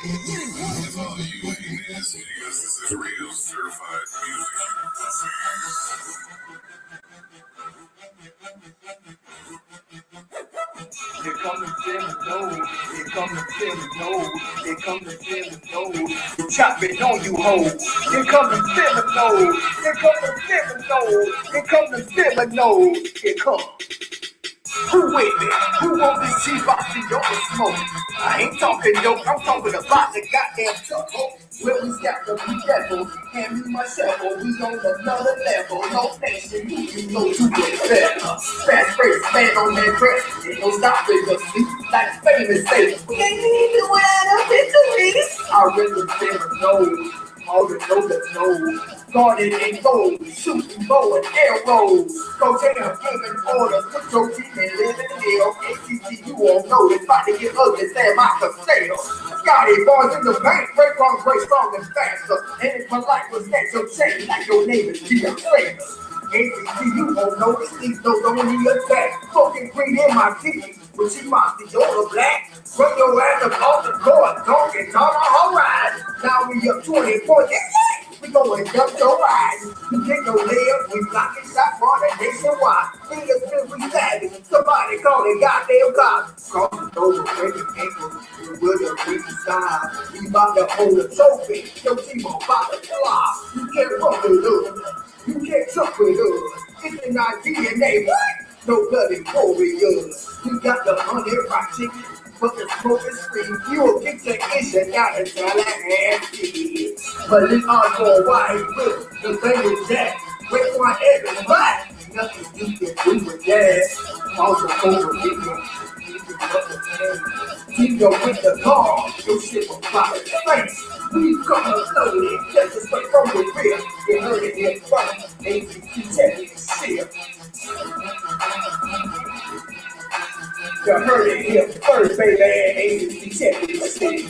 If all you ain't is niggas, this is real certified Here come the Seminoles, here come the Seminoles, here come the Seminoles, chopping on you hoes. Here come the Seminoles, here come the Seminoles, here come the Seminoles, here come. Who with me? Who want this cheap boxy on the smoke? I ain't talking dope, I'm talking about the goddamn trouble. Where we got the devil, hand me my shovel, we on another level. No nation, you know you get better. Fast breaks, stand on that dress, ain't no stopping us. Like famous say, we ain't even doing that up in the niggas. I really Seminoles. All the know, guarded and gold, shooting bow and arrows. Go down, giving orders, put your team and live in hell. ACC, you won't know, it's about to get ugly, Sam I can sell. Scotty boys in the bank, break wrong, break strong and faster. And if my life was next, your chain like your neighbor's be a flavor. ACC, you won't notice these those only attack. Fucking green in my teeth, when she mops the yellow black. Run your ass up off the court, talking on a ride. Now we up 20 points, we going up your ride. You get no layup, we blocking shots for the nationwide. Niggas feel we savage, somebody call it goddamn cops. Crossing over, breaking ankles, with a big side. We about to hold a trophy, your team about to fly. You can't fuck with us, you can't truck with us. It's in our DNA, what? No bloody warriors. You got the money right chicken, but the smoke is free. You will get your issue out of Tallahassee. But it's all for white look, the thing is that. Wait for everybody. Nothing you can do with that. Also over video. Keep your with the car, your shit will fly in space. We come loaded, just straight from the rear. You heard it here first, ACC championship. You heard it here first, baby, ACC championship. Here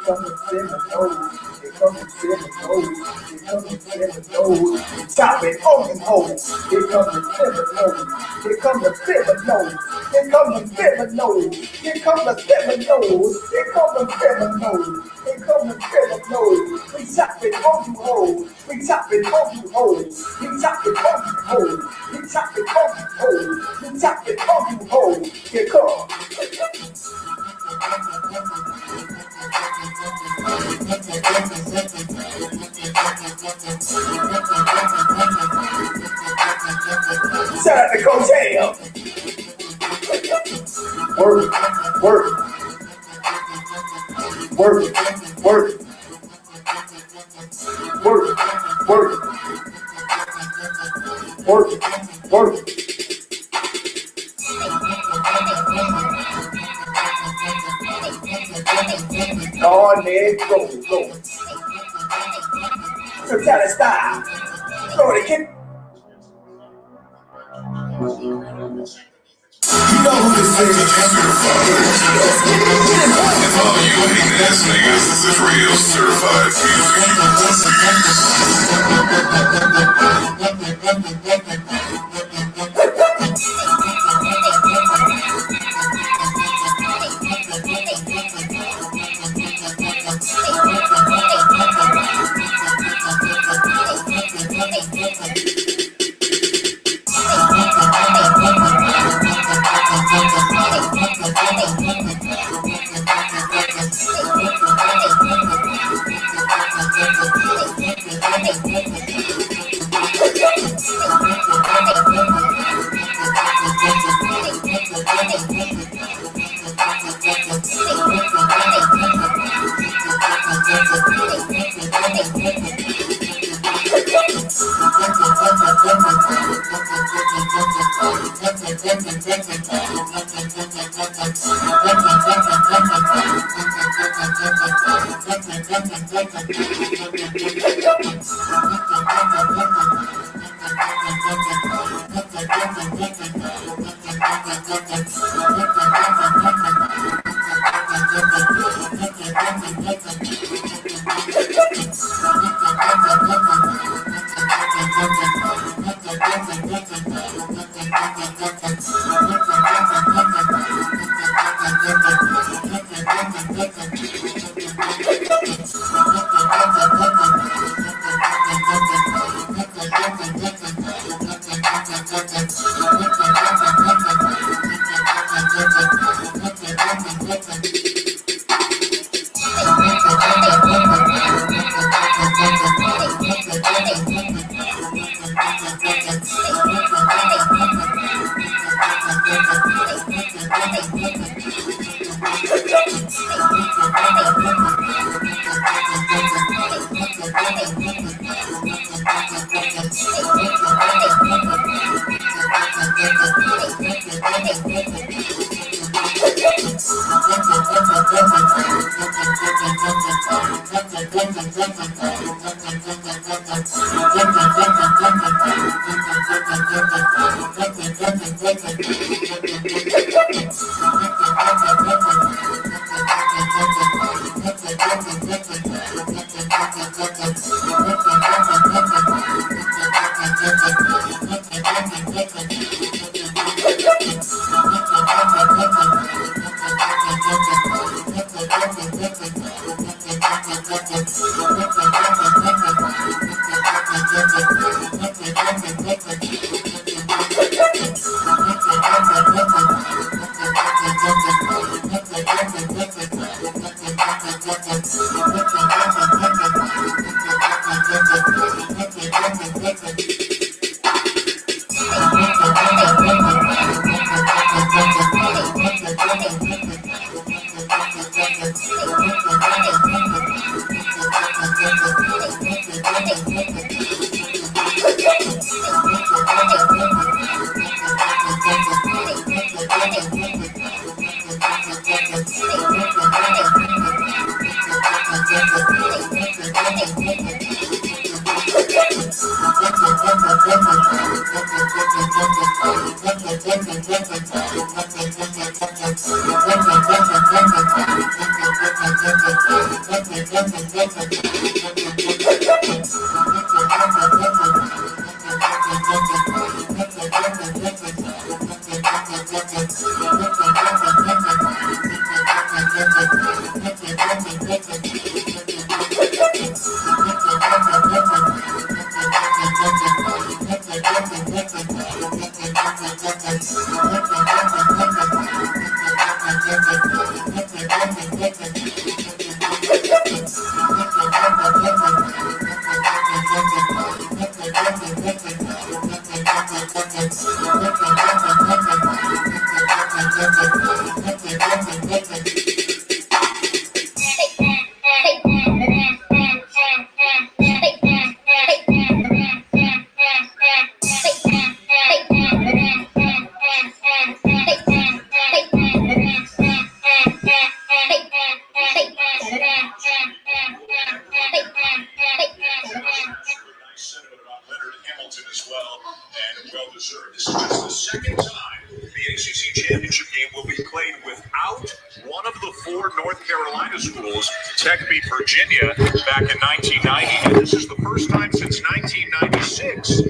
come the Seminoles, here come the Seminoles, here come the Seminoles, chopping on them hoes. Here come the Seminoles, here come the Seminoles, here come the Seminoles, here come the Seminoles, here come the Seminoles, here come the Seminoles. We chopping on you hoes, we chopping on you hoes, we chopping on you hoes, we chopping on you hoes, we chopping on you hoes. Here come. Shout out to Coach Hale. Work, work, work, work, work, work, work, work. Oh, man, go. So tell us style. Go to kid. You know who this is. If all you ain't ass niggas, this is real certified As well, and well deserved. This is just the second time the ACC championship game will be played without one of the four North Carolina schools. Tech beat Virginia back in 1990, and this is the first time since 1996.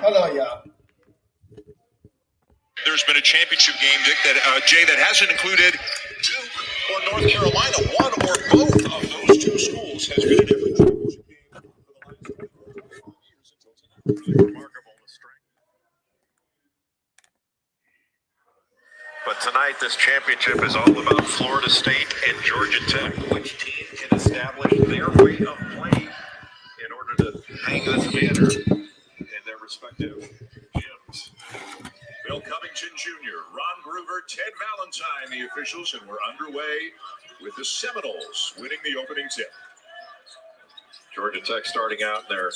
Hello, y'all. There's been a championship game, Dick, that Jay, that hasn't included Duke or North Carolina. One or both of those two schools has been in every championship game for the last 25 years until tonight. Really remarkable strength. But tonight, this championship is all about Florida State and Georgia Tech. Which team can establish their way of play in order to hang this banner in their respective gyms? Bill Covington Jr., Ron Groover, Ted Valentine, the officials, and we're underway with the Seminoles winning the opening tip. Georgia Tech starting out in their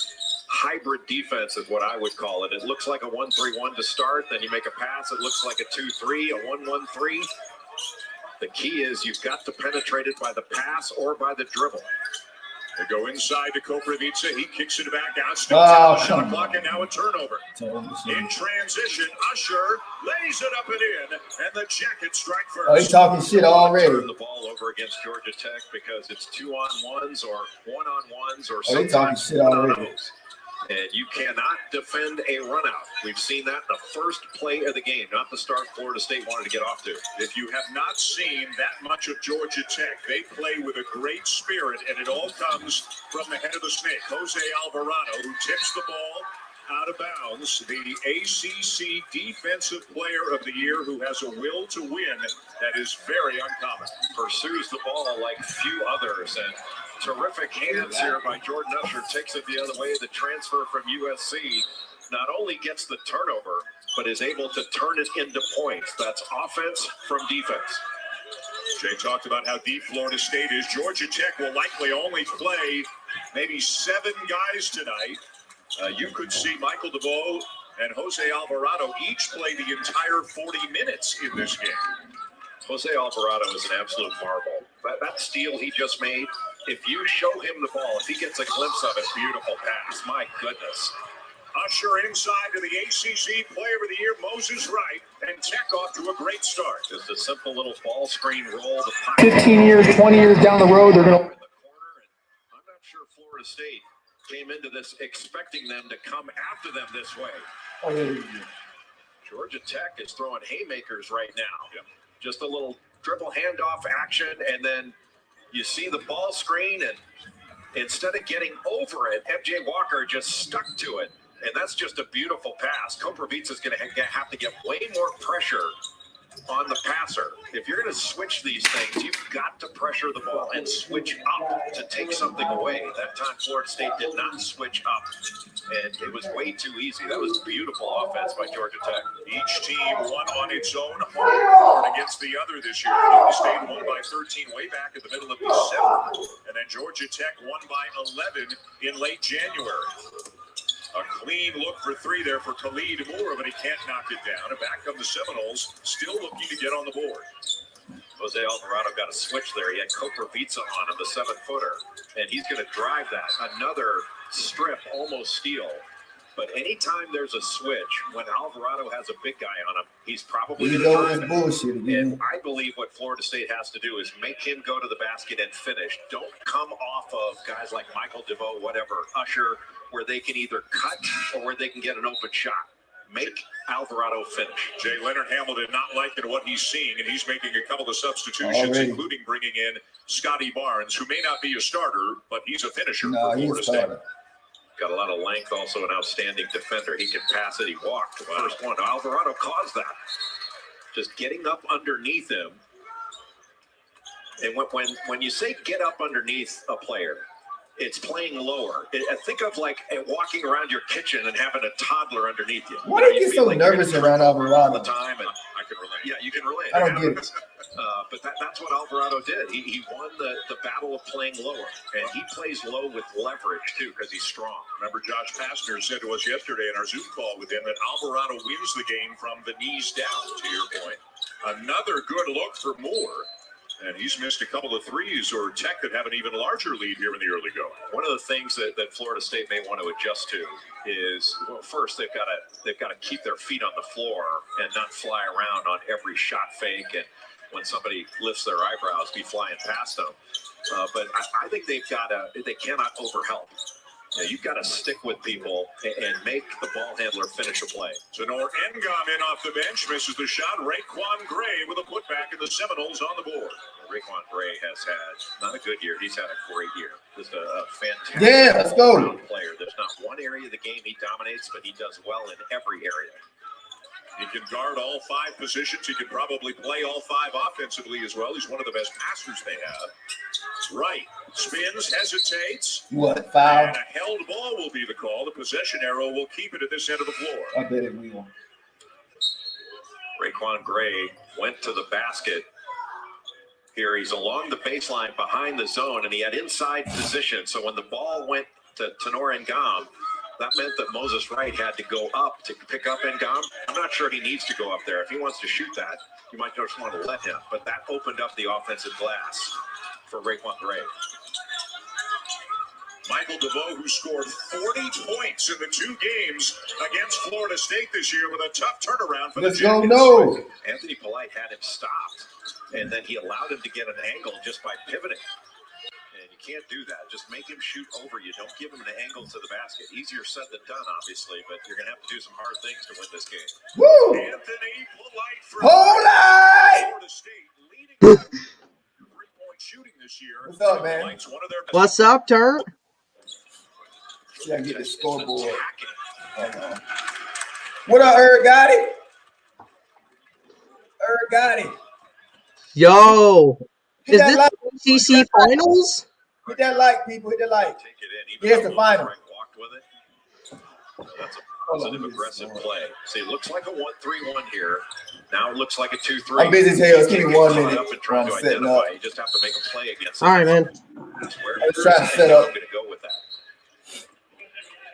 hybrid defense is what I would call it. It looks like a 1-3-1 to start, then you make a pass, it looks like a 2-3, a 1-1-3. The key is you've got to penetrate it by the pass or by the dribble. They go inside to Koprivica. He kicks it back out. Still shot clock, and now a turnover. In transition, Usher lays it up and in, and the Jackets strike first. Oh, he's talking shit already. Turn the ball over against Georgia Tech because it's 2-on-1s or 1-on-1s or sometimes shit already. And you cannot defend a run out. We've seen that in the first play of the game, not the start Florida State wanted to get off to. If you have not seen that much of Georgia Tech, they play with a great spirit, and it all comes from the head of the snake, Jose Alvarado, who tips the ball out of bounds. The ACC Defensive Player of the Year, who has a will to win that is very uncommon. Pursues the ball like few others, and terrific hands here by Jordan Usher. Takes it the other way. The transfer from USC not only gets the turnover, but is able to turn it into points. That's offense from defense. Jay talked about how deep Florida State is. Georgia Tech will likely only play maybe 7 guys tonight. You could see Michael DeVoe and Jose Alvarado each play the entire 40 minutes in this game. Jose Alvarado is an absolute marvel. That steal he just made, if you show him the ball, if he gets a glimpse of it, beautiful pass. My goodness. Usher inside to the ACC Player of the Year, Moses Wright, and Tech off to a great start. Just a simple little ball screen roll. 15 years, 20 years down the road, they're going to. In the corner, and I'm not sure Florida State came into this expecting them to come after them this way. Oh, yeah. Georgia Tech is throwing haymakers right now. Yep. Just a little dribble handoff action, and then you see the ball screen, and instead of getting over it, MJ Walker just stuck to it. And that's just a beautiful pass. Koprivica is going to have to get way more pressure on the passer. If you're going to switch these things, you've got to pressure the ball and switch up to take something away. That time Florida State did not switch up, and it was way too easy. That was beautiful offense by Georgia Tech. Each team won on its own, hard against the other this year. Florida State won by 13 way back in the middle of December, and then Georgia Tech won by 11 in late January. A clean look for three there for Khalid Moore, but he can't knock it down. And back come the Seminoles, still looking to get on the board. Jose Alvarado got a switch there. He had Koprivica on him, the 7-footer, and he's going to drive that. Another strip, almost steal. But anytime there's a switch, when Alvarado has a big guy on him, he's probably going to bullshit again. And I believe what Florida State has to do is make him go to the basket and finish. Don't come off of guys like Michael DeVoe, whatever, Usher, where they can either cut or where they can get an open shot. Make Alvarado finish. Jay Leonard Hamilton not liking what he's seeing, and he's making a couple of substitutions, including bringing in Scotty Barnes, who may not be a starter, but he's a finisher for Florida State. Got a lot of length, also an outstanding defender. He can pass it. He walked the first one. Alvarado caused that. Just getting up underneath him. And when you say get up underneath a player, it's playing lower. Think of like walking around your kitchen and having a toddler underneath you. Why do you get so nervous around Alvarado? All the time, and I can relate. Yeah, you can relate. I don't get it. But that's what Alvarado did. He won the battle of playing lower, and he plays low with leverage too because he's strong. Remember, Josh Pastner said to us yesterday in our Zoom call with him that Alvarado wins the game from the knees down. To your point, another good look for Moore. And he's missed a couple of threes, or Tech could have an even larger lead here in the early going. One of the things that Florida State may want to adjust to is, well, first they've got to keep their feet on the floor and not fly around on every shot fake, and when somebody lifts their eyebrows, be flying past them. But I think they cannot overhelp. You've got to stick with people and make the ball handler finish a play. Tenor Ngam in off the bench, misses the shot. Raekwon Gray with a putback, and the Seminoles on the board. Raekwon Gray has had not a good year. He's had a great year. Just a fantastic let's go. Player. There's not one area of the game he dominates, but he does well in every area. He can guard all 5 positions. He can probably play all 5 offensively as well. He's one of the best passers they have. Right. Spins, hesitates. What, foul? And a held ball will be the call. The possession arrow will keep it at this end of the floor. I bet it will. Raekwon Gray went to the basket. Here he's along the baseline behind the zone, and he had inside position. So when the ball went to Tenor Ngam, that meant that Moses Wright had to go up to pick up Ngam. I'm not sure he needs to go up there. If he wants to shoot that, you might just want to let him. But that opened up the offensive glass for Raekwon Gray. Michael DeVoe, who scored 40 points in the 2 games against Florida State this year with a tough turnaround for the Jackets. Anthony Polite had him stopped, and then he allowed him to get an angle just by pivoting. And you can't do that. Just make him shoot over you. Don't give him an angle to the basket. Easier said than done, obviously, but you're going to have to do some hard things to win this game. Woo! Anthony Polite for Polite! Florida State leading three-point shooting this year. What's up, man? What's up, Turnt? Yeah, get the scoreboard. What up, Gotti? Gotti. Yo, Hit is that this like, ACC finals? Hit that like, people. Hit that like. Take it in. Here's the final. Walked with it. That's a positive, aggressive play. See, it looks like a 1-3-1 here. Now it looks like a 2-3. I'm busy as hell. It's give me 1 minute. Up and trying to setting identify. up. You just have to make a play against All right, man. That's where I'm trying to set up. I'm going to go with that.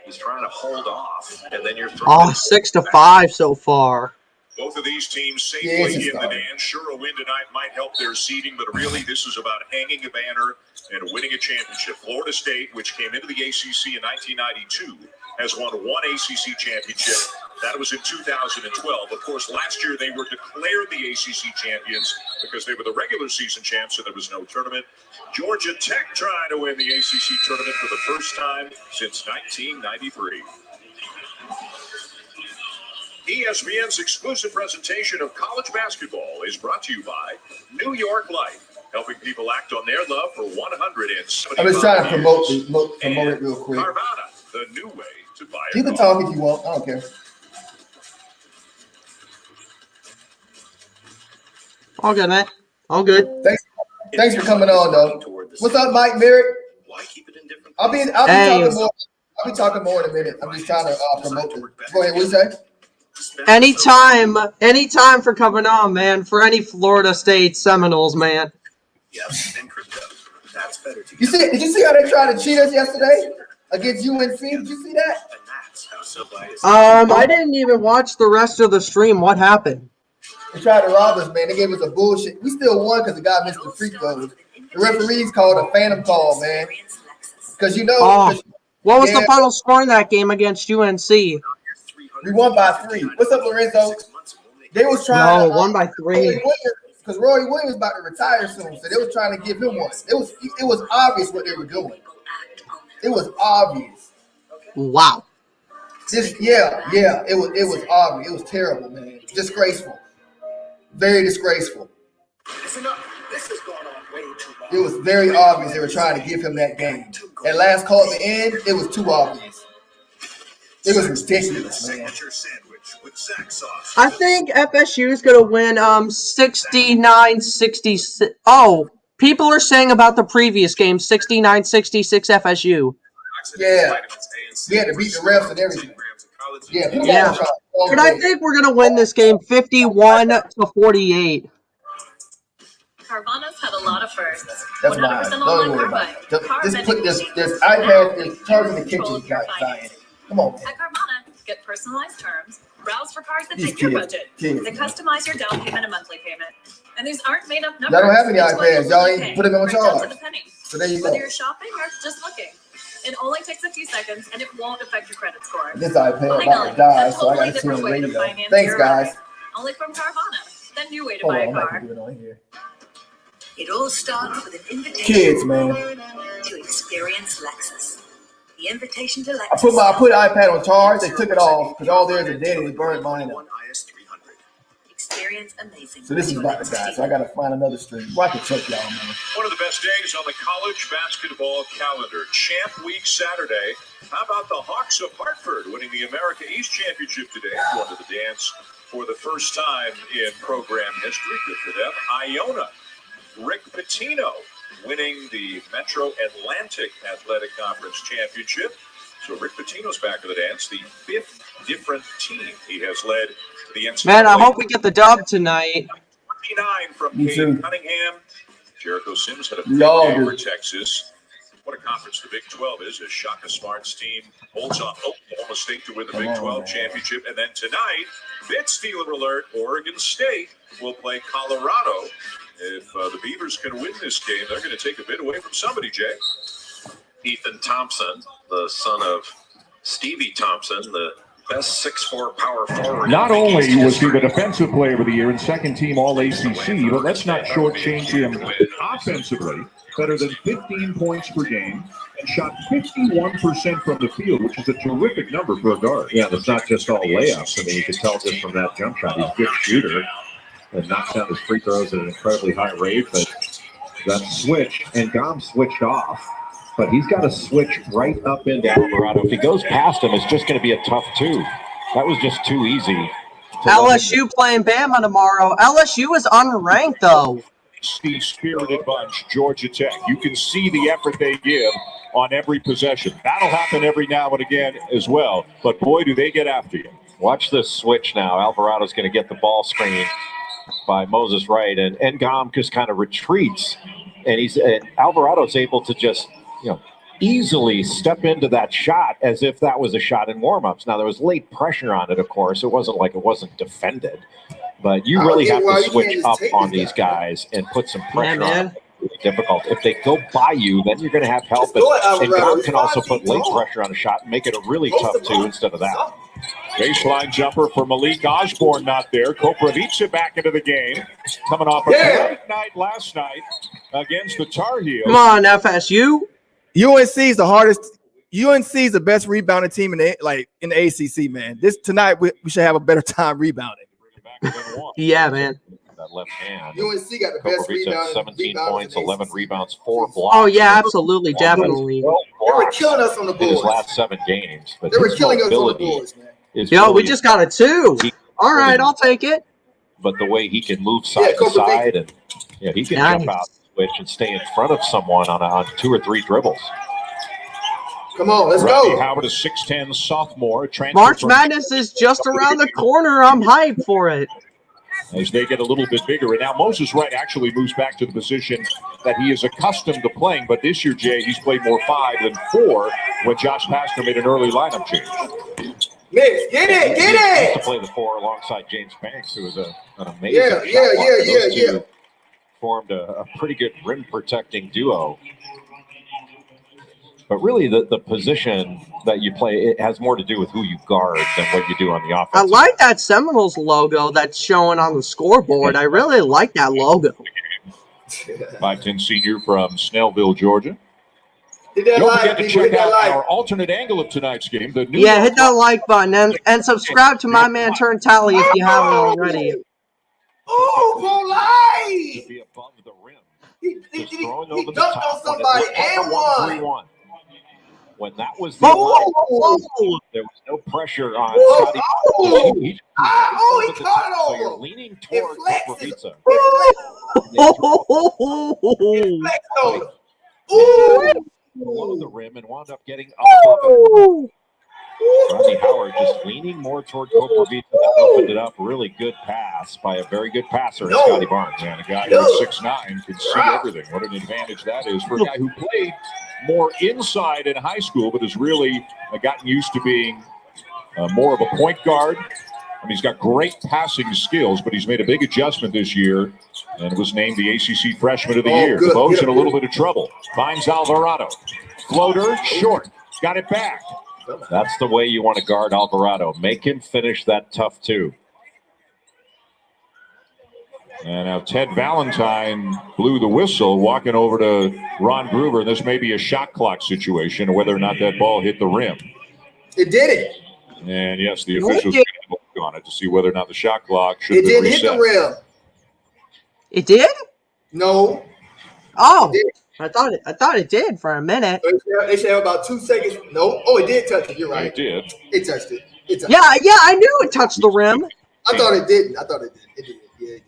He's trying to hold off, and then you're Oh, 6-5 so far. Both of these teams safely Yeah, it's a in the start. dance. Sure, a win tonight might help their seeding, but really this is about hanging a banner and winning a championship. Florida State, which came into the ACC in 1992, has won one ACC championship. That was in 2012. Of course, last year they were declared the ACC champions because they were the regular season champs, so there was no tournament. Georgia Tech trying to win the ACC tournament for the first time since 1993. ESPN's exclusive presentation of college basketball is brought to you by New York Life, helping people act on their love for 170. I'm just trying to promote it real quick. Carvana, the new way to buy a You can car. talk if you want. I don't care. All good, man. All good. Thanks for coming on, though. What's up, Mike Merrick? Why keep it indifferent? I'll be Hey. talking more. I'll be talking more in a minute. I'm just trying to promote it. Go ahead. What you say? Anytime for coming on, man. For any Florida State Seminoles, man. Yes, and crypto. That's better to You see? Did you see how they tried to cheat us yesterday against UNC? Did you see that? And that's how SoFi is. I didn't even watch the rest of the stream. What happened? They tried to rob us, man. They gave us a bullshit. We still won because the guy missed the free throws. The referees called a phantom call, man. Because What was the final score in that game against UNC? we won by 3. What's up, Lorenzo? They was trying to 1 by 3. because Roy Williams about to retire soon, so they was trying to give him one. It was obvious what they were doing. It was obvious. Wow. It was obvious. It was terrible, man. Disgraceful. Very disgraceful. This has gone on way too long. It was very obvious they were trying to give him that game. That last call at the end, it was too obvious. It was ridiculous, man. Signature sandwich with Zach sauce. I think FSU is going to win 69-66. Oh, people are saying about the previous game, 69-66 FSU. Yeah. We had to beat the refs and everything. Yeah. Yeah. But I think we're going to win this game 51-48. Carvana's had a lot of firsts. That's 100% mine. Don't online worry car about buying. it. Car Just put vending this machines, iPad and is turning the control kitchen of your guy. finance. Come on, man. At Carvana, get personalized terms, browse for cars that These fit your kids, budget, kids. they customize your down payment and monthly payment. And these aren't made up numbers. Y'all don't have any Each one iPads. will Y'all really ain't pay, put them on right down charge. to the penny. So there you go. Whether you're shopping or just looking, it only takes a few seconds and it won't affect your credit score. This iPad Finally, about to die, a so I totally got to turn different the way to radio. finance Thanks, your guys. ride. Only from Carvana, the new way to Hold buy on, a I'm not car. gonna do it on here. It all starts with an invitation Kids, man. to experience Lexus. The invitation to I Lexus. put the iPad on charge. They took it off because all theirs are dead and they burned mine up. Experience amazing. So this is about to die. So I got to find another stream. Well, I can check y'all, man. One of the best days on the college basketball calendar. Champ Week Saturday. How about the Hawks of Hartford winning the America East Championship today? Going to the dance for the first time in program history. Good for them. Iona. Rick Pitino winning the Metro Atlantic Athletic Conference Championship. So Rick Pitino's back to the dance. The 5th different team he has led the NCAA. Man, I hope we get the dub tonight. 29 from Me Cade too. Cunningham. Jericho Sims had a big We all day do. for Texas. What a conference the Big 12 is, as Shaka Smart's team holds on Oklahoma State to win the Come Big on, 12 man. championship. And then tonight, bit stealer alert, Oregon State will play Colorado. If the Beavers can win this game, they're going to take a bit away from somebody, Jay. Ethan Thompson, the son of Stevie Thompson, the best 6'4" power forward. Not in Big only East was he the history. defensive player of the year and second team All-ACC, but let's not shortchange him offensively. Better than 15 points per game and shot 51% from the field, which is a terrific number for a guard. Yeah, it's not just all layups. I mean, you can tell just from that jump shot, he's a good shooter and knocks down his free throws at an incredibly high rate. But that switch, and Gom switched off, but he's got to switch right up into Alvarado. If he goes past him, it's just going to be a tough two. That was just too easy. LSU playing Bama tomorrow. LSU is unranked, though. The spirited bunch, Georgia Tech. You can see the effort they give on every possession. That'll happen every now and again as well. But boy, do they get after you. Watch this switch now. Alvarado's going to get the ball screen by Moses Wright, and Gom just kind of retreats, and Alvarado's able to just easily step into that shot as if that was a shot in warmups. Now, there was late pressure on it, of course. It wasn't like it wasn't defended. But you really have to switch up on these guys and put some pressure on them. It's really difficult. If they go by you, then you're going to have help. And God can also put late pressure on a shot and make it a really tough two instead of that. Baseline jumper for Malik Osborne not there. Koprivica back into the game. Coming off a great night last night against the Tar Heels. Come on, FSU. UNC is the hardest. UNC is the best rebounding team in the ACC, man. Tonight we should have a better time rebounding. Yeah, man. That left hand. UNC got the best rebounding. 17 points, 11 rebounds, 4 blocks. Oh, yeah, absolutely, definitely. They were killing us on the In boards. his last 7 games. But They were killing us on the boards, man. Yo, we just got a 2. All right, I'll take it. But the way he can move side to side, and he can jump out, switch, and stay in front of someone on 2 or 3 dribbles. Come on, let's Rodney go. Howard, a 6'10 sophomore. March Madness is just around the corner. I'm hyped for it. As they get a little bit bigger. And now Moses Wright actually moves back to the position that he is accustomed to playing. But this year, Jay, he's played more 5 than 4 when Josh Pastner made an early lineup change. Mix, get it, He get used it. to play the 4 alongside James Banks, who was an amazing shot blocker. Those two formed a pretty good rim protecting duo. But really, the position that you play, it has more to do with who you guard than what you do on the offense. I like that Seminoles logo that's showing on the scoreboard. I really like that logo. 5'10 senior from Snellville, Georgia. Hit that Don't like, forget to people. check Hit that out like. our alternate angle of tonight's game. The new Yeah, hit that like button and subscribe to my man Turn Tally if you haven't already. Oh, Polite. Be above the rim. He Throwing over the dunked top on somebody and won. 3-1. When that was the Oh, there was no pressure on Whoa, Scotty. oh. He He the caught it top, so over. you're leaning It toward flexes. Koprivica. It flexed on him. Ooh. Below the rim and wound up getting above it. Rodney Howard just leaning more toward Koprivica. That opened it up. Really good pass by a very good passer, Scotty Barnes. And a guy who's 6'9" can see everything. What an advantage that is for a guy who played more inside in high school, but has really gotten used to being more of a point guard. I mean, he's got great passing skills, but he's made a big adjustment this year and was named the ACC Freshman of the Year. Good, The Bows good, in a little bit of trouble. Finds Alvarado. Floater, short. Got it back. That's the way you want to guard Alvarado. Make him finish that tough 2. And now Ted Valentine blew the whistle, walking over to Ron Gruber. This may be a shot clock situation, or whether or not that ball hit the rim. It did it. And yes, the officials going to look on it to see whether or not the shot clock should It be didn't reset. hit the rim. It did? No. Oh, It did. I thought it did for a minute. They said about 2 seconds. No. Oh, it did touch it. You're right. It did. It touched it. It touched Yeah, I knew it touched the rim. I thought it didn't. I thought it did. It did. Yeah, it did.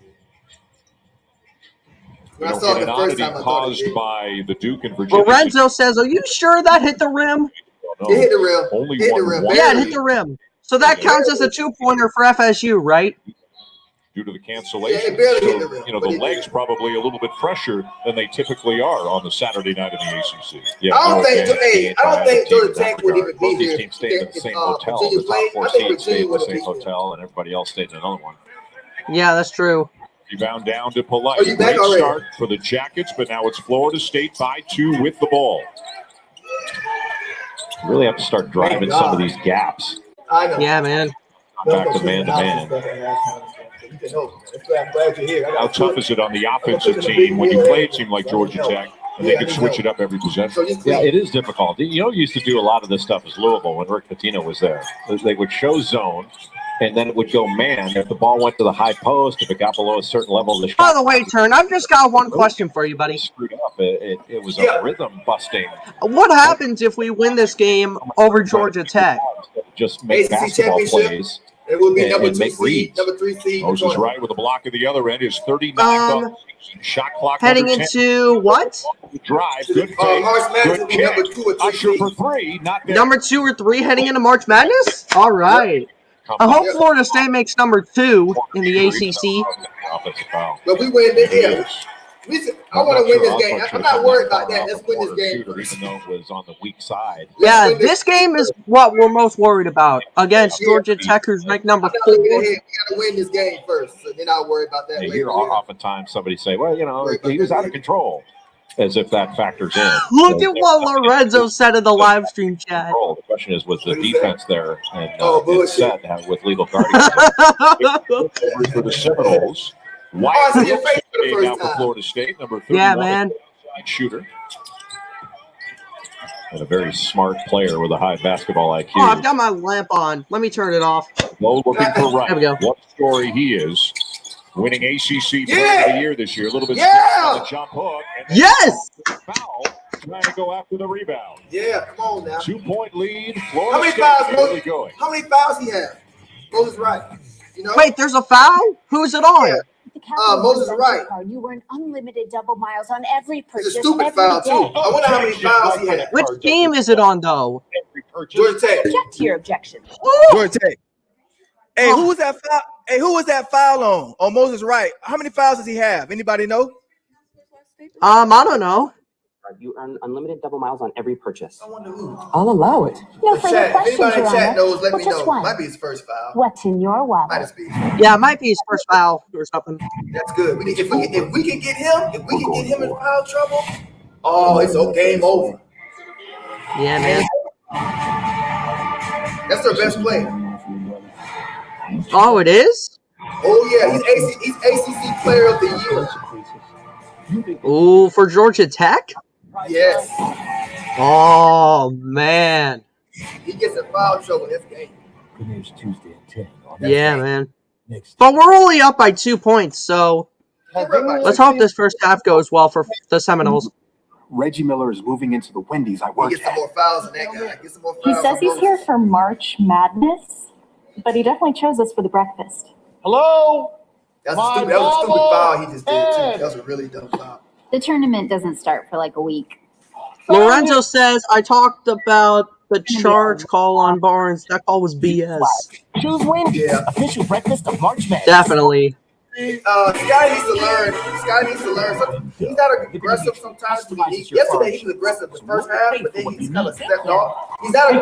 We When I don't saw get it an the first oddity time, I thought it caused did. by the Duke and Virginia. Lorenzo says, "Are you sure that hit the rim?" It hit the rim. Only Hit the one rim. one. Yeah, it hit the rim. So that counts as a 2-pointer for FSU, right? Due to the cancellation. Yeah, it barely So, hit the rim, you know, but the it legs did. probably a little bit fresher than they typically are on the Saturday night in the ACC. Yeah, I don't think. again, Hey, I don't think Georgia Tech would even be Both these here. teams stayed in the same If, hotel. Virginia The top played, 4 I think seeds stayed Virginia in the would same have been here. hotel, and everybody else stayed in another one. Yeah, that's true. Rebound down to Polite. Oh, you back Great already? start for the Jackets, but now it's Florida State by 2 with the ball. You really have to start driving God. some of these gaps. I know. Yeah, man. Back to man-to-man. I'm glad you're here. How tough is it on the offensive team when you play a team like Georgia Tech and they can switch it up every possession? So just Yeah, it is difficult. You know, we used to do a lot of this stuff as Louisville when Rick Pitino was there. They would show zone, and then it would go man. If the ball went to the high post, if it got below a certain level of the shot. By the way, Turn, I've just got one question for you, buddy. Screwed up. It was a rhythm busting. What happens if we win this game over Georgia Tech? Just make ACC basketball championship. plays. It will be And number 2 make seed, reads. number 3 seed. Moses Wright with a block at the other end is 39 shot clock. Heading under 10. into what? Drive, good fake, March Madness will good be kick. number 2 or 3 Usher seed. for 3, not there. Number 2 or 3 heading into March Madness? All right. I hope Florida State makes number 2 in the ACC. Offensive foul. But we win this year. I want to win this game. I'm not worried about that. Let's win this game. Shooter, even though it was on the weak side. Yeah, this game is what we're most worried about against Georgia Tech, who's ranked number 4. We got to win this game first, so then I'll worry about that You later. hear oftentimes somebody say, well, you know, he was out of control, as if that factors in. Look at what Lorenzo said in the live stream chat. The question is, was the defense there and bullshit. set with legal guardians? For the Seminoles. Wyatt so your face for the Brooks first out for time. Florida State, number 31. Yeah, man. Shooter. And a very smart player with a high basketball IQ. Oh, I've got my lamp on. Let me turn it off. Low looking for right. There we go. What story he is. Winning ACC Player of the Year this year. A little bit on the jump hook. And Yes! Foul. Trying to go after the rebound. Yeah, come on now. 2-point lead. Florida How many State fouls? really going. How many fouls he have? Moses Wright. You know? Wait, there's a foul? Who's it on? Moses Wright. You earn unlimited double miles on every purchase. It's a stupid foul too. I wonder how many fouls he had. Which team is it on, though? Georgia Tech. Object to your objection. Georgia Tech. Hey, who was that foul? Hey, who was that foul on? Oh, Moses Wright. How many fouls does he have? Anybody know? I don't know. You earn unlimited double miles on every purchase. I wonder who. I'll allow it. No further Chat. If questions, anybody Your in chat Honor. knows, let Well, me just know. one. Might be his first foul. What's in your wallet? Might just be. Yeah, it might be his first foul or something. That's good. If we can get him, in foul trouble, oh, it's a game over. Yeah, man. That's their best player. Oh, it is? Oh yeah, he's ACC Player of the Year. Ooh, for Georgia Tech? Yes. Oh, man. He gets in foul trouble this game. Yeah, man. But we're only up by 2 points, so let's hope this first half goes well for the Seminoles. Reggie Miller is moving into the Wendy's I work He gets some more fouls than that guy. Get some more He fouls says he's here for March Madness, but he definitely chose us for the breakfast. Hello? That was a stupid foul he just did too. That was a really dumb foul. The tournament doesn't start for like a week. Lorenzo says, I talked about the charge call on Barnes. That call was BS. Choose Wendy's, Yeah. official breakfast of March Madness. Definitely. Sky needs to learn. He's not aggressive sometimes. Yesterday he was aggressive the first half, but then he's kind of stepped off.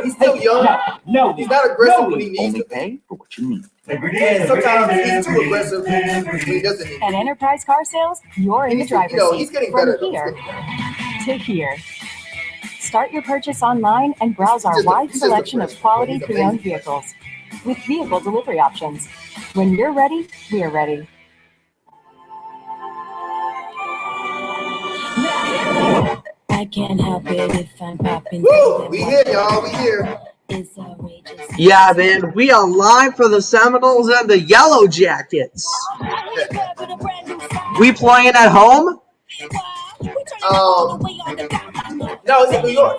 He's still young. No, He's not aggressive when he needs only to be. pay for what you need. And sometimes he's too aggressive when he doesn't need to. At Enterprise Car Sales, you're in the driver's seat. He's getting From better. here to here. Start your purchase online and browse our He's just a- wide he's just a selection of freshman. quality He's pre-owned amazing. vehicles with vehicle delivery options. When you're ready, we're ready. I can't help it if I'm popping. Woo! We here, y'all. We here. It's outrageous. Yeah, man. We are live for the Seminoles and the Yellow Jackets. We playing at home? No, it's in New York.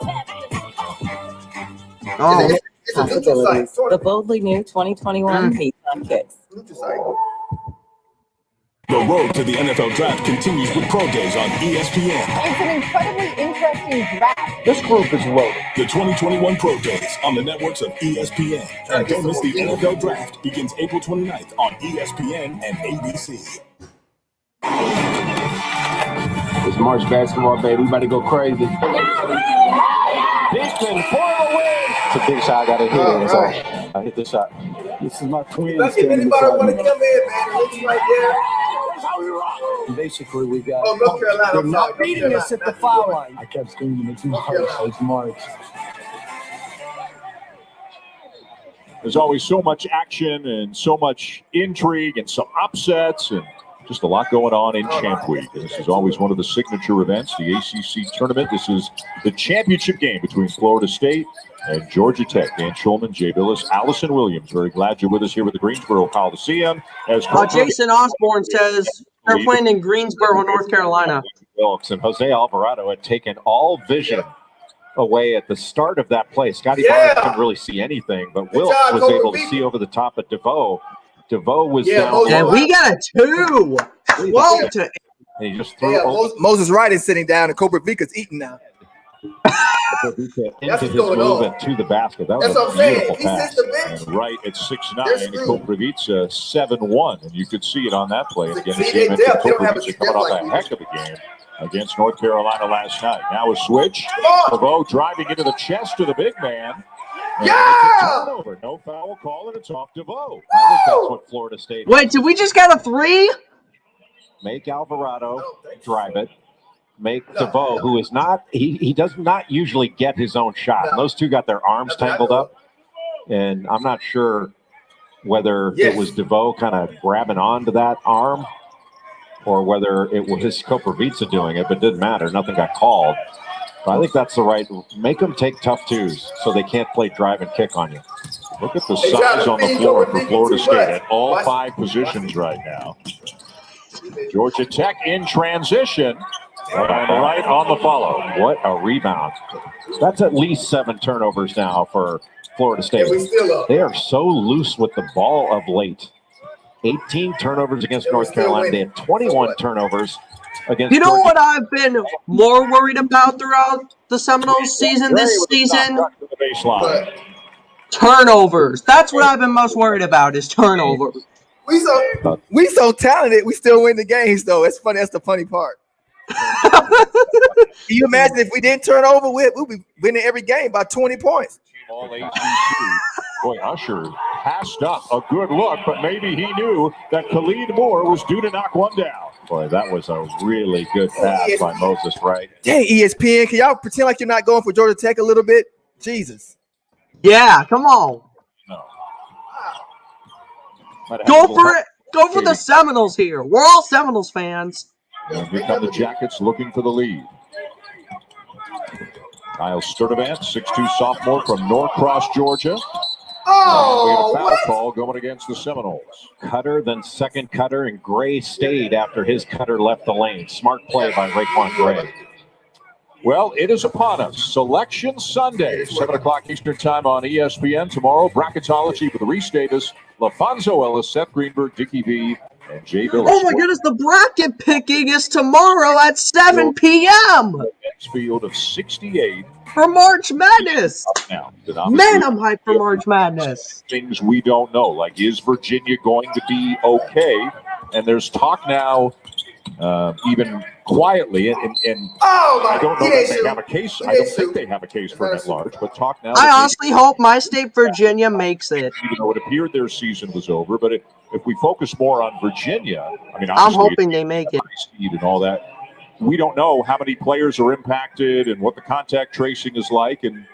Oh, It's a neutral site. Sort The of boldly new 2021 Nissan Kicks. neutral site. The road to the NFL Draft continues with Pro Days on ESPN. It's an incredibly interesting draft. This group is loaded. The 2021 Pro Days on the networks of ESPN. And don't miss the NFL Draft. Begins April 29th on ESPN and ABC. It's March basketball, baby. We about to go crazy. Houston for a win. It's a big shot. I got to hit it. Right. So I hit the shot. This is my twin. If anybody want to come in, man, it looks right there. Basically, we got. Oh, North Carolina. They're I'm not sorry, beating North us at Carolina, the not foul New line. I kept screaming it too hard. So it's March. There's always so much action and so much intrigue and some upsets and just a lot going on in Champ Week. And this is always one of the signature events, the ACC tournament. This is the championship game between Florida State and Georgia Tech. Dan Schulman, Jay Billis, Allison Williams. Very glad you're with us here with the Greensboro Coliseum. As Jason Osborne says they're playing in Greensboro, North Carolina. Wilkes and Jose Alvarado had taken all vision away at the start of that play. Scotty Yeah. Barnes couldn't really see anything, but Wilkes job, was Kobe able to Beacon. see over the top of DeVoe. DeVoe was Yeah, down Moses low, And we got a 2. 12 to and he just threw Yeah, over. Moses Wright is sitting down and Cobra Vika's eating now. Into his move and to the basket. That was a beautiful pass. And right at 6'9", Koprivica 7'1", and you could see it on that play. And again, it came into Koprivica coming off a heck of a game against North Carolina last night. Now a switch. DeVoe driving into the chest of the big man. It's a turnover. No foul call, and it's off DeVoe. I think that's what Florida State. Wait, did we just get a 3? Make Alvarado drive it. Make DeVoe, who is not, he does not usually get his own shot. And those two got their arms tangled up. And I'm not sure whether it was DeVoe kind of grabbing onto that arm or whether it was Koprivica doing it, but it didn't matter. Nothing got called. But I think that's the right, make them take tough twos so they can't play drive and kick on you. Look at the size on the floor for Florida State at all 5 positions right now. Georgia Tech in transition. And right on the follow. What a rebound. That's at least 7 turnovers now for Florida State. They are so loose with the ball of late. 18 turnovers against North Carolina. They had 21 turnovers against You know Georgia. what I've been more worried about throughout the Seminoles season this season? Turnovers. That's what I've been most worried about is turnovers. We so talented, we still win the games though. It's funny. That's the funny part. Can you imagine if we didn't turn over, we'd be winning every game by 20 points. All ACC. Boy, Usher passed up a good look, but maybe he knew that Khalid Moore was due to knock one down. Boy, that was a really good pass by Moses Wright. Dang, ESPN, can y'all pretend like you're not going for Georgia Tech a little bit? Jesus. Yeah, come on. No. Go for it. Go for the Seminoles here. We're all Seminoles fans. And here come the Jackets looking for the lead. Kyle Sturdivant, 6'2" sophomore from Norcross, Georgia. Oh, we have a foul call going against the Seminoles. Cutter, then second cutter, and Gray stayed after his cutter left the lane. Smart play by Raekwon Gray. Well, it is upon us. Selection Sunday, 7 o'clock Eastern Time on ESPN. Tomorrow, bracketology with Reese Davis, LaFonso Ellis, Seth Greenberg, Dickie V, and Jay Billis. Oh my goodness, the bracket picking is tomorrow at 7 p.m. Next field of 68. For March Madness. Now, Man, I'm hyped for March Madness. Things we don't know, like is Virginia going to be okay? And there's talk now, even quietly, and I don't know that they have a case. I don't think they have a case for an at-large, but talk now. I honestly hope my state, Virginia, makes it. Even though it appeared their season was over, but if we focus more on Virginia, I mean, I'm hoping they make it. Speed and all that. We don't know how many players are impacted and what the contact tracing is like, and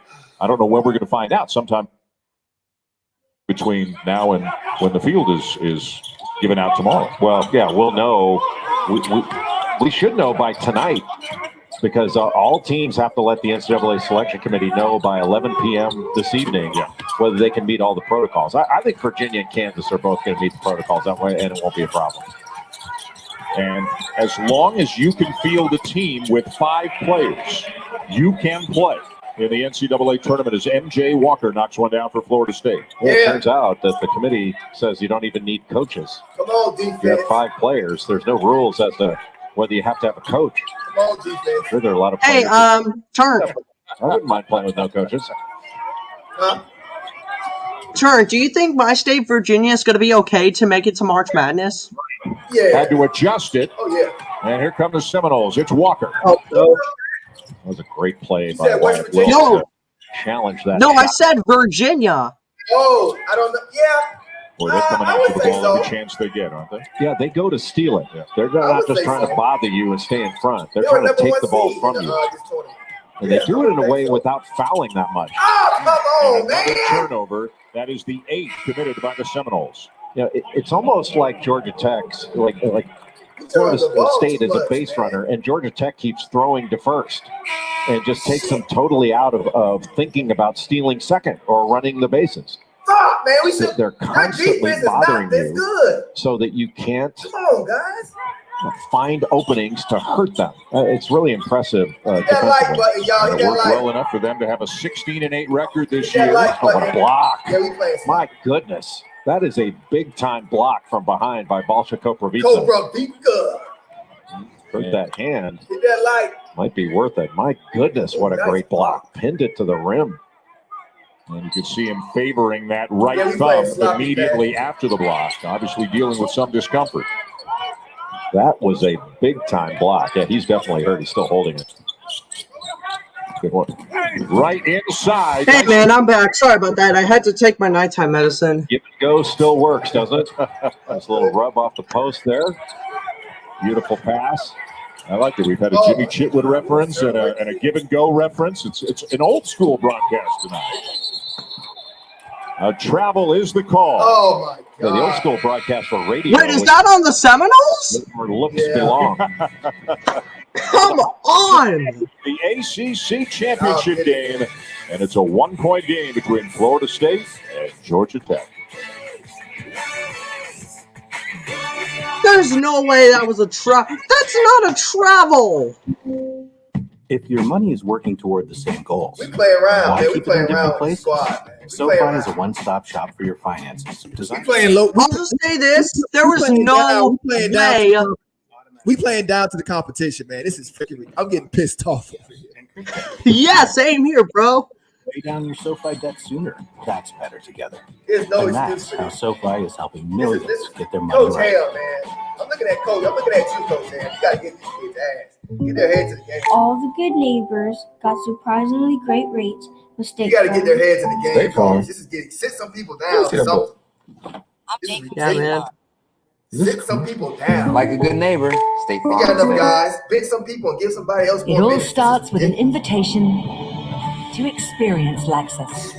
I don't know when we're going to find out. Sometime between now and when the field is given out tomorrow. Well, yeah, we'll know. We should know by tonight because all teams have to let the NCAA Selection Committee know by 11 p.m. this evening whether they can meet all the protocols. I think Virginia and Kansas are both going to meet the protocols that way, and it won't be a problem. And as long as you can field a team with 5 players, you can play in the NCAA tournament as M.J. Walker knocks one down for Florida State. Well, it turns out that the committee says you don't even need coaches. Come on, defense. You have 5 players. There's no rules as to whether you have to have a coach. Come on, defense. Sure, there are a lot of Hey, players. Turnt. I wouldn't mind playing with no coaches. Huh? Turnt, do you think my state, Virginia, is going to be okay to make it to March Madness? Yeah. Had to adjust it. Oh, yeah. And here come the Seminoles. It's Walker. Oh, no. That was a great play by Wyatt No. Wilson. Challenge that. No, shot. I said Virginia. Oh, I don't know. Yeah. Boy, they're coming I out would for the say ball so. every chance they get, aren't they? Yeah, they go to steal it. They're I not would just say trying so. to bother you and stay in front. They're They were trying to number take one the ball seed from in you. this tournament. And they do it in a way without fouling that much. Oh, come on, Another man. turnover. That is the 8th committed by the Seminoles. Yeah, it's almost like Georgia Tech's, like Florida State is a base runner, and Georgia Tech keeps throwing to first and just takes them totally out of thinking about stealing second or running the bases. Stop, man. We should. They're constantly defense is bothering not this you good. so that you can't Come on, guys. find openings to hurt them. It's really impressive Hit that like defensively. button, y'all. Hit It that worked like. well enough for them to have a 16-8 record this Hit that year. like Oh, what a button. block. Yeah, we playing. My goodness. That is a big-time block from behind by Balcha Koprivica. Koprivica. Hurt that hand. Hit that light. Might be worth it. My goodness, what a great block. Pinned it to the rim. And you can see him favoring that right Yeah, we playing thumb sloppy immediately pass. after the block, obviously dealing with some discomfort. That was a big-time block. Yeah, he's definitely hurt. He's still holding it. Good one. Right inside. Hey, man, I'm back. Sorry about that. I had to take my nighttime medicine. Give and go still works, doesn't it? Nice little rub off the post there. Beautiful pass. I like it. We've had a Jimmy Chitwood reference and a give and go reference. It's an old school broadcast tonight. Travel is the call. Oh my God! Yeah, the old school broadcast for radio. Wait, is that on the Seminoles? Where looks belong. Come on! The ACC championship game, and it's a 1-point game between Florida State and Georgia Tech. There's no way that was a That's not a travel. If your money is working toward the same goals, We play around, why man. We keep it play in different around with the places? squad, man. We SoFi play is a around. one-stop shop for your finances. We Designed playing low. I'll just say this: there was playing no down, we playing down way. We playing down to the competition, man. This is freaking. I'm getting pissed off. Yeah, same here, bro. pay down your SoFi debt sooner. That's better together. There's no And that's excuse. how SoFi is helping millions get their money Coach right. Hale, man. I'm looking at Coach. I'm looking at you, Coach Hale. You gotta get these kids' ass. Get their heads in the game. All the good neighbors got surprisingly great rates with State You gotta get their Farm. heads in the game. State Farm. Coach. This is getting sit some people down. Let's get them. Something. Yeah, man. Sit some people down. Like a good neighbor, State We Farm. got enough State. guys. Bench some people and give somebody else It more all minutes. starts with an invitation to experience Lexus.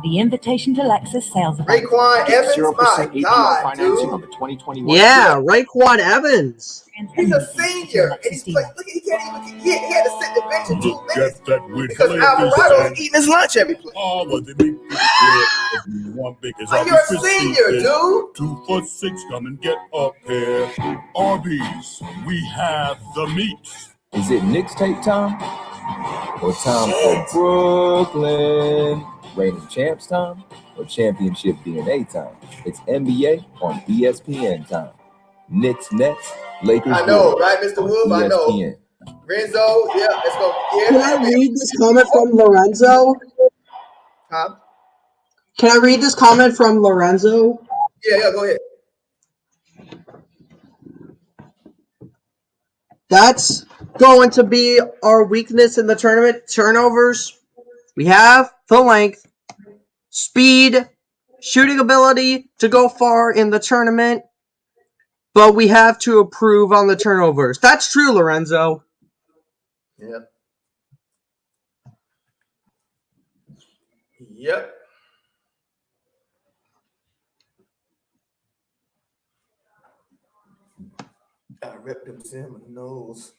The invitation to Lexus sales event. Raekwon Evans, 0% my APR God, financing dude. on the 2021. Yeah, Raekwon Evans. He's a senior, and he's playing. Look, he can't even. He had to sit the bench in 2 minutes because Alvarado's eating his lunch every play. Like, you're a senior, dude. 2 for $6, come and get a pair. Arby's, we have the meats. Is it Knicks tape time? Or time for Brooklyn? Reigning champs time? Or championship DNA time? It's NBA on ESPN time. Knicks Nets, Lakers. I know, Bulls right, Mr. on Wolf? I know. ESPN. Renzo, yeah, let's go. Yeah, Can I read this comment from Lorenzo? Huh? Can I read this comment from Lorenzo? Yeah, go ahead. That's going to be our weakness in the tournament. Turnovers. We have the length, speed, shooting ability to go far in the tournament, but we have to improve on the turnovers. That's true, Lorenzo. Yep. Yep. Gotta rip them Seminoles.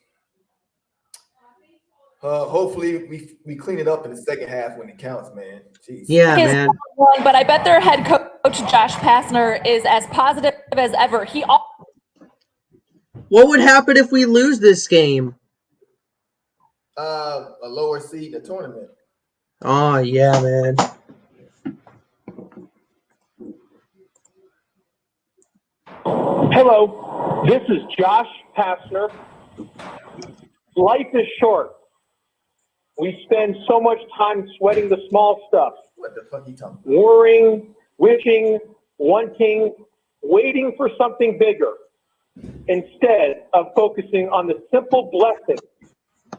Hopefully we clean it up in the second half when it counts, man. Jeez. Yeah, He is man. wrong, but I bet their head coach Josh Pastner is as positive as ever. What would happen if we lose this game? A lower seed in the tournament. Oh, yeah, man. Hello, this is Josh Pastner. Life is short. We spend so much time sweating the small stuff. What the fuck you talking about? Worrying, wishing, wanting, waiting for something bigger, instead of focusing on the simple blessings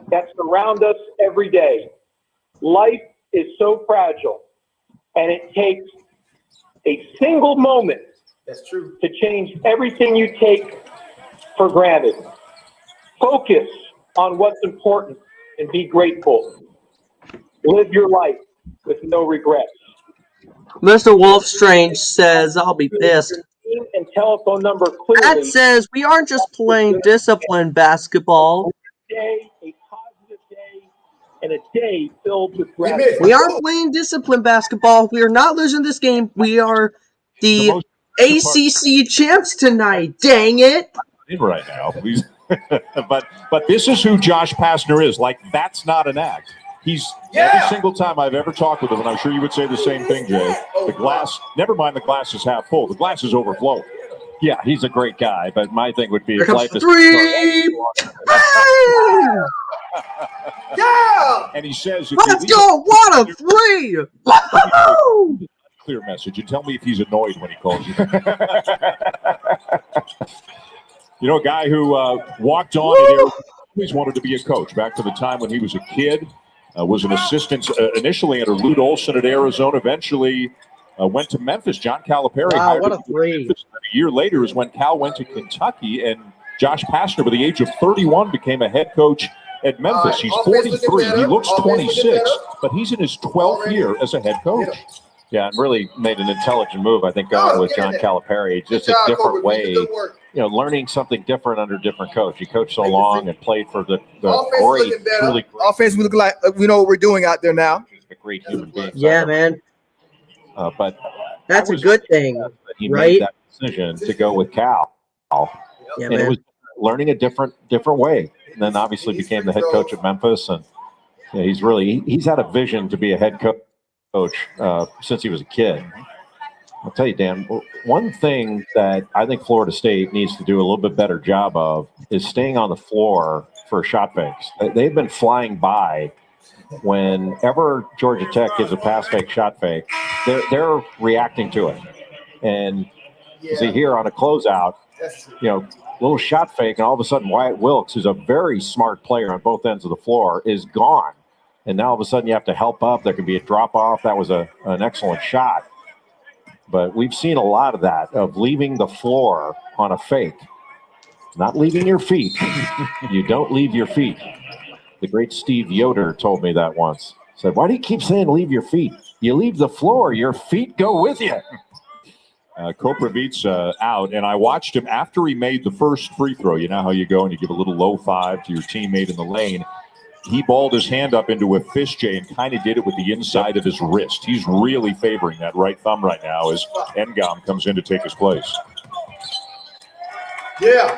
that surround us every day. Life is so fragile, and it takes a single moment That's true. to change everything you take for granted. Focus on what's important and be grateful. Live your life with no regrets. Mr. Wolf Strange says, I'll be pissed. Name and telephone number That clearly. says we aren't just playing disciplined basketball. Day, a positive day, and a day filled with gratitude. We aren't playing disciplined basketball. We are not losing this game. We are the ACC champs tonight. Dang it. In right now, please. but this is who Josh Pastner is. Like, that's not an act. He's every single time I've ever talked with him, and I'm sure you would say the same thing, Jay. The glass, never mind the glass is half full. The glass is overflowing. Yeah, he's a great guy, but my thing would be Here his comes life the is three. Yeah. And he says, Let's go! What a three! Woo! Clear message. And tell me if he's annoyed when he calls you. You know, a guy who walked on and always wanted to be a coach. Back to the time when he was a kid, was an assistant initially under Lute Olson at Arizona. Eventually went to Memphis. John Calipari Wow, hired what a him to three. Memphis. And a year later is when Cal went to Kentucky, and Josh Pastner, by the age of 31, became a head coach at Memphis. He's 43. He looks 26, but he's in his 12th year as a head coach. Yeah, and really made an intelligent move, I think, going with John Calipari. Just a different way, learning something different under a different coach. He coached so long and played for the great, truly great. Offense, we look like we know what we're doing out there now. A great human being. Yeah, man. But that's a good thing, he right? made that decision to go with Cal. Yeah, and man. it was learning a different way. And then obviously became the head coach at Memphis. And he's had a vision to be a head coach since he was a kid. I'll tell you, Dan, one thing that I think Florida State needs to do a little bit better job of is staying on the floor for shot fakes. They've been flying by. Whenever Georgia Tech gives a pass fake, shot fake, they're reacting to it. And you see here on a closeout, little shot fake, and all of a sudden Wyatt Wilkes, who's a very smart player on both ends of the floor, is gone. And now all of a sudden you have to help up. There could be a drop off. That was an excellent shot. But we've seen a lot of that, of leaving the floor on a fake. Not leaving your feet. You don't leave your feet. The great Steve Yoder told me that once. Said, why do you keep saying leave your feet? You leave the floor, your feet go with you. Koprovitz out, and I watched him after he made the first free throw. You know how you go and you give a little low five to your teammate in the lane. He balled his hand up into a fist J and kind of did it with the inside of his wrist. He's really favoring that right thumb right now as Ncaa comes in to take his place. Yeah.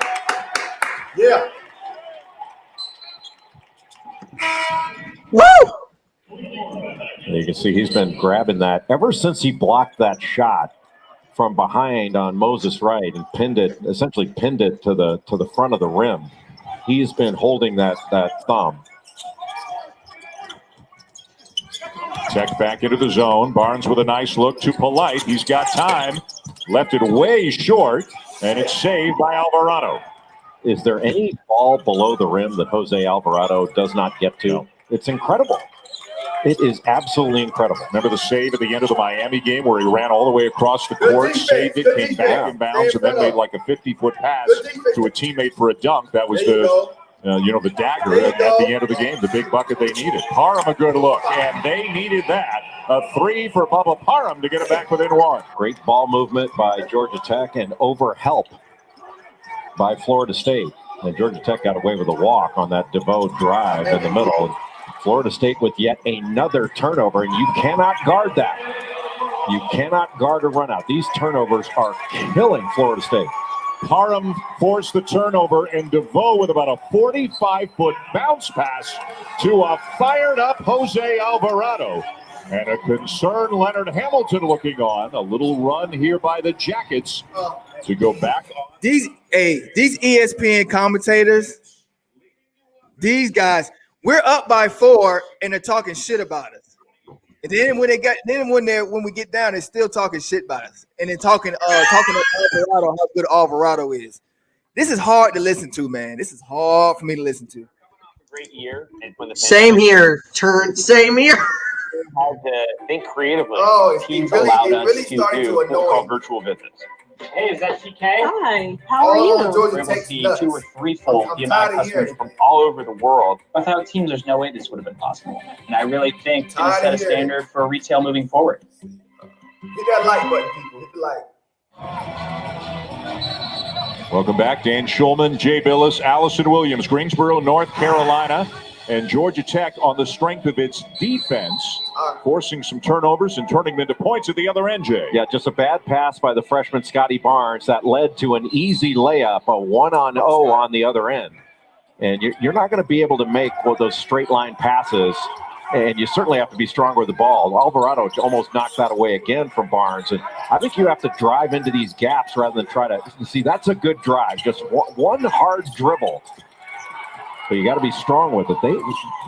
Woo! You can see he's been grabbing that ever since he blocked that shot from behind on Moses Wright and essentially pinned it to the front of the rim. He's been holding that thumb. Tech back into the zone. Barnes with a nice look to Polite. He's got time. Left it way short, and it's saved by Alvarado. Is there any ball below the rim that Jose Alvarado does not get to? No. It's incredible. It is absolutely incredible. Remember the save at the end of the Miami game where he ran all the way across the court, saved it, came back in bounds, and then made like a 50-foot pass to a teammate for a dunk. That was the dagger at the end of the game, the big bucket they needed. Parham a good look, and they needed that. A three for Bubba Parham to get it back within one. Great ball movement by Georgia Tech and over help by Florida State. And Georgia Tech got away with a walk on that DeVoe drive in the middle. Florida State with yet another turnover, and you cannot guard that. You cannot guard a run out. These turnovers are killing Florida State. Parham forced the turnover, and DeVoe with about a 45-foot bounce pass to a fired-up Jose Alvarado. And a concerned Leonard Hamilton looking on. A little run here by the Jackets to go back on. These ESPN commentators, these guys, we're up by 4 and they're talking shit about us. And then when we get down, they're still talking shit about us. And then talking about Alvarado, how good Alvarado is. This is hard to listen to, man. This is hard for me to listen to. Great year. And when the Same here, Turnt. Same here. Had to think creatively. Teams really allowed us really to starting do to what's annoy called virtual visits. Hey, is that TK? Hi, how are you? We're able to see 2 or 3-fold the amount of customers from all over the world. Without teams, there's no way this would have been possible. And I really think it's going to set a standard for retail moving forward. Hit that like button, people. Hit the like. Welcome back. Dan Schulman, Jay Billis, Allison Williams, Greensboro, North Carolina, and Georgia Tech on the strength of its defense, forcing some turnovers and turning them into points at the other end, Jay. Yeah, just a bad pass by the freshman Scotty Barnes that led to an easy layup, a 1-on-0 on the other end. And you're not going to be able to make those straight line passes And you certainly have to be strong with the ball. Alvarado almost knocked that away again from Barnes. And I think you have to drive into these gaps rather than try to see. That's a good drive. Just one hard dribble. But you got to be strong with it.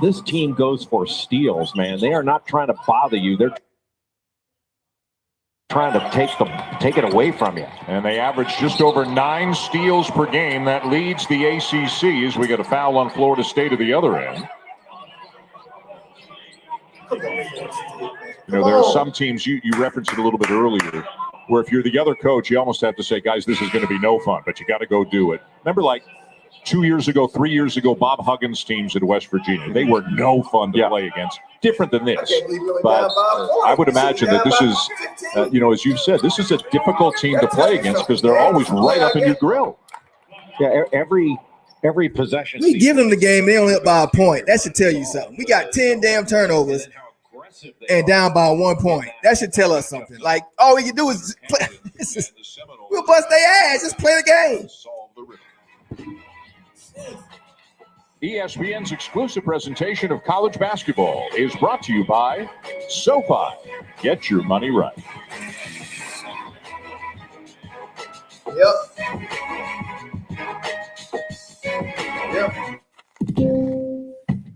This team goes for steals, man. They are not trying to bother you. They're trying to take it away from you. And they average just over 9 steals per game. That leads the ACC as we get a foul on Florida State at the other end. You know, there are some teams, you referenced it a little bit earlier, where if you're the other coach, you almost have to say, guys, this is going to be no fun, but you got to go do it. Remember, like 3 years ago, Bob Huggins' teams in West Virginia, they were no fun to play against. Different than this. But I would imagine that this is, as you've said, this is a difficult team to play against because they're always right up in your grill. Yeah, every possession. We give them the game, they only up by a point. That should tell you something. We got 10 damn turnovers and down by 1 point. That should tell us something. Like, all we can do is play. We'll bust their ass. Just play the game. ESPN's exclusive presentation of college basketball is brought to you by SoFi. Get your money right.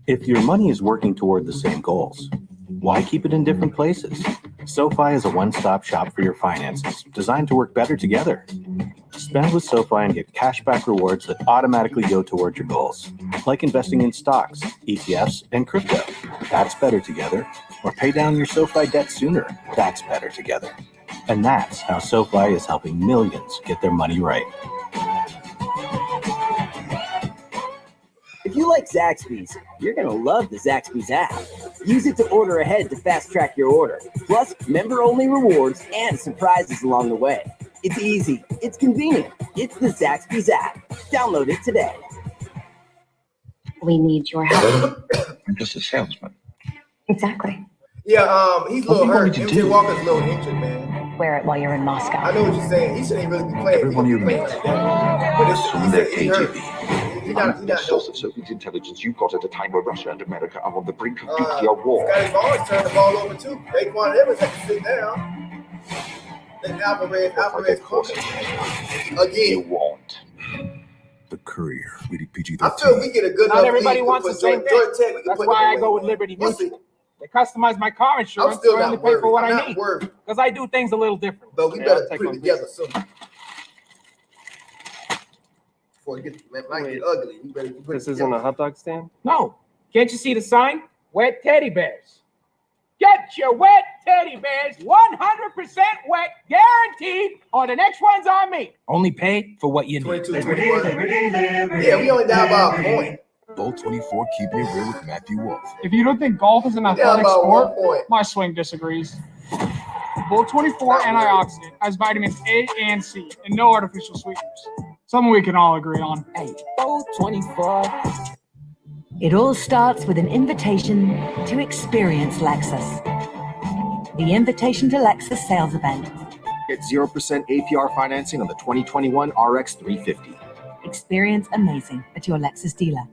If your money is working toward the same goals, why keep it in different places? SoFi is a one-stop shop for your finances, designed to work better together. Spend with SoFi and get cashback rewards that automatically go toward your goals, like investing in stocks, ETFs, and crypto. That's better together. Or pay down your SoFi debt sooner. That's better together. And that's how SoFi is helping millions get their money right. If you like Zaxby's, you're going to love the Zaxby's app. Use it to order ahead to fast-track your order. Plus, member-only rewards and surprises along the way. It's easy. It's convenient. It's the Zaxby's app. Download it today. We need your help. I'm just a salesman. Exactly. Yeah, he's a little hurt. MJ Walker's a little injured, man. Wear it while you're in Moscow. I know what you're saying. He shouldn't really be playing. Everyone you meet from their KGB. He's not The source of Soviet intelligence you got at a time where Russia and America are on the brink of nuclear war. Scotty Barnes turned the ball over too. Daquan Evans had to sit down. Then Alvarez coached again. You want the Courier, rated PG-13. I feel we get a good Not enough everybody lead wants to the same put thing. Georgia Tech. That's why I go with Liberty Mutual. They customize my car insurance. I'm still so I not only pay worried. for what I'm I not need. worried. Because I do things a little different. But we better put it together soon. Before it might get ugly. We better put This isn't a hot dog stand? No. Can't you see the sign? Wet teddy bears. Get your wet teddy bears 100% wet, guaranteed, or the next one's on me. Only pay for what you need. 22, yeah, we only down by a point. Bowl 24, keeping it real with Matthew Wolf. If you don't think golf is an athletic about sport, 1 point. my swing disagrees. Bull 24 antioxidant has vitamins A and C and no artificial sweeteners. Something we can all agree on. Hey, Bowl 24. It all starts with an invitation to experience Lexus. The Invitation to Lexus sales event. Get 0% APR financing on the 2021 RX 350. Experience amazing at your Lexus dealer.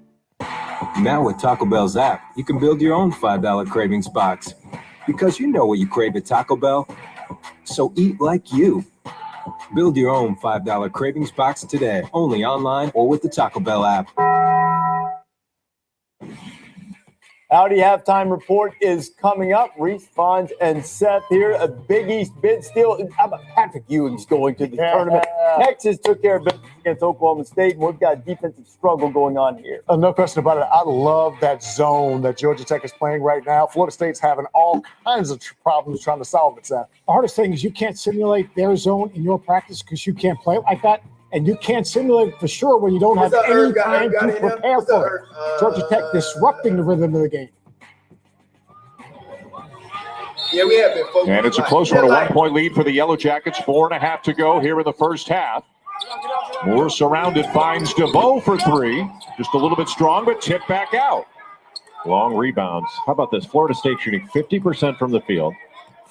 Now with Taco Bell's app, you can build your own $5 cravings box. Because you know what you crave at Taco Bell. So eat like you. Build your own $5 cravings box today, only online or with the Taco Bell app. Howdy Halftime Report is coming up. Reese, Fonz, and Seth here. A Big East bid steal. How about Patrick Ewing's going to the tournament? Texas took care of business against Oklahoma State, and we've got a defensive struggle going on here. No question about it. I love that zone that Georgia Tech is playing right now. Florida State's having all kinds of problems trying to solve it, Seth. The hardest thing is you can't simulate their zone in your practice because you can't play it like that. And you can't simulate it for sure when you don't have any time to prepare for it. Georgia Tech disrupting the rhythm of the game. Yeah, we have been focused. And it's a close one, a 1 point lead for the Yellow Jackets. 4.5 to go here in the first half. Moore surrounded, finds DeVoe for three. Just a little bit strong, but tipped back out. Long rebounds. How about this? Florida State shooting 50% from the field,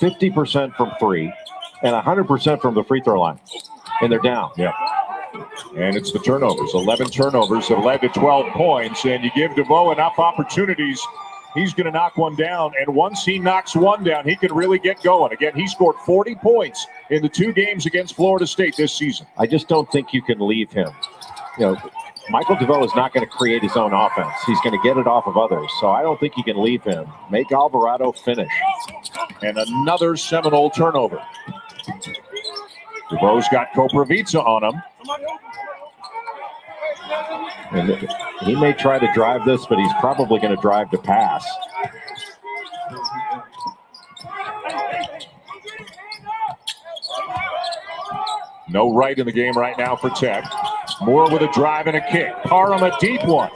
50% from three, and 100% from the free throw line. And they're down. Yeah. And it's the turnovers. 11 turnovers have led to 12 points, and you give DeVoe enough opportunities he's going to knock one down. And once he knocks one down, he can really get going. Again, he scored 40 points in the 2 games against Florida State this season. I just don't think you can leave him. You know, Michael DeVoe is not going to create his own offense. He's going to get it off of others. So I don't think you can leave him. Make Alvarado finish. And another Seminole turnover. DeVoe's got Koprivica on him. And he may try to drive this, but he's probably going to drive to pass. No right in the game right now for Tech. Moore with a drive and a kick. Parham a deep one.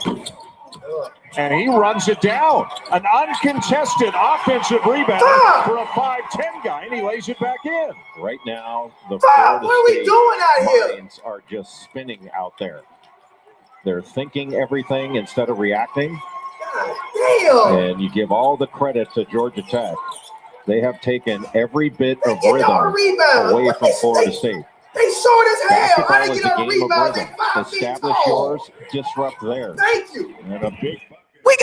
And he runs it down. An uncontested offensive rebound for a 5'10 guy, and he lays it back in. Right now, the Florida State minds are just spinning out there. They're thinking everything instead of reacting. And you give all the credit to Georgia Tech. They have taken every bit of rhythm away from Florida State. They short as hell. How Basketball they is get a a game of rebound? rhythm. They 5 feet Establish tall. yours, disrupt theirs. Thank you. And a big We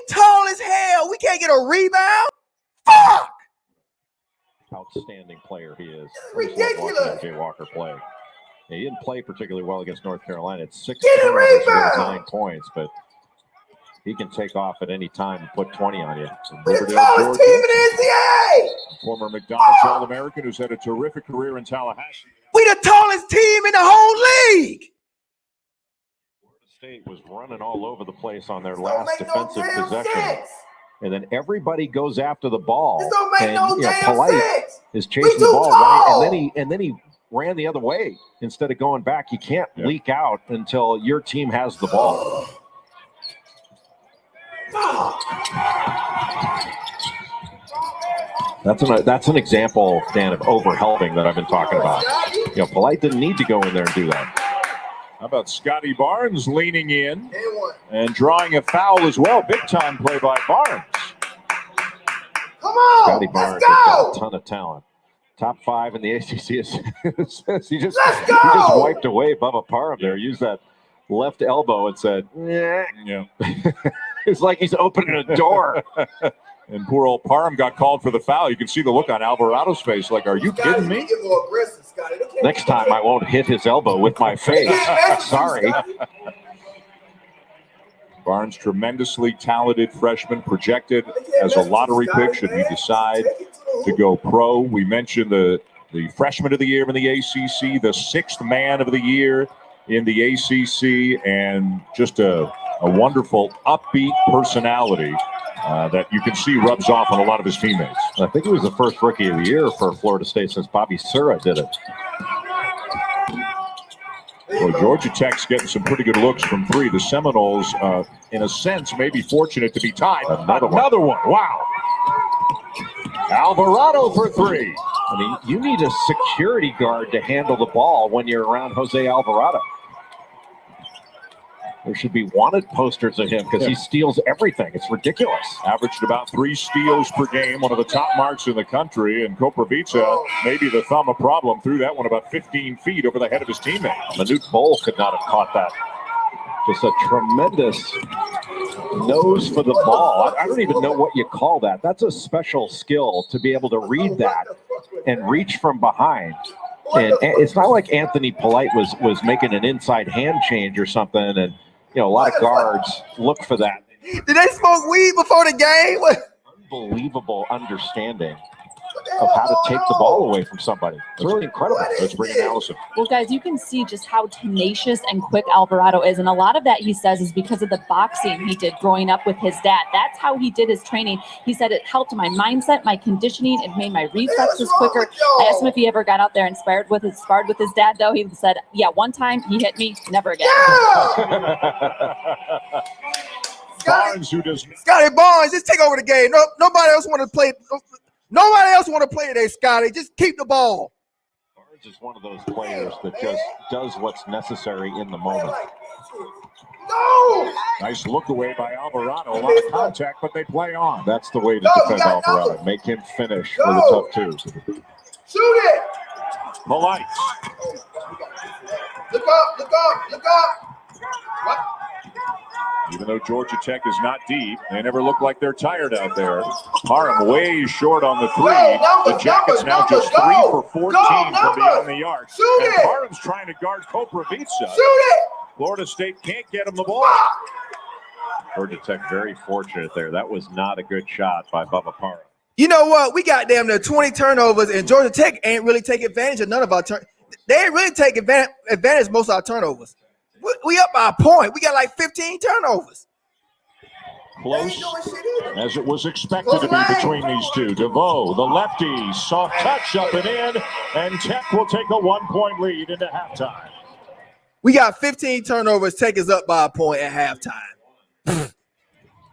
tall as hell. We can't get a rebound. Fuck. Outstanding player he is. Ridiculous. Watching MJ Walker play. He didn't play particularly well against North Carolina. It's 6 Get a turnovers for rebound. 9 points, but he can take off at any time and put 20 on you. We the tallest team in the NCAA. Former McDonald's All-American who's had a terrific career in Tallahassee. We the tallest team in the whole league. Florida State was running all over the place on their last defensive possession. And then everybody goes after the ball. This don't make and no damn Polite sense. is chasing the too ball tall. right, and then he ran the other way instead of going back. You can't leak out until your team has the ball. That's an example, Dan, of overhelping that I've been talking about. You know, Polite didn't need to go in there and do that. How about Scotty Barnes leaning in and drawing a foul as well? Big time play by Barnes. Come on, Scotty Barnes has got a ton of talent. Top 5 in the ACC. He just wiped away Bubba Parham there. Used that left elbow and said, Yeah. It's like he's opening a door. And poor old Parham got called for the foul. You can see the look on Alvarado's face. Like, are you kidding me? Next time I won't hit his elbow with my face. Sorry. Barnes, tremendously talented freshman, projected as a lottery pick should he decide to go pro. We mentioned the freshman of the year in the ACC, the 6th man of the year in the ACC, and just a wonderful, upbeat personality that you can see rubs off on a lot of his teammates. I think he was the first rookie of the year for Florida State since Bobby Sura did it. Well, Georgia Tech's getting some pretty good looks from 3. The Seminoles, in a sense, may be fortunate to be tied. Another one. Wow. Alvarado for 3. I mean, you need a security guard to handle the ball when you're around Jose Alvarado. There should be wanted posters of him because he steals everything. It's ridiculous. Averaged about 3 steals per game, one of the top marks in the country. And Koprivica, maybe the thumb a problem, threw that one about 15 feet over the head of his teammate. Manute Bol could not have caught that. Just a tremendous nose for the ball. I don't even know what you call that. That's a special skill to be able to read that and reach from behind. And it's not like Anthony Polite was making an inside hand change or something. And, you know, a lot of guards look for that. Did they smoke weed before the game? Unbelievable understanding of how to take the ball away from somebody. It's really incredible. Let's bring in Allison. Well, guys, you can see just how tenacious and quick Alvarado is. And a lot of that, he says, is because of the boxing he did growing up with his dad. That's how he did his training. He said it helped my mindset, my conditioning. It made my reflexes quicker. I asked him if he ever got out there and sparred with his dad, though. He said, yeah, one time he hit me, never again. Barnes, who does Scotty Barnes, just take over the game. No, nobody else want to play. Nobody else want to play today, Scotty. Just keep the ball. Barnes is one of those players that just does what's necessary in the moment. No! Nice look away by Alvarado. A lot of contact, but they play on. That's the way to defend Alvarado. Make him finish with a tough 2. Shoot it! Polite. Look up, look up, look up. What? He Even though Georgia Tech is not deep, they never look like they're tired out there. Parham way short on the three. The Jackets now just 3 for 14 from beyond the arc. And Parham's trying to guard Koprivica. Florida State can't get him the ball. Georgia Tech very fortunate there. That was not a good shot by Bubba Parham. You know what? We got damn near 20 turnovers, and Georgia Tech ain't really take advantage of none of our turn. They ain't really take advantage of most of our turnovers. We up by a point. We got like 15 turnovers. Close as it was expected to be between these two. DeVoe, the lefty, soft touch up and in, and Tech will take a 1-point lead into halftime. We got 15 turnovers, take us up by a point at halftime.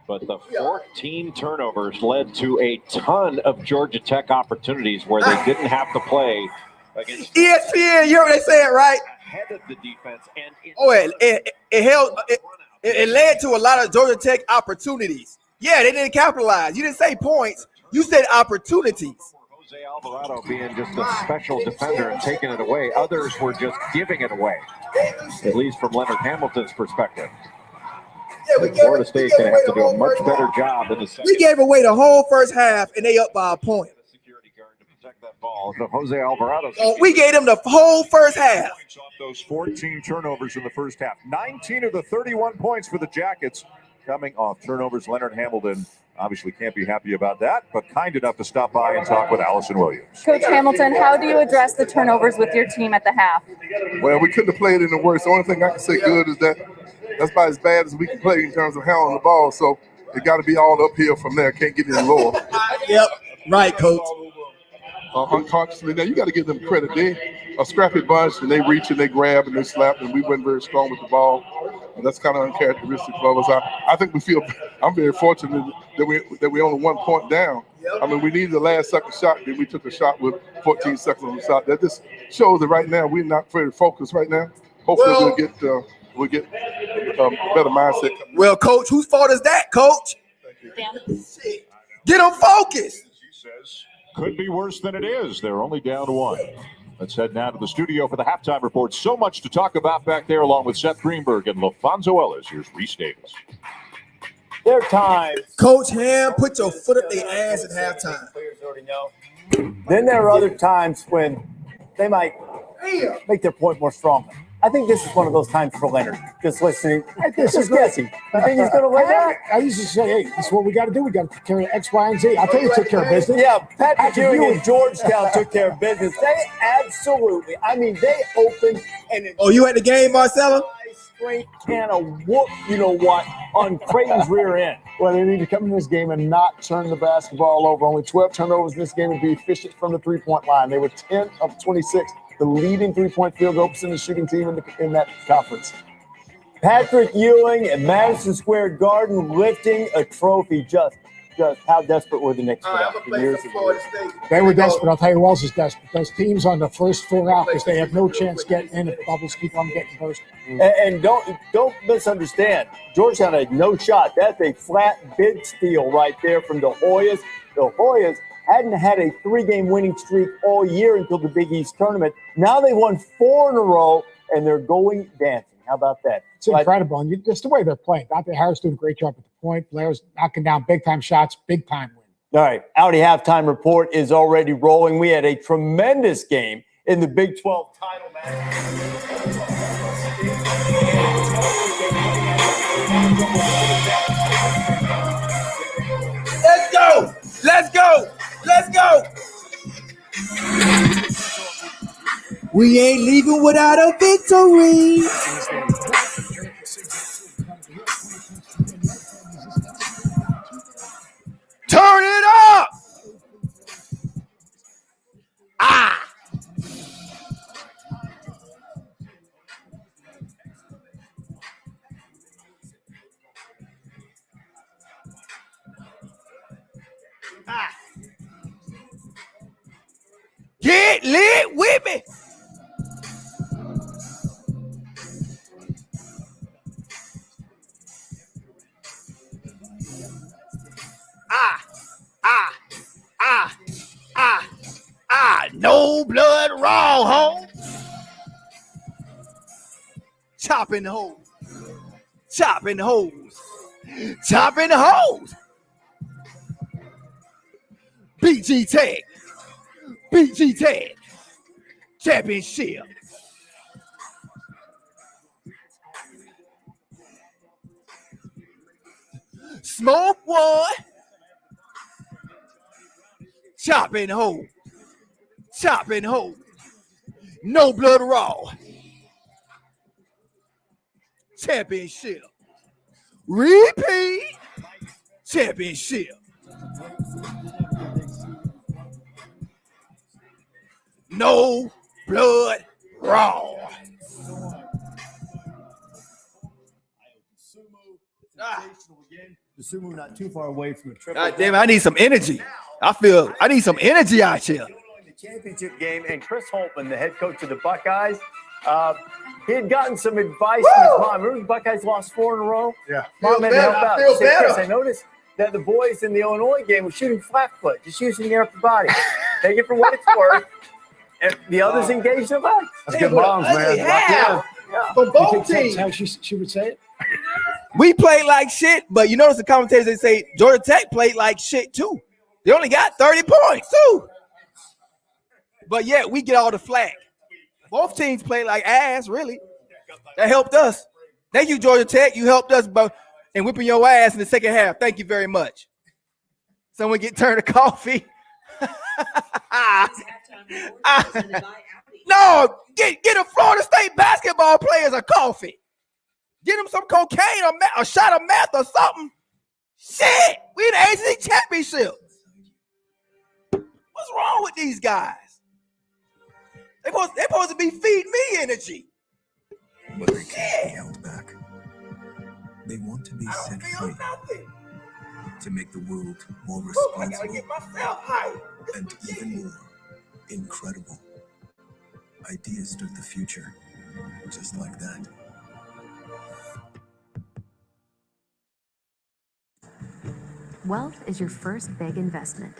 But the 14 turnovers led to a ton of Georgia Tech opportunities where they didn't have to play against ESPN. You heard what they saying, right? Ahead of the defense, and it led to a lot of Georgia Tech opportunities. Yeah, they didn't capitalize. You didn't say points. You said opportunities. Jose Alvarado being just a special defender and taking it away. Others were just giving it away, at least from Leonard Hamilton's perspective. Florida State's going to have to do a much better job in the second. We gave away the whole first half, and they up by a point. Security guard to protect that ball. So Jose Alvarado. We gave them the whole first half. Off those 14 turnovers in the first half. 19 of the 31 points for the Jackets coming off turnovers. Leonard Hamilton obviously can't be happy about that, but kind enough to stop by and talk with Allison Williams. Coach Hamilton, how do you address the turnovers with your team at the half? Well, we couldn't have played any worse. The only thing I can say good is that that's about as bad as we can play in terms of handling the ball. So it got to be all uphill from there. Can't get any lower. Yep, right, Coach. Unconsciously, now you got to give them credit. They a scrappy bunch, and they reach and they grab and they slap, and we went very strong with the ball. And that's kind of uncharacteristic of us. I think we feel. I'm very fortunate that we only 1 point down. I mean, we needed the last second shot, then we took a shot with 14 seconds on the shot. That just shows that right now we're not very focused right now. Hopefully we'll get a better mindset. Well, Coach, whose fault is that, Coach? Get them focused. He says could be worse than it is. They're only down 1. Let's head now to the studio for the halftime report. So much to talk about back there, along with Seth Greenberg and LaFonso Ellis. Here's Reese Davis. Their time. Coach Ham, put your foot up their ass at halftime. Players already know. Then there are other times when they might make their point more strongly. I think this is one of those times for Leonard. Just listening. This is guessing. You think he's going to win that? I used to say, hey, this is what we got to do. We got to take care of X, Y, and Z. I'll tell you, took care of business. Yeah, Patrick Ewing and Georgetown took care of business. They absolutely. I mean, they opened and. Oh, you at the game, Marcella? Straight can of whoop, you know what, on Creighton's rear end. Well, they need to come in this game and not turn the basketball over. Only 12 turnovers in this game and be efficient from the three-point line. They were 10 of 26. The leading three-point field goal percentage shooting team in that conference. Patrick Ewing at Madison Square Garden lifting a trophy. Just how desperate were the Knicks for that? They were desperate. I'll tell you who else is desperate. Those teams on the first 4 out because they have no chance getting in if bubbles keep on getting burst. And don't misunderstand. Georgetown had no shot. That's a flat bid steal right there from the Hoyas. The Hoyas hadn't had a 3-game winning streak all year until the Big East tournament. Now they won 4 in a row, and they're going dancing. How about that? It's incredible. And just the way they're playing. Dante Harris doing a great job at the point. Blair's knocking down big-time shots, big-time win. All right. Audi halftime report is already rolling. We had a tremendous game in the Big 12 title match. Let's go! Let's go! Let's go! We ain't leaving without a victory. Turn it up! Ah! Ah! Get lit with me! No blood raw, home. Chopping holes. Chopping holes. Chopping holes. BG Tech. BG Tech. Championship. Smoke one. Chopping hole. Chopping hole. No blood raw. Championship. Repeat. Championship. No blood raw. The sumo not too far away from the triple. God damn it, I need some energy. I need some energy out here. The championship game, and Chris Holtman, the head coach of the Buckeyes, he had gotten some advice from his mom. Remember the Buckeyes lost 4 in a row? Yeah. Mom had to help out. Feel She said, Chris, better. I noticed that the boys in the Illinois game were shooting flat foot, just using their upper body. Take it for what it's worth. And the others engaged their backs. That's good moms, man. Yeah. For You both think that's teams. how she would say it? We played like shit, but you notice the commentators, they say Georgia Tech played like shit too. They only got 30 points too. But yeah, we get all the flack. Both teams played like ass, really. That helped us. Thank you, Georgia Tech. You helped us in whipping your ass in the second half. Thank you very much. Someone get turned to coffee. No, get a Florida State basketball players a coffee. Get them some cocaine or a shot of meth or something. Shit, we in the ACC championship. What's wrong with these guys? They supposed to be feeding me energy. But they can't be held back. They want to be set free. To make the world more responsible. I gotta get myself high. And even more incredible. Ideas start the future, just like that. Wealth is your first big investment.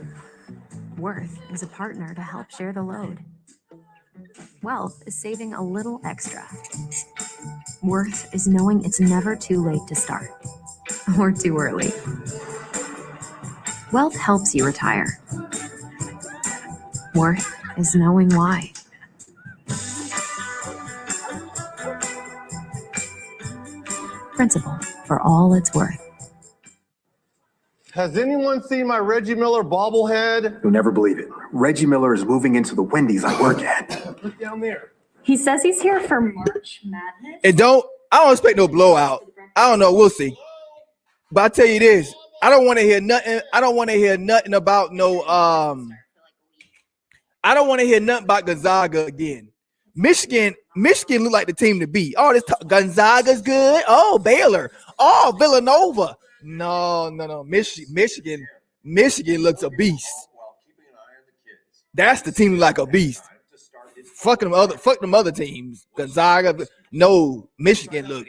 Worth is a partner to help share the load. Wealth is saving a little extra. Worth is knowing it's never too late to start or too early. Wealth helps you retire. Worth is knowing why. Principal for all it's worth. Has anyone seen my Reggie Miller bobblehead? You'll never believe it. Reggie Miller is moving into the Wendy's I work at. Look down there. He says he's here for March Madness. And I don't expect no blowout. I don't know. We'll see. But I tell you this, I don't want to hear nothing. I don't want to hear nothing about no. I don't want to hear nothing about Gonzaga again. Michigan look like the team to beat. Oh, Gonzaga's good. Oh, Baylor. Oh, Villanova. No. Michigan looks a beast. That's the team like a beast. Fuck them other teams. Gonzaga. No, Michigan look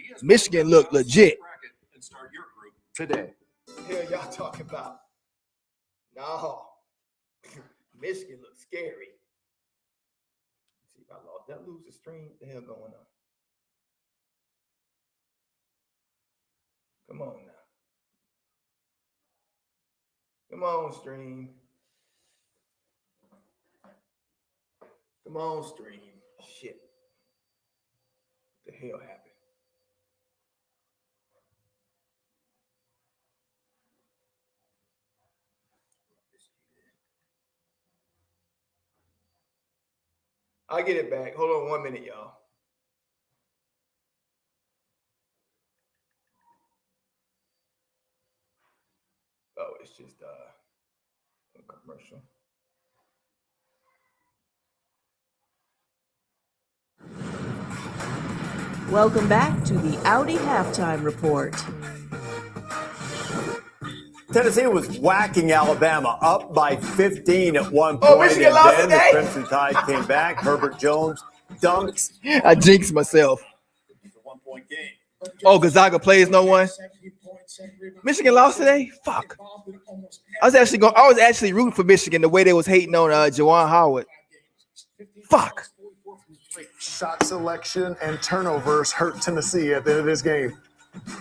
legit. Today. Hell y'all talking about? No. Michigan looks scary. See if I lost. Did I lose the stream? What the hell going on? Come on now. Come on, stream. Come on, stream. Shit. What the hell happened? I'll get it back. Hold on 1 minute, y'all. Oh, it's just a commercial. Welcome back to the Audi Halftime Report. Tennessee was whacking Alabama up by 15 at one point. Oh, Michigan lost and then today? the Crimson Tide came back. Herbert Jones dunked. I jinxed myself. Oh, Gonzaga plays no one. Michigan lost today? Fuck. I was actually rooting for Michigan the way they was hating on Juwan Howard. Fuck. Shot selection and turnovers hurt Tennessee at the end of this game.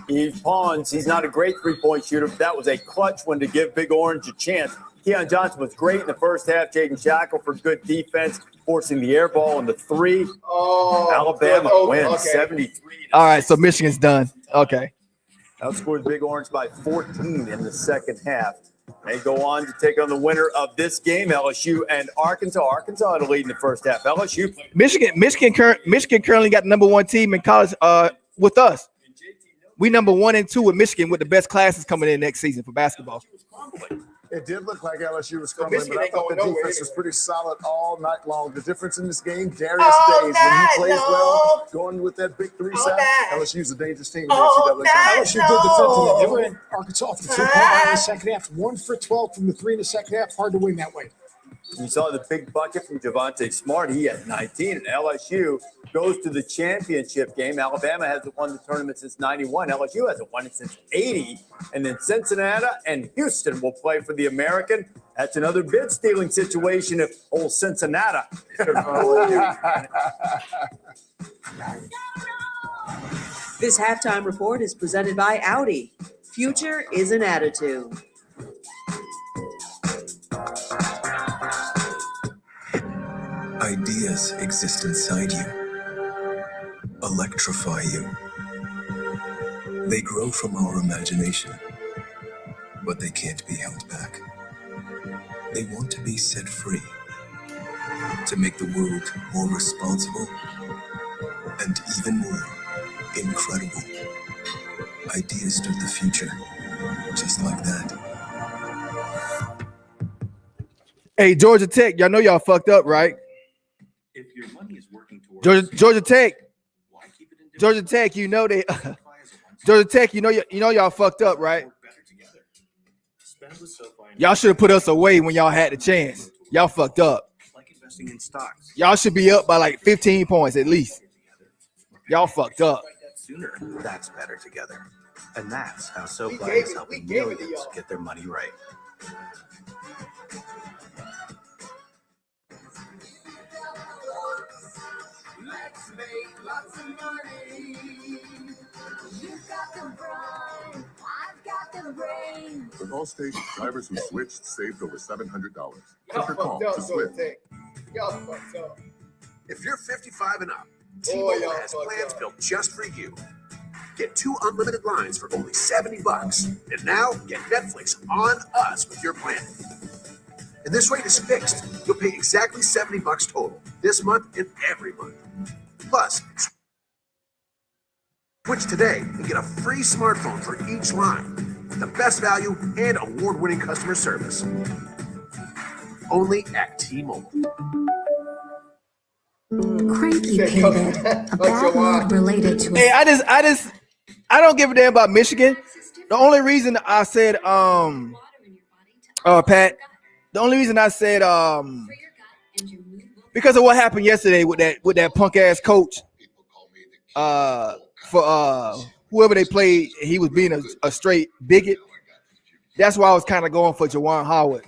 He pawns. He's not a great three-point shooter, but that was a clutch one to give Big Orange a chance. Keon Johnson was great in the first half. Jaden Shackle for good defense, forcing the air ball on the three. Alabama wins 73. All right, so Michigan's done. Okay. Outscores Big Orange by 14 in the second half. They go on to take on the winner of this game, LSU and Arkansas. Arkansas had a lead in the first half. LSU. Michigan currently got the number one team in college with us. We number 1 and 2 with Michigan with the best classes coming in next season for basketball. It did look like LSU was crumbling, but I thought the defense was pretty solid all night long. The difference in this game, Darius Days, when he plays well, going with that big three set, LSU's a dangerous team in the NCAA. LSU did defensively. They were in Arkansas for the 3-point line in the second half. 1 for 12 from the 3 in the second half. Hard to win that way. You saw the big bucket from Javonte Smart. He had 19, and LSU goes to the championship game. Alabama hasn't won the tournament since 91. LSU hasn't won it since 80. And then Cincinnati and Houston will play for the American. That's another bid stealing situation if old Cincinnati. This halftime report is presented by Audi. Future is an attitude. Ideas exist inside you, electrify you. They grow from our imagination, but they can't be held back. They want to be set free, to make the world more responsible and even more incredible. Ideas to the future, just like that. Hey, Georgia Tech, y'all know y'all fucked up, right? If your money is working towards Georgia Tech, you know they Georgia Tech, you know y'all fucked up, right? Y'all should have put us away when y'all had the chance. Y'all fucked up. like investing in stocks. Y'all should be up by like 15 points at least. Y'all fucked up. Sooner, that's better together. And that's how SoFi is helping millions get their money right. Let's make lots of money. You've got the grind, I've got the brain. With Allstate, drivers who switched saved over $700. Click or call to switch. If you're 55 and up, T-Mobile has plans built just for you. Get 2 unlimited lines for only $70. And now get Netflix on us with your plan. And this rate is fixed. You'll pay exactly $70 total this month and every month. Plus, switch today and get a free smartphone for each line. The best value and award-winning customer service. Only at T-Mobile. Cranky Pivot, a bad mood related to Hey, I don't give a damn about Michigan. The only reason I said Pat, the only reason I said because of what happened yesterday with that punk ass coach for whoever they played, he was being a straight bigot. That's why I was kind of going for Juwan Howard.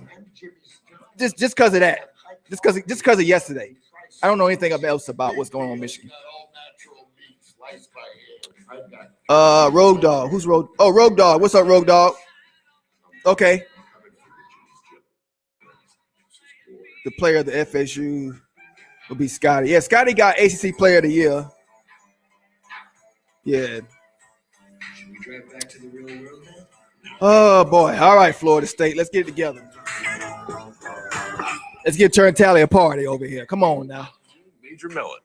Just because of that. Just because of yesterday. I don't know anything else about what's going on in Michigan. Road Dog. Who's Road? Oh, Road Dog. What's up, Road Dog? Okay. The player of the FSU will be Scotty. Yeah, Scotty got ACC Player of the Year. Yeah. Oh boy. All right, Florida State. Let's get it together. Let's get Turn Tally a party over here. Come on now. Major Millet.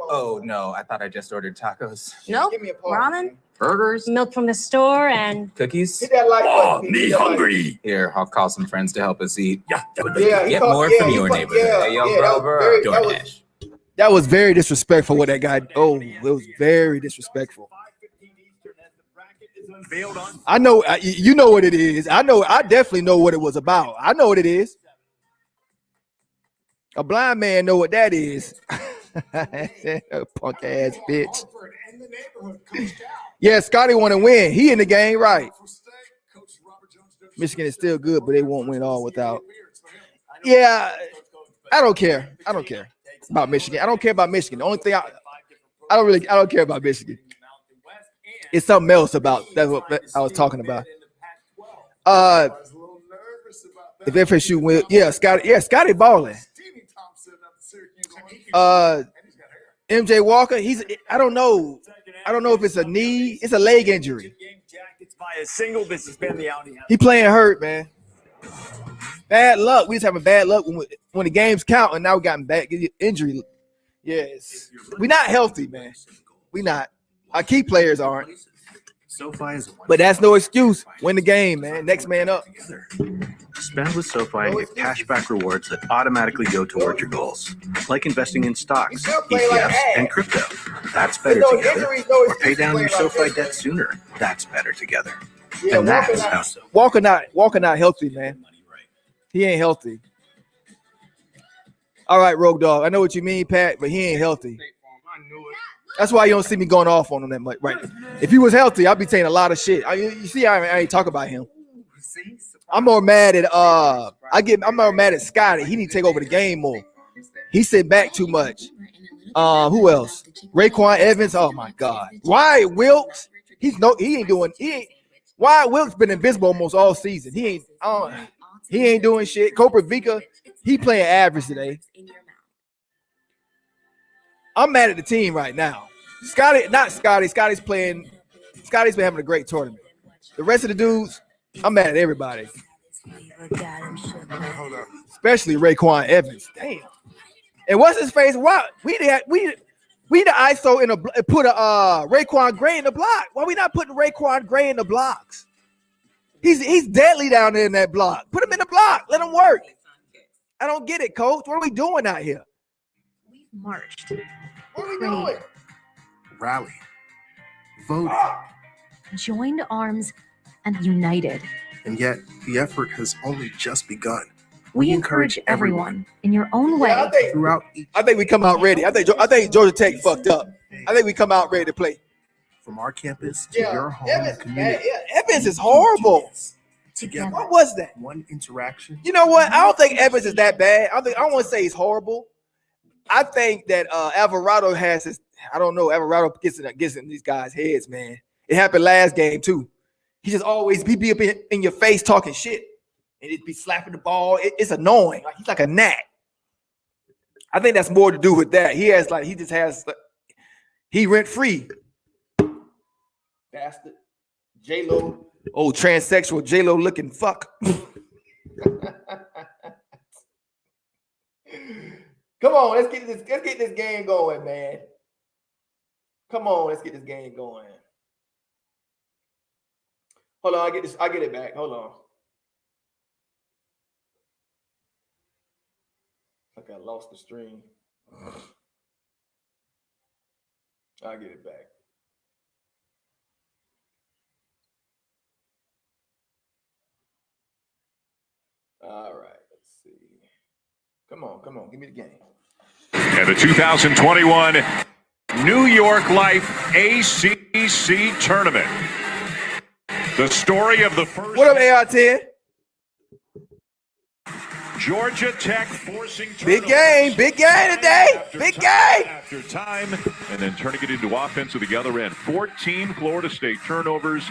Oh no, I thought I just ordered tacos. Nope. Ramen, Burgers, milk from the store, and cookies. Oh, me hungry. Here, I'll call some friends to help us eat. Yeah, get called- more yeah, from he your called- neighborhood. yeah, Hey, yo, yeah, that was bro, very- that DoorDash. That was very disrespectful. What that guy? Oh, it was very disrespectful. I know. You know what it is. I know. I definitely know what it was about. I know what it is. A blind man know what that is. Punk ass bitch. Yeah, Scotty want to win. He in the game, right? Michigan is still good, but they won't win all without. Yeah, I don't care. I don't care about Michigan. I don't care about Michigan. The only thing I don't care about Michigan. It's something else about that's what I was talking about. If FSU win, Scotty balling. MJ Walker, I don't know if it's a knee, it's a leg injury. By a single, this has been the Audi. He playing hurt, man. Bad luck. We just having bad luck when the games count, and now we got bad injury. Yes, we're not healthy, man. We not. Our key players aren't. SoFi is But that's no excuse. Win the game, man. Next man up. Spend with SoFi and get cashback rewards that automatically go toward your goals, like investing in stocks, ETFs, and crypto. That's better together. Or pay down your SoFi debt sooner. That's better together. And that's how SoFi. Walker not healthy, man. He ain't healthy. All right, Rogue Dog. I know what you mean, Pat, but he ain't healthy. That's why you don't see me going off on him that much. Right? If he was healthy, I'd be saying a lot of shit. You see, I ain't talk about him. I'm more mad at I'm more mad at Scotty. He need to take over the game more. He sit back too much. Who else? Raekwon Evans. Oh my God. Wyatt Wilkes. Wyatt Wilkes been invisible almost all season. He ain't doing shit. Cooper Vika, he playing average today. I'm mad at the team right now. Scotty's been having a great tournament. The rest of the dudes, I'm mad at everybody. Especially Raekwon Evans. Damn. And what's his face? Why we the ISO put a Raekwon Gray in the block. Why we not putting Raekwon Gray in the blocks? He's deadly down there in that block. Put him in the block. Let him work. I don't get it, Coach. What are we doing out here? We've marched. What are we doing? Rally. Voted. Joined arms and united. And yet, the effort has only just begun. We encourage everyone in your own way. I think we come out ready. I think Georgia Tech fucked up. I think we come out ready to play. From our campus to your home and community. Evans is horrible. Together. What was that? One interaction. You know what? I don't think Evans is that bad. I don't want to say he's horrible. I think that Alvarado has his. I don't know. Alvarado gets in these guys' heads, man. It happened last game too. He just always be up in your face talking shit, and it'd be slapping the ball. It's annoying. Like he's like a gnat. I think that's more to do with that. He rent free. Bastard. J-Lo. Oh, transsexual J-Lo looking fuck. Come on, let's get this game going, man. Come on, let's get this game going. Hold on, I get it back. Hold on. Like I lost the stream. I'll get it back. All right, let's see. Come on, give me the game. And the 2021 New York Life ACC Tournament. The story of the first. What up, AR10? Georgia Tech forcing big game today. Big game. After time, and then turning it into offense at the other end. 14 Florida State turnovers,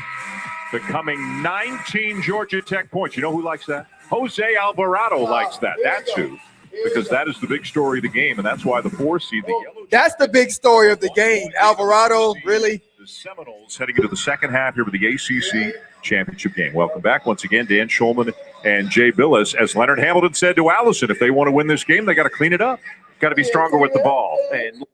becoming 19 Georgia Tech points. You know who likes that? Jose Alvarado likes that. That's who. Because that is the big story of the game, and that's why the 4 seed, the yellow. That's the big story of the game. Alvarado, really? The Seminoles heading into the second half here with the ACC championship game. Welcome back once again, Dan Schulman and Jay Billis. As Leonard Hamilton said to Allison, if they want to win this game, they got to clean it up. Got to be stronger with the ball. And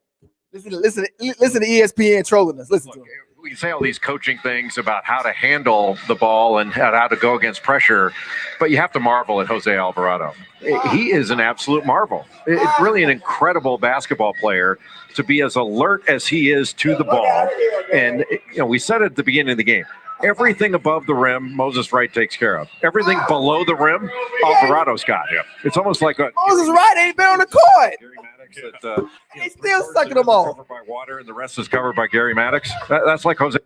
listen to ESPN trolling us. Listen to him. We say all these coaching things about how to handle the ball and how to go against pressure, but you have to marvel at Jose Alvarado. He is an absolute marvel. It's really an incredible basketball player to be as alert as he is to the ball. And, we said it at the beginning of the game. Everything above the rim, Moses Wright takes care of. Everything below the rim, Alvarado's got. It's almost like Moses Wright ain't been on the court. He's still sucking them off. Covered by water, and the rest is covered by Gary Maddox. That's like Jose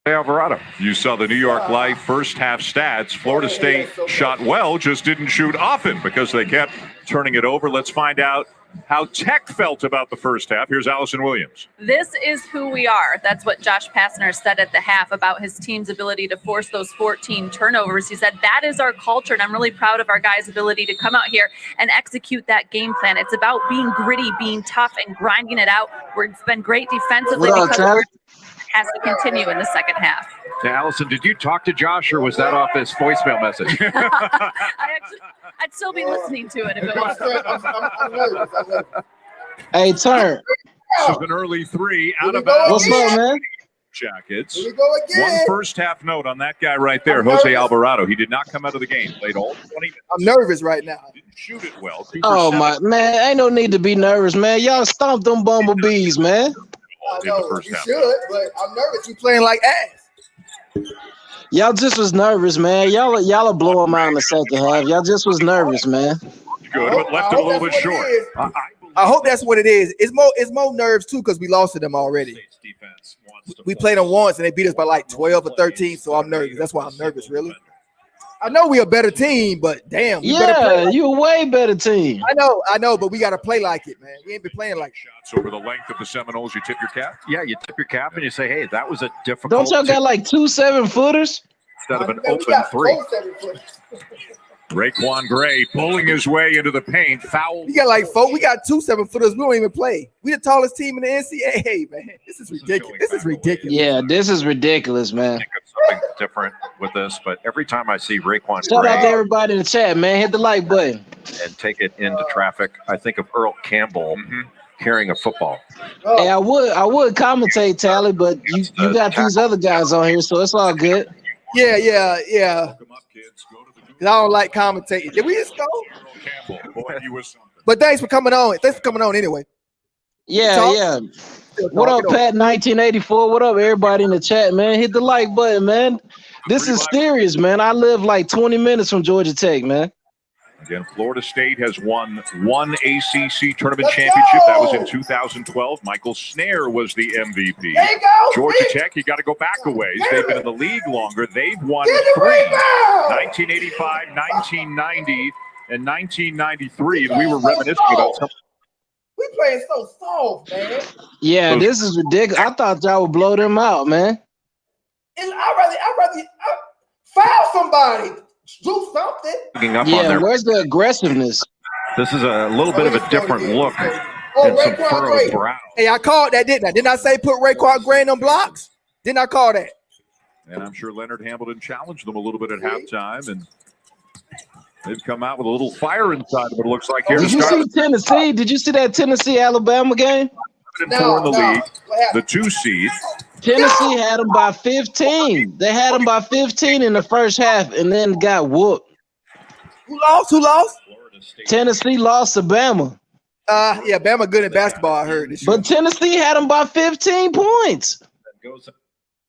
Alvarado. You saw the New York Life first half stats. Florida State shot well, just didn't shoot often because they kept turning it over. Let's find out how Tech felt about the first half. Here's Allison Williams. This is who we are. That's what Josh Pastner said at the half about his team's ability to force those 14 turnovers. He said, that is our culture, and I'm really proud of our guys' ability to come out here and execute that game plan. It's about being gritty, being tough, and grinding it out. It's been great defensively because it has to continue in the second half. Now, Allison, did you talk to Josh, or was that off his voicemail message? I'd still be listening to it if it was. Hey, Turnt. This is an early three out of bounds. What's up, man? Jackets. Here we go again. One first half note on that guy right there, Jose Alvarado. He did not come out of the game. Played all 20 minutes. I'm nervous right now. Didn't shoot it well. Oh, my man. Ain't no need to be nervous, man. Y'all stomped them bumblebees, man. I know, you should, but I'm nervous. You playing like ass. Y'all just was nervous, man. Y'all will blow them out in the second half. Y'all just was nervous, man. Good, but left it a little bit short. I hope that's what it is. It's more nerves too because we lost to them already. We played them once and they beat us by like 12 or 13, so I'm nervous. That's why I'm nervous, really. I know we're a better team, but damn, we better play like you're a way better team. I know, but we got to play like it, man. We ain't been playing like shots over the length of the Seminoles. You tip your cap. Yeah, you tip your cap and you say, hey, that was a difficult. Don't y'all got like 2 7-footers? Instead of an open three. Raekwon Gray pulling his way into the paint. Foul. We got like 4. We got 2 7-footers. We don't even play. We the tallest team in the NCAA, man. This is ridiculous. This is ridiculous. Yeah, this is ridiculous, man. Something different with this, but every time I see Raekwon Shout Gray out to everybody in the chat, man. Hit the like button and take it into traffic, I think of Earl Campbell carrying a football. Hey, I would commentate, Tally, but you got these other guys on here, so it's all good. Yeah. I don't like commentating. Did we just go? But thanks for coming on. Thanks for coming on anyway. Yeah. What up, Pat 1984? What up, everybody in the chat, man? Hit the like button, man. This is serious, man. I live like 20 minutes from Georgia Tech, man. Again, Florida State has won one ACC tournament championship. That was in 2012. Michael Snare was the MVP. Georgia Tech, you got to go back a ways. They've been in the league longer. They've won 3. 1985, 1990, and 1993. And we were reminiscing about something. We playing so soft, man. Yeah, this is ridiculous. I thought y'all would blow them out, man. And I'd rather foul somebody. Do something. Yeah, where's the aggressiveness? This is a little bit of a different look and some furrowed brow. Hey, I called that, didn't I? Didn't I say put Raekwon Gray on blocks? Didn't I call that? And I'm sure Leonard Hamilton challenged them a little bit at halftime, and they've come out with a little fire inside them, it looks like here. Did you see Tennessee? Did you see that Tennessee-Alabama game? 4 in the league, the 2 seed. Tennessee had them by 15. They had them by 15 in the first half and then got whooped. Who lost? Tennessee lost to Bama. Yeah, Bama good at basketball, I heard. But Tennessee had them by 15 points.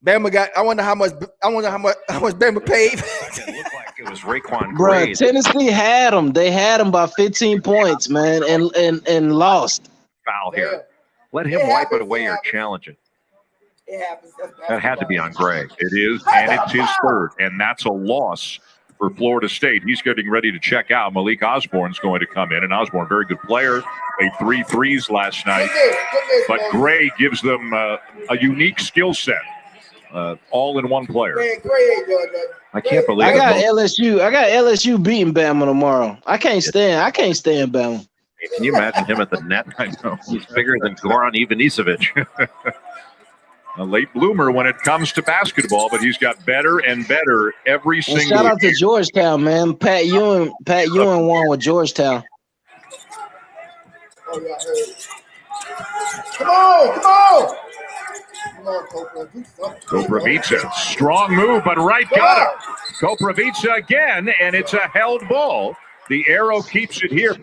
Bama got. I wonder how much Bama paid. It looked like it was Raekwon Bro, Gray. Tennessee had them. They had them by 15 points, man, and lost. Foul here. Let him wipe it away or challenge it. It happens. That had to be on Gray. It is, and it's his third, and that's a loss for Florida State. He's getting ready to check out. Malik Osborne's going to come in, and Osborne, very good player, made 3 threes last night. But Gray gives them a unique skill set, all in one player. I can't believe I got LSU beating Bama tomorrow. I can't stand Bama. Can you imagine him at the net? I know he's bigger than Goran Ivanisevic. A late bloomer when it comes to basketball, but he's got better and better every single year. Shout out to Georgetown, man. Pat Ewing won with Georgetown. Come on! Koprivica, strong move, but Wright got it. Koprivica again, and it's a held ball. The arrow keeps it here.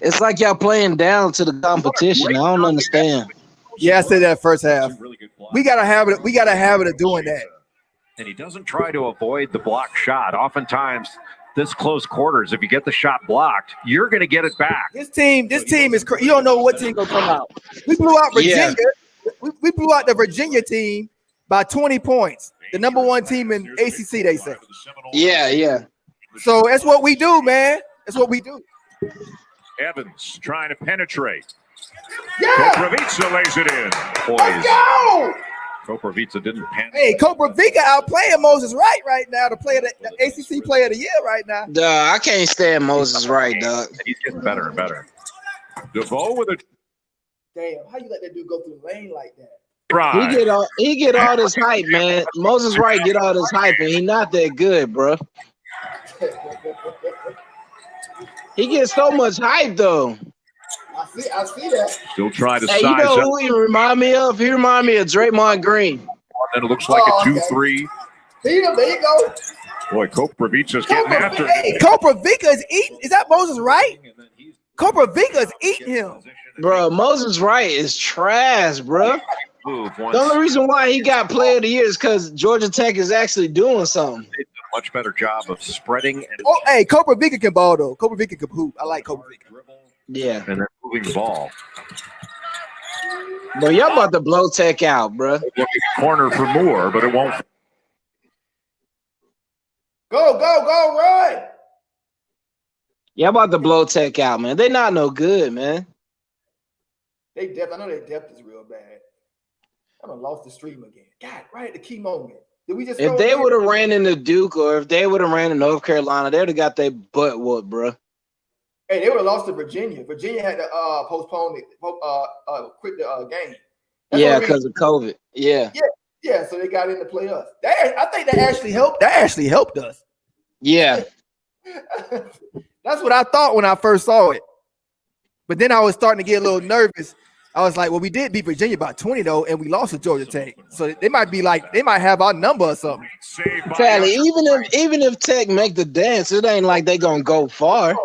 It's like y'all playing down to the competition. I don't understand. Yeah, I said that first half. We gotta have it. We gotta have it of doing that. And he doesn't try to avoid the block shot. Oftentimes, this close quarters, if you get the shot blocked, you're going to get it back. This team is. You don't know what team gonna come out. We blew out Virginia. Yeah. We blew out the Virginia team by 20 points. The number 1 team in ACC, they say. Yeah. So that's what we do, man. That's what we do. Evans trying to penetrate. Yeah. Koprivica lays it in. Let's go. Koprivica didn't pan. Hey, Koprivica outplaying Moses Wright right now, the ACC Player of the Year right now. Duh, I can't stand Moses Wright, dog. He's getting better and better. DeVoe with a Damn, how you let that dude go through the lane like that? drive. He get all this hype, man. Moses Wright get all this hype, and he not that good, bro. He gets so much hype though. I see that. Still trying to Hey, size you know up. who he remind me of? He remind me of Draymond Green. Then it looks like a 2-3. See him, there you go. Boy, Koprivica's getting after it. Hey, Koprivica is eating. Is that Moses Wright? Koprivica is eating him. Bro, Moses Wright is trash, bro. The only reason why he got Player of the Year is because Georgia Tech is actually doing something. They did a much better job of spreading and Oh, hey, Koprivica can ball though. Koprivica can hoop. I like Koprivica. Yeah. then moving the ball. But y'all about to blow Tech out, bro. Corner for Moore, but it won't. Go, run. Y'all about to blow Tech out, man. They not no good, man. I know their depth is real bad. I done lost the stream again. God, right at the key moment. Did we just? If they would have ran into Duke or if they would have ran in North Carolina, they would have got their butt whooped, bro. Hey, they would have lost to Virginia. Virginia had to postpone it, quit the game. That's Yeah, the because of COVID. Yeah. Yeah, so they got in to play us. I think that actually helped. That actually helped us. Yeah. That's what I thought when I first saw it. But then I was starting to get a little nervous. I was like, well, we did beat Virginia by 20 though, and we lost to Georgia Tech. So they might have our number or something. Sally, even if Tech make the dance, it ain't like they gonna go far.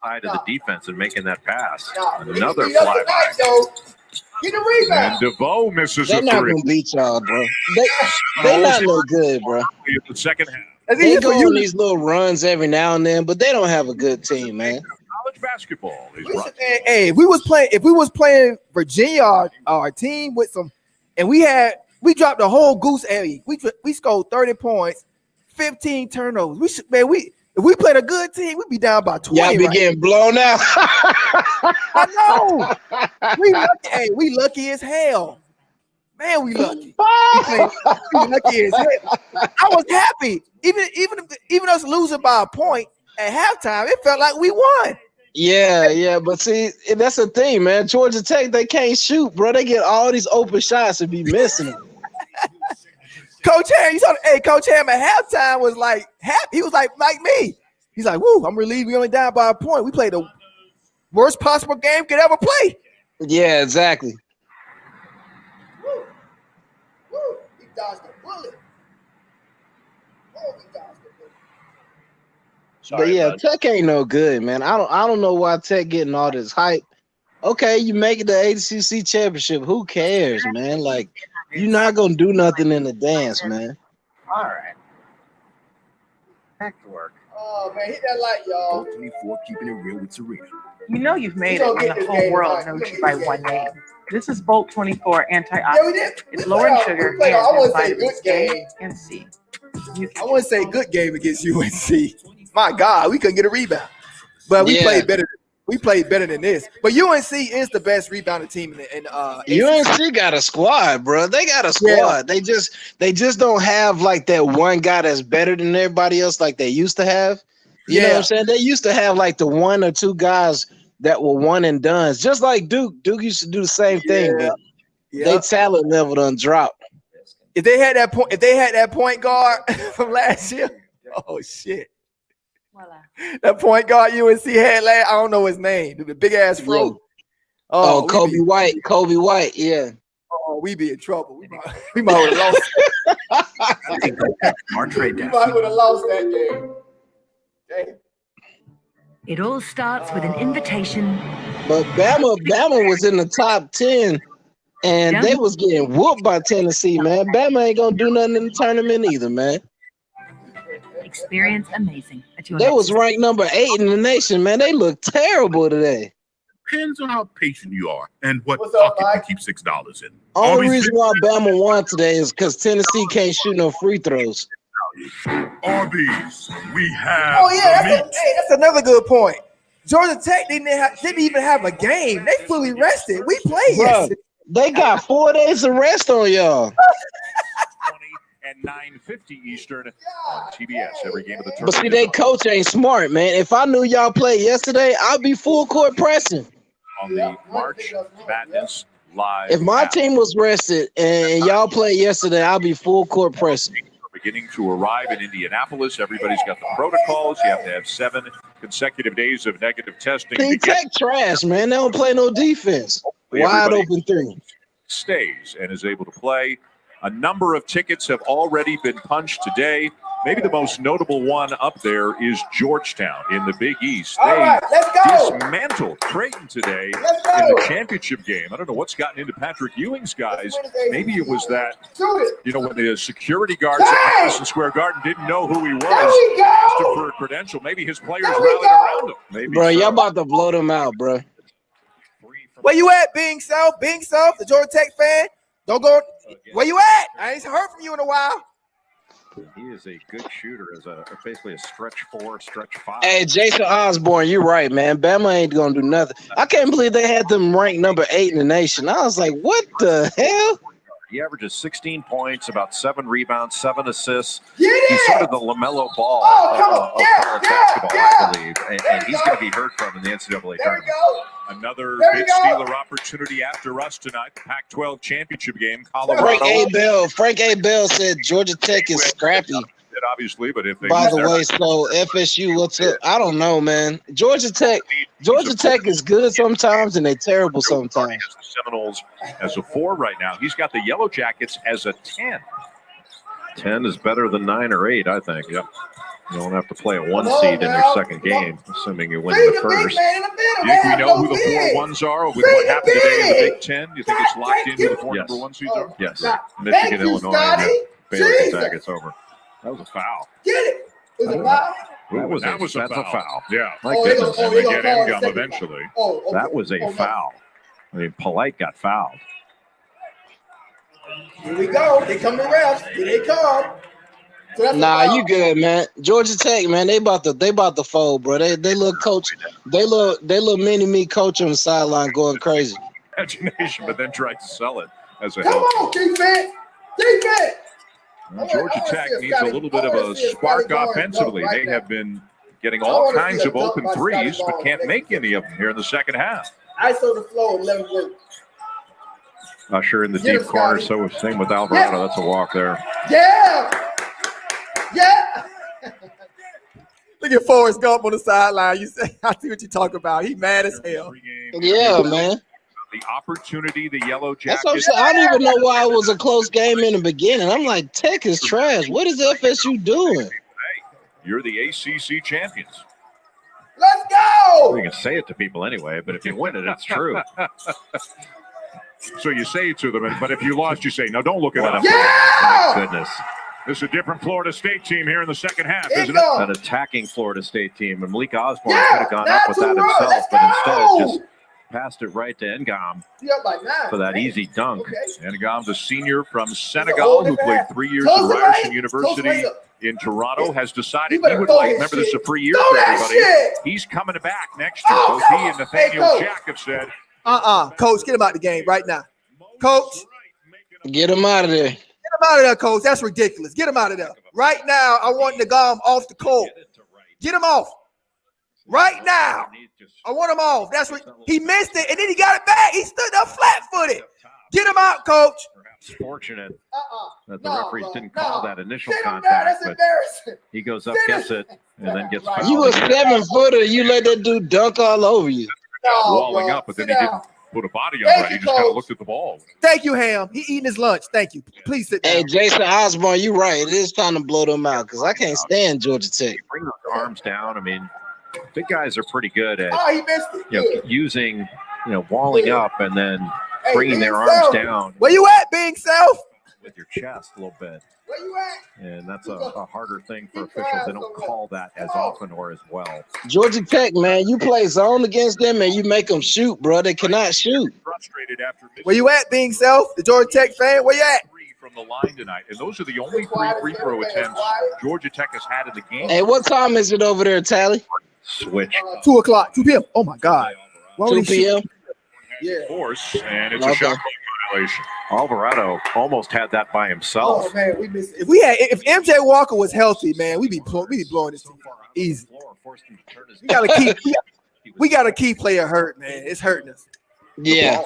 High to the defense and making that pass. Another Beat us fly by. tonight, though. Get a rebound. And DeVoe misses They're a not three. gonna beat y'all, bro. They not no good, bro. In the second half. They go on these little runs every now and then, but they don't have a good team, man. College basketball is rough. Hey, if we was playing Virginia, our team with some, and we dropped the whole goose egg. We scored 30 points, 15 turnovers. If we played a good team, we'd be down by 20. Y'all be getting blown out. I know. We lucky as hell. Man, we lucky. We lucky as hell. I was happy. Even us losing by a point at halftime, it felt like we won. Yeah, but see, that's the thing, man. Georgia Tech, they can't shoot, bro. They get all these open shots and be missing them. Coach Ham, Coach Ham at halftime was like happy. He was like me. He's like, woo, I'm relieved we only down by a point. We played the worst possible game could ever play. Yeah, exactly. Woo, he dodged the bullet. But yeah, Tech ain't no good, man. I don't know why Tech getting all this hype. Okay, you make it the ACC championship. Who cares, man? Like, you're not gonna do nothing in the dance, man. All right. Back to work. Oh man, hit that light, y'all. 24, keeping it real with Serena. You know you've made it when the whole world knows you by one name. This is Bolt 24 Ncaa Acc. It's lower in sugar and in vitamins A and C. I wouldn't say good game against UNC. My God, we couldn't get a rebound, but we played better. We played better than this. But UNC is the best rebounding team in UNC got a squad, bro. They got a squad. Yeah. They just don't have like that one guy that's better than everybody else like they used to have. You know what I'm saying? They used to have like the one or two guys that were one and dones, just like Duke. Duke used to do the same thing, but their talent level done dropped. If they had that point guard from last year, oh shit. Voila. That point guard UNC had last, I don't know his name, the big ass fro. Yeah. Oh, Kobe White, yeah. Oh, we be in trouble. We might have lost. Our trade We might have lost that game. Damn. It all starts with an invitation. But Bama was in the top 10, and they was getting whooped by Tennessee, man. Bama ain't gonna do nothing in the tournament either, man. Experience amazing. They was ranked number 8 in the nation, man. They look terrible today. Depends on how patient you are and what pocket you keep $6 in. Only reason why Bama won today is because Tennessee can't shoot no free throws. Arby's, we have. Oh yeah, that's another good point. Georgia Tech didn't even have a game. They fully rested. We played Bruh, yesterday. they got 4 days of rest on y'all. And 9:50 Eastern on TBS. Every game of the But tournament. see, they coach ain't smart, man. If I knew y'all played yesterday, I'd be full court pressing. On the March Madness Live. If my app. team was rested and y'all played yesterday, I'll be full court pressing. Beginning to arrive in Indianapolis. Everybody's got the protocols. You have to have 7 consecutive days of negative testing. See, Tech trash, man. They don't play no defense. Wide Everybody open three. stays and is able to play. A number of tickets have already been punched today. Maybe the most notable one up there is Georgetown in the Big East. All right, let's go. Dismantled Creighton today Let's go. in the championship game. I don't know what's gotten into Patrick Ewing's guys. Maybe it was that, you know, when the security guards at Madison Square Garden didn't know who he was. There we go. Asked him for a credential. Maybe his players rallied around him. Maybe Bro, so. y'all about to blow them out, bro. Where you at, Being Self? Being Self, the Georgia Tech fan? Don't go. Where you at? I ain't heard from you in a while. He is a good shooter as basically a stretch 4, stretch 5. Hey, Jason Osborne, you're right, man. Bama ain't gonna do nothing. I can't believe they had them ranked number 8 in the nation. I was like, what the hell? He averages 16 points, about 7 rebounds, 7 assists. Get He's it! sort of the LaMelo Ball of college basketball, I believe. And he's going to be heard from in the NCAA There we tournament. go. Another There you big go. Steeler opportunity after us tonight. The Pac-12 championship game. Colorado. Frank A. Bell said Georgia Tech is scrappy. Obviously, but if they By lose the their- way, so FSU, what's up? I don't know, man. Georgia Tech is good sometimes and they terrible sometimes. The Seminoles as a 4 right now. He's got the Yellow Jackets as a 10. 10 is better than 9 or 8, I think. Yep. You don't have to play a 1 Come on, seed in your now. second game, assuming you win Feed the the big first. man in the middle. Do you They think we have know no who the 4 big. ones are with Feed what the happened today in the big. Big Ten? You think it's locked into the 4 Yes. number 1 seeds are? Yes. Thank Michigan, you, Illinois, Scotty. and Baylor Jesus. Gonzaga, it's over. That was a foul. Get it. Was it foul? That's a foul. Yeah. My Oh, they goodness. gonna- And they they get gonna call Ngum it second. eventually. Oh, okay. That was a Okay. foul. I mean, Polite got fouled. Here we go. They come to refs. Here they come. So that's a Nah, foul. you good, man. Georgia Tech, man, they about to fold, bro. They little coach, they little mini me coach on the sideline going crazy. Imagination, but then tried to sell it as a Come help. on, defense. Defense. Well, Georgia Tech needs a little bit of a spark offensively. They have been getting I all wanna kinds see a of dunk open by Scotty threes, but Barnes can't next make game. any of them here in the second half. ISO the flow and let him work. Usher in the Get deep him, corner, Scotty. so same with Alvarado. That's a walk there. Yeah. Yeah. Look at Forrest Gump on the sideline. You say, I see what you talk about. He mad as hell. Yeah, man. The opportunity, the Yellow That's what I'm Jackets. saying. I don't even know why it was a close game in the beginning. I'm like, Tech is trash. What is FSU doing? You're the ACC champions. Let's go. You can say it to people anyway, but if you win it, it's true. So you say it to them, but if you lost, you say, no, don't look it up. Yeah. My goodness. This is a different Florida State team here in the second half, Here isn't it it? goes. An attacking Florida State team, and Malik Osborne Yeah, could have gone up with that natural run. himself, Let's but instead go. just passed it right to Ngam You up by 9. for that easy dunk. Okay. Ngom's a senior from Senegal who played 3 years Close at it, Ryerson right? University Close it up. in Toronto, has decided You he better would throw like, his remember this is shit. a free year Throw for that everybody. shit. He's coming back next year. Oh, Both he and Coach. Nathaniel Hey, Coach. Jack have said, Coach, get him out the game right now. Coach, Get him out of there. get him out of there, Coach. That's ridiculous. Get him out of there. Right now, I want Ngam off the court. Get him off. Right now. I want him off. That's what he missed it, and then he got it back. He stood up flat-footed. Get him out, Coach. It's fortunate that the No, referees bro, didn't call no. that initial Sit him down. contact, That's but embarrassing. he goes up, Sit gets him- it, and then gets fouled. You a again. 7-footer. You let that dude dunk all over you. No, walling bro. up, but then Sit he down. didn't put a body on Thank right. He you, just kind of Coach. looked at the ball. Thank you, Ham. He eating his lunch. Thank you. Please sit down. Hey, Jason Osborne, you right. It is time to blow them out because I can't stand Georgia Tech. Bring those arms down. I mean, big guys are pretty good at Oh, he missed it. Good. using, walling up and then Hey, bringing Being their arms Self. down Where you at, Being Self? with your chest a little bit. Where you at? And that's a harder thing for officials. They don't call that as often or as well. Georgia Tech, man, you play zone against them and you make them shoot, bro. They cannot shoot. Frustrated after Where you at, Being Self? The Georgia Tech fan? Where you at? three from the line tonight, and those are the only 3 free throw attempts Georgia Tech has had in the game. Hey, what time is it over there, Tally? Switch. 2 o'clock, 2 p.m. Oh my God. Why would 2 he shoot? p.m. Yeah. Force, and it's a Okay. shot clock violation. Alvarado almost had that by himself. Oh man, we missed. If MJ Walker was healthy, man, we'd be blowing this team easy. We gotta keep player hurt, man. It's hurting us. Yeah.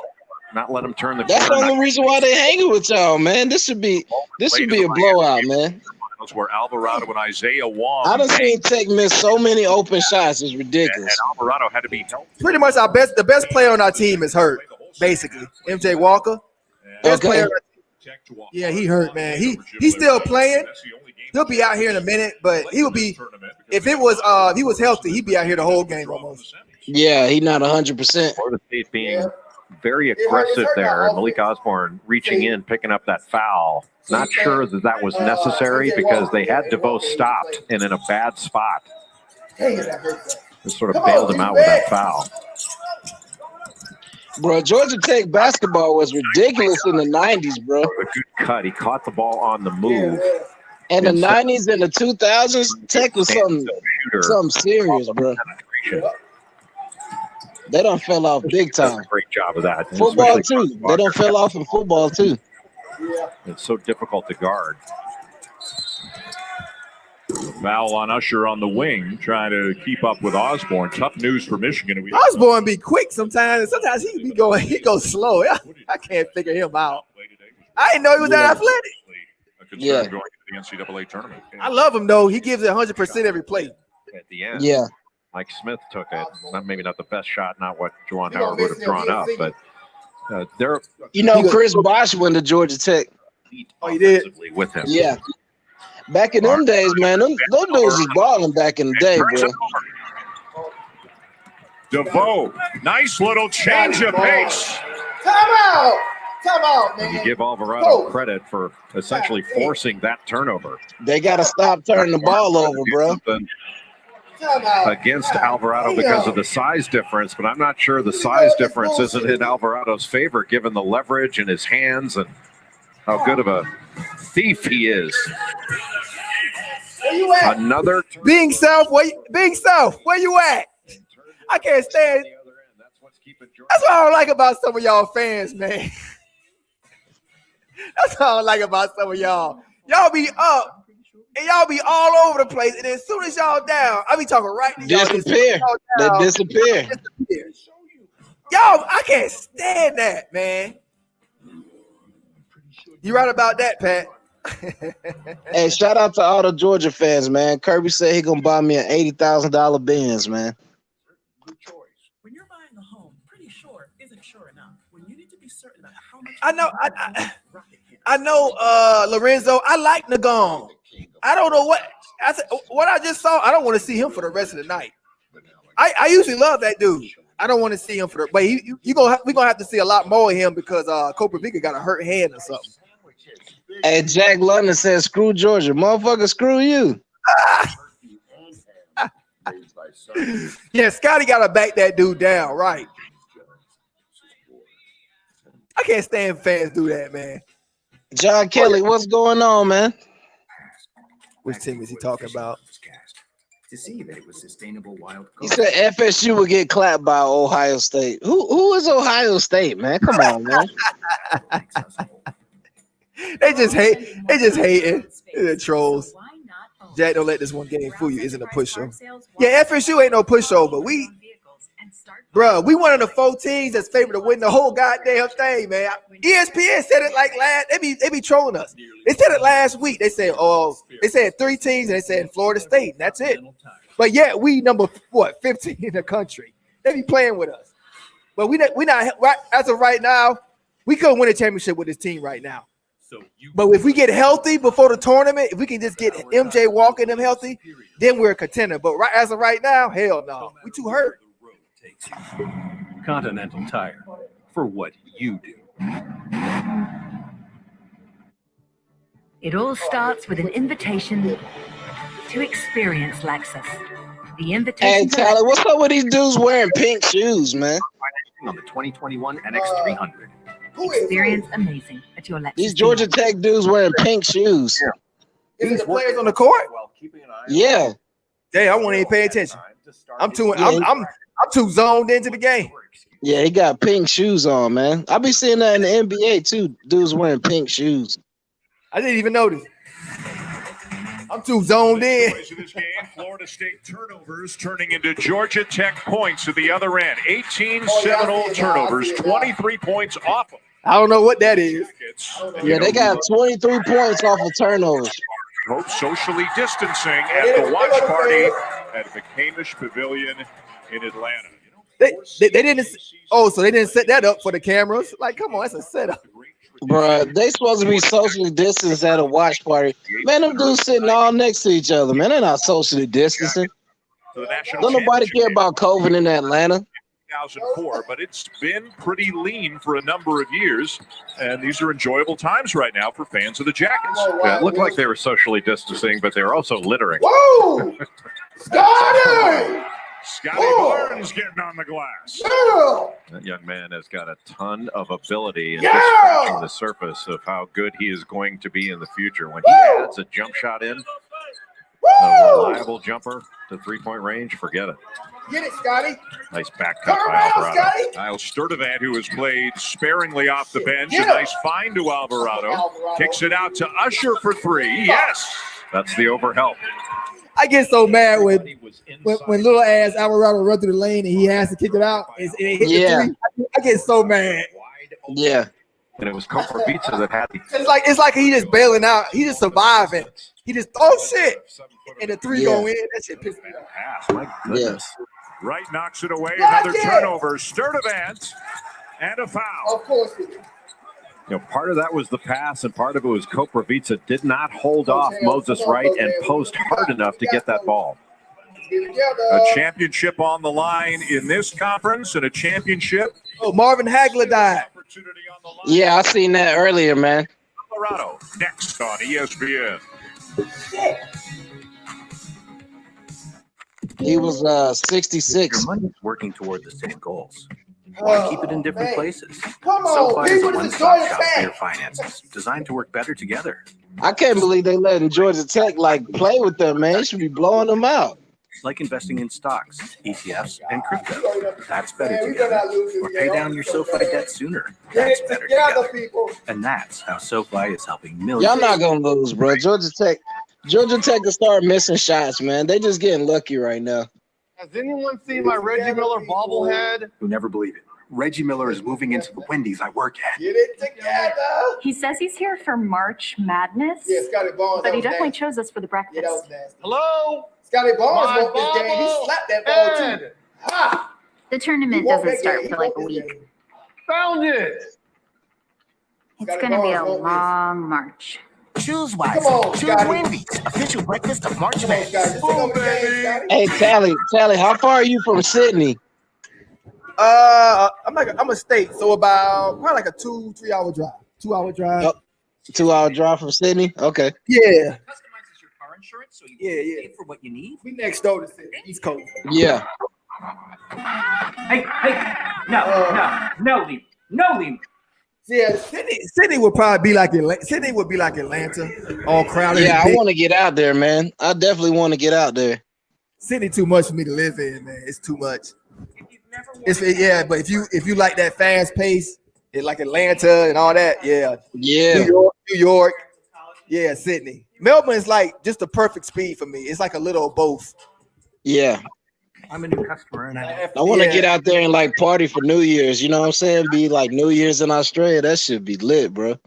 Not let him turn the That's the corner. only reason why they hanging with y'all, man. This should be a blowout, man. Where Alvarado and Isaiah Wong. I done seen Tech miss so many open shots. It's ridiculous. And Alvarado had to be helped. Pretty much the best player on our team is hurt. Basically, MJ Walker. Best player. Yeah, he hurt, man. He's still playing. He'll be out here in a minute, but he will be. If he was healthy, he'd be out here the whole game almost. Yeah, he's not 100%. Florida State being very aggressive there, and Malik Osborne reaching in, picking up that foul. Not sure that was necessary because they had DeVoe stopped and in a bad spot. Just sort of bailed him out with that foul. Bro, Georgia Tech basketball was ridiculous in the 90s, bro. A good cut. He caught the ball on the move. In the 90s and the 2000s, Tech was something serious, bro. They done fell off big time. Great job of that. Football too. They done fell off in football too. It's so difficult to guard. Foul on Usher on the wing, trying to keep up with Osborne. Tough news for Michigan. Osborne be quick sometimes, and sometimes he goes slow. I can't figure him out. I didn't know he was that athletic. A concern going into the NCAA tournament. I love him though. He gives it 100% every play. At the end, yeah. Mike Smith took it. Maybe not the best shot, not what Juwan Howard would have drawn up, but they're. Chris Bosh went to Georgia Tech. Oh, you did? With him. Yeah. Back in them days, man, them dudes was balling back in the day, bro. DeVoe, nice little change of pace. Time out, man. You give Alvarado credit for essentially forcing that turnover. They got to stop turning the ball over, bro. Against Alvarado because of the size difference, but I'm not sure the size difference isn't in Alvarado's favor given the leverage in his hands and how good of a thief he is. Where you at? Another Being South, where you at? I can't stand. That's what I don't like about some of y'all fans, man. That's what I don't like about some of y'all. Y'all be up and y'all be all over the place, and as soon as y'all down, I be talking right to y'all. Disappear. They disappear. Y'all, I can't stand that, man. You right about that, Pat. Hey, shout out to all the Georgia fans, man. Kirby said he gonna buy me an $80,000 Benz, man. When you're buying a home, pretty sure isn't sure enough. When you need to be certain about how much. I know, Lorenzo. I like Nagong. I don't know what I just saw. I don't want to see him for the rest of the night. I usually love that dude. I don't want to see him for the. But we're gonna have to see a lot more of him because Cooper Vika got a hurt hand or something. Hey, Jack London says, "Screw Georgia, motherfucker. Screw you." Yeah, Scotty got to back that dude down, right? I can't stand fans do that, man. John Kelly, what's going on, man? Which team is he talking about? To see that it was sustainable wild. He said FSU would get clapped by Ohio State. Who is Ohio State, man? Come on, man. They just hating. They're trolls. Jack, don't let this one game fool you. Isn't a pushover. Yeah, FSU ain't no pushover. We one of the 4 teams that's favored to win the whole goddamn thing, man. ESPN said it like last. They be trolling us. They said it last week. They said, they said 3 teams, and they said Florida State. And that's it. But yeah, we number 15 in the country. They be playing with us. But we not as of right now. We couldn't win a championship with this team right now. But if we get healthy before the tournament, if we can just get MJ Walker and them healthy, then we're a contender. But as of right now, hell no. We too hurt. Continental Tire, for what you do. It all starts with an invitation to experience Lexus. The invitation. Hey, Tyler, what's up with these dudes wearing pink shoes, man? On the 2021 NX300. Experience amazing at your Lexus. These Georgia Tech dudes wearing pink shoes. Is it the players on the court? Yeah. Hey, I won't even pay attention. I'm too zoned into the game. Yeah, he got pink shoes on, man. I be seeing that in the NBA too. Dudes wearing pink shoes. I didn't even notice. I'm too zoned in. This game, Florida State turnovers turning into Georgia Tech points at the other end. 18 Seminole turnovers, 23 points off them. I don't know what that is. Yeah, they got 23 points off of turnovers. Both socially distancing at the watch party at McCamish Pavilion in Atlanta. They didn't. Oh, so they didn't set that up for the cameras? Like, come on, that's a setup. Bruh, they supposed to be socially distanced at a watch party. Man, them dudes sitting all next to each other. Man, they're not socially distancing. Don't nobody care about COVID in Atlanta. 2004, but it's been pretty lean for a number of years, and these are enjoyable times right now for fans of the Jackets. Yeah, it looked like they were socially distancing, but they were also littering. Whoa! Scotty! Scotty Barnes getting on the glass. That young man has got a ton of ability and just scratching the surface of how good he is going to be in the future. When he adds a jump shot in, a reliable jumper to three-point range, forget it. Get it, Scotty. Nice back cut by Alvarado. Niles Sturdivant, who has played sparingly off the bench. A nice find to Alvarado. Kicks it out to Usher for three. Yes. That's the overhelp. I get so mad when little ass Alvarado run through the lane and he has to kick it out. And it hit the three. I get so mad. Yeah. And it was Cooper Pizza that had the. It's like he just bailing out. He just surviving. He just shit. And the three go in. That shit pissed me off. My goodness. Wright knocks it away. Another turnover. Sturdivant and a foul. Of course he did. You know, part of that was the pass, and part of it was Koprivica did not hold off Moses Wright and post hard enough to get that ball. A championship on the line in this conference, and a championship. Oh, Marvin Hagler died. Yeah, I seen that earlier, man. Colorado next on ESPN. He was 66. Your money's working toward the same goals. Why keep it in different places? Come on, SoFi is a people, this is one-stop Georgia shop for Tech. your finances, designed to work better together. I can't believe they letting Georgia Tech play with them, man. They should be blowing them out. Like investing in stocks, ETFs, and crypto. That's better together. Or pay down your SoFi debt sooner. That's better together. And that's how SoFi is helping millions. Y'all not gonna lose, bro. Georgia Tech will start missing shots, man. They just getting lucky right now. Has anyone seen my Reggie Miller bobblehead? You'll never believe it. Reggie Miller is moving into the Wendy's I work at. Get it together. He says he's here for March Madness, Yeah, Scotty Barnes. but he definitely chose us for the breakfast. Yeah, that was nasty. Hello? Scotty Barnes My won this game. He slapped that ball too. Ha! The tournament He won doesn't that start game. for He like a won this week. game. Found it. It's Scotty going to be Barnes a won this. long March. Choose Come wisely. on, Choose Scotty. Wendy's, official breakfast of March Come on, Scotty. Madness. Just take over the game, Scotty. Hey, Tally, how far are you from Sydney? I'm a state, so about probably like a 2-3 hour drive. 2 hour drive. Oh, 2 hour drive from Sydney? Okay. Yeah. Customizes your car insurance so you Yeah. pay for what you need. We next door to Sydney, East Coast. Yeah. Hey, no, Lee. No, Lee. Yeah, Sydney would probably be like Sydney would be like Atlanta, all crowded. Yeah, I big. want to get out there, man. I definitely want to get out there. Sydney too much for me to live in, man. It's too much. But if you like that fast pace, like Atlanta and all that, yeah. New York, yeah, Sydney. Melbourne is like just the perfect speed for me. It's like a little of both. Yeah. I'm a new customer, and I want to get out there and party for New Year's. You know what I'm saying? Be like New Year's in Australia. That should be lit, bro.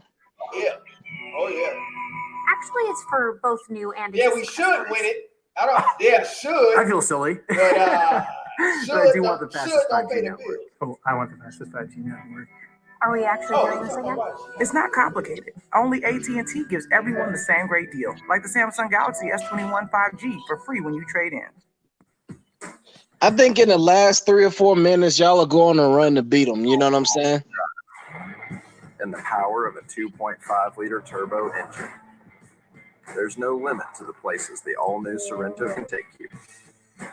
Yeah. Oh yeah. Actually, it's for both new and Yeah, we should win it. Should. I feel silly. But But I do want the fastest 5G network. Oh, I want the fastest 5G network. Are we actually doing this again? It's not complicated. Only AT&T gives everyone the same great deal, like the Samsung Galaxy S21 5G for free when you trade in. I think in the last 3 or 4 minutes, y'all are going to run to beat them. You know what I'm saying? And the power of a 2.5-liter turbo engine. There's no limit to the places the all-new Sorrento can take you,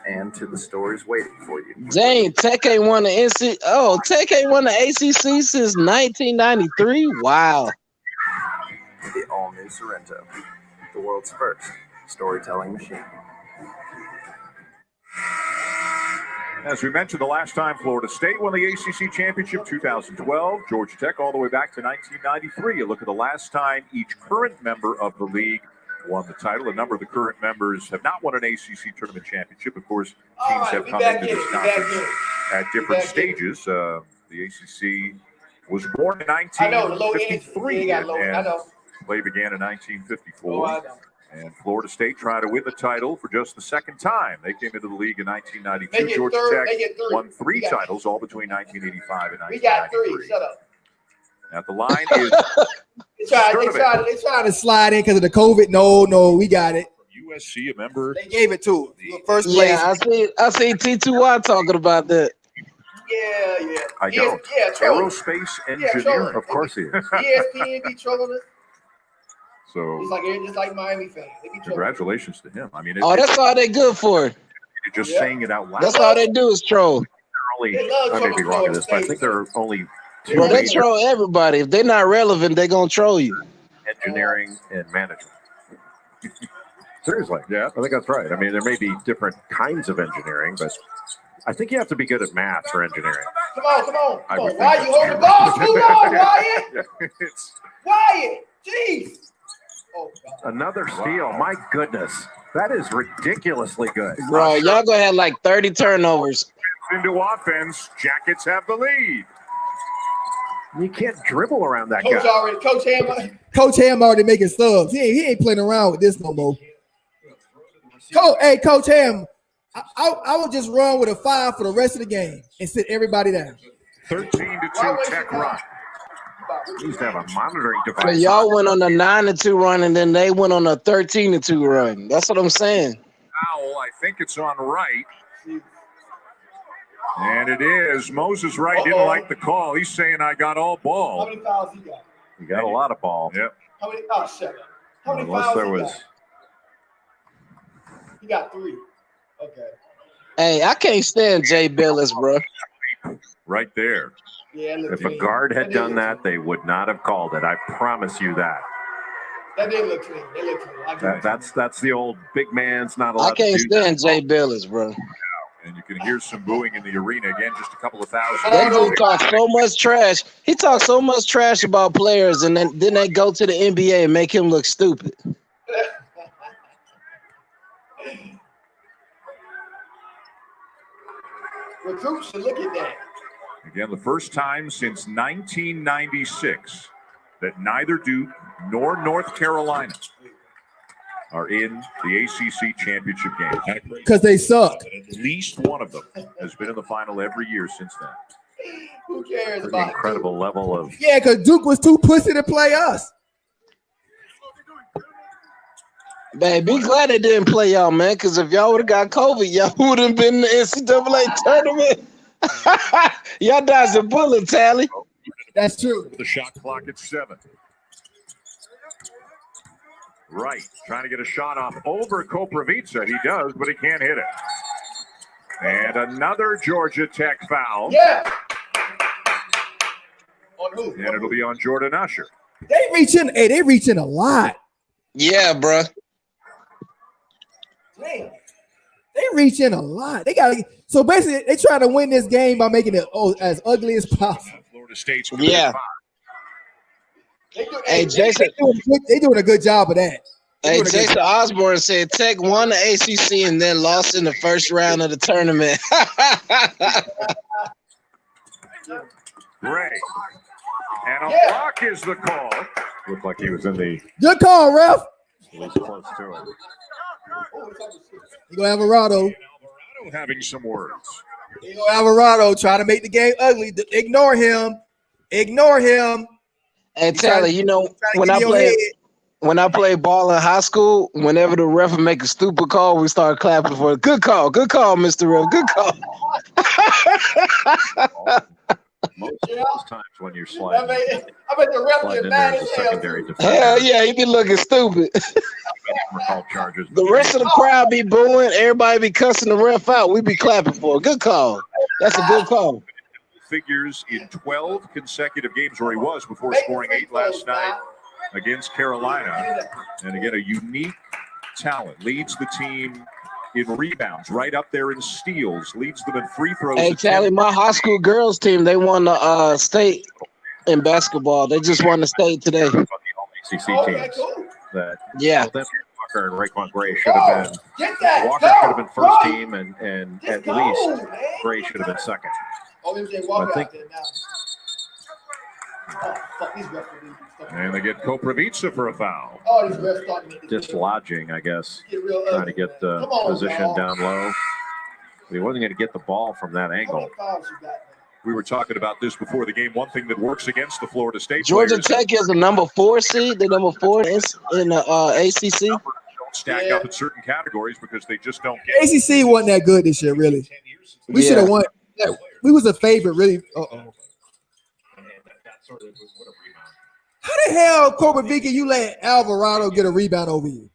and to the stories waiting for you. Dang, Tech ain't won the NC. Oh, Tech ain't won the ACC since 1993. Wow. The all-new Sorrento, the world's first storytelling machine. As we mentioned the last time, Florida State won the ACC championship 2012. Georgia Tech all the way back to 1993. You look at the last time each current member of the league won the title. A number of the current members have not won an ACC tournament championship. Of course, teams have come into this conference at different stages. The ACC was born in 1953 and play began in 1954. And Florida State tried to win the title for just the second time. They came into the league in 1992. Georgia Tech won 3 titles, all between 1985 and 1993. Shut up. Now the line is they tried to slide in because of the COVID. No, we got it. USC, a member. They gave it to first place. Yeah, I see T2Y talking about that. Yeah. I don't. Aerospace engineer. Of course he is. ESPN be trolling us. So just like Miami fans. Congratulations to him. I mean, that's all they good for. You're just saying it out loud. That's all they do is troll. I may be wrong in this, but I think there are only 2 Bro, they troll everybody. If they're not relevant, they're gonna troll you. Engineering and management. Seriously, yeah, I think that's right. I mean, there may be different kinds of engineering, but I think you have to be good at math for engineering. Come on. Why you hold the ball too long, Wyatt? Wyatt, jeez. Another steal. My goodness. That is ridiculously good. Bro, y'all gonna have like 30 turnovers. Into offense, Jackets have the lead. You can't dribble around that guy. Coach Ham already making subs. He ain't playing around with this no more. Coach Ham, I would just run with a 5 for the rest of the game and sit everybody down. 13-2 Tech run. He used to have a monitoring So device. y'all went on a 9-2 run, and then they went on a 13-2 run. That's what I'm saying. Foul, I think it's on Wright. And it is. Moses Wright didn't like the call. He's saying I got all ball. How many fouls he got? He got a lot of ball. Yep. How many? Oh, shut up. How many Unless fouls there he was. got? He got 3. Okay. Hey, I can't stand Jay Billis, bro. Right there. Yeah, If a guard had done that, they would not have called it. I promise you that. That didn't look clean. They look clean. That's the old big man's not allowed I can't to do stand that. Jay Billis, bro. And you can hear some booing in the arena again, just a couple of thousand. That dude talks so much trash. He talks so much trash about players, and then they go to the NBA and make him look stupid. Recruits should look at that. Again, the first time since 1996 that neither Duke nor North Carolina are in the ACC championship game. Because they suck. At least one of them has been in the final every year since then. Who cares Pretty about incredible level of. Yeah, because Duke was too pussy to play us. Man, be glad they didn't play y'all, man, because if y'all would have got COVID, y'all would have been in the NCAA tournament. Y'all dodged a bullet, Tally. That's true. The shot clock at 7. Right, trying to get a shot off over Koprivica. He does, but he can't hit it. And another Georgia Tech foul. Yeah. On who? And it'll be on Jordan Usher. They reach in. Hey, they reach in a lot. Yeah, bro. Damn. They reach in a lot. They got so basically they try to win this game by making it as ugly as possible. Florida State's Yeah. Hey, Jason. They doing a good job of that. Hey, Jason Osborne said Tech won the ACC and then lost in the first round of the tournament. Great. And a block is the call. Looked like he was in the. Good call, ref. He was close to it. You go Alvarado. Alvarado having some words. You go Alvarado trying to make the game ugly. Ignore him. Ignore him. Hey, Taylor, you know when I played ball in high school, whenever the ref would make a stupid call, we start clapping for it. Good call, Mr. Ref, good call. Most of those times when you're sliding, I bet the ref sliding get in mad there as as a hell. secondary defender. Hell yeah, he be looking stupid. Called charges. The rest of the crowd be booing, everybody be cussing the ref out. We be clapping for it. Good call. That's a good call. Figures in 12 consecutive games where he was before scoring 8 last night against Carolina. And again, a unique talent leads the team in rebounds, right up there in steals, leads them in free throws. Hey, Charlie, my high school girls team, they won the state in basketball. They just won the state today. ACC teams. That Yeah. Walker and Raekwon Gray should have been. Walker should have been first team, and at least Gray should have been second. I think. And they get Koprivica for a foul. Dislodging, I guess. Trying to get the position down low. He wasn't going to get the ball from that angle. We were talking about this before the game. One thing that works against the Florida State Georgia players, Tech is the number 4 seed, the number 4 in the ACC. don't stack up in certain categories because they just don't get. ACC wasn't that good this year, really. We should have won. We was a favorite, really. How the hell, Koprivica, you let Alvarado get a rebound over you?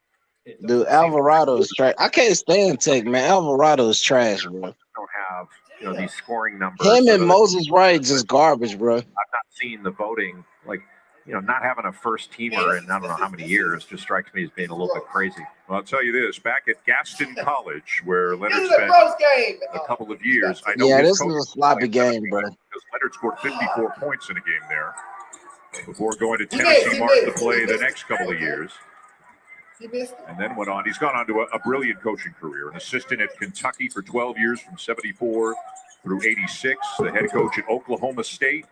Dude, Alvarado is trash. I can't stand Tech, man. Alvarado is trash, bro. Don't have these scoring numbers. Him and Moses Wright just garbage, bro. I've not seen the voting, not having a first teamer in I don't know how many years just strikes me as being a little bit crazy. Well, I'll tell you this: back at Gaston College, where Leonard spent a couple of years, I know. Yeah, this was a sloppy game, bro. Because Leonard scored 54 points in a game there before going to Tennessee Martin to play the next couple of years. And then went on. He's gone on to a brilliant coaching career. An assistant at Kentucky for 12 years from 74 through 86. The head coach at Oklahoma State.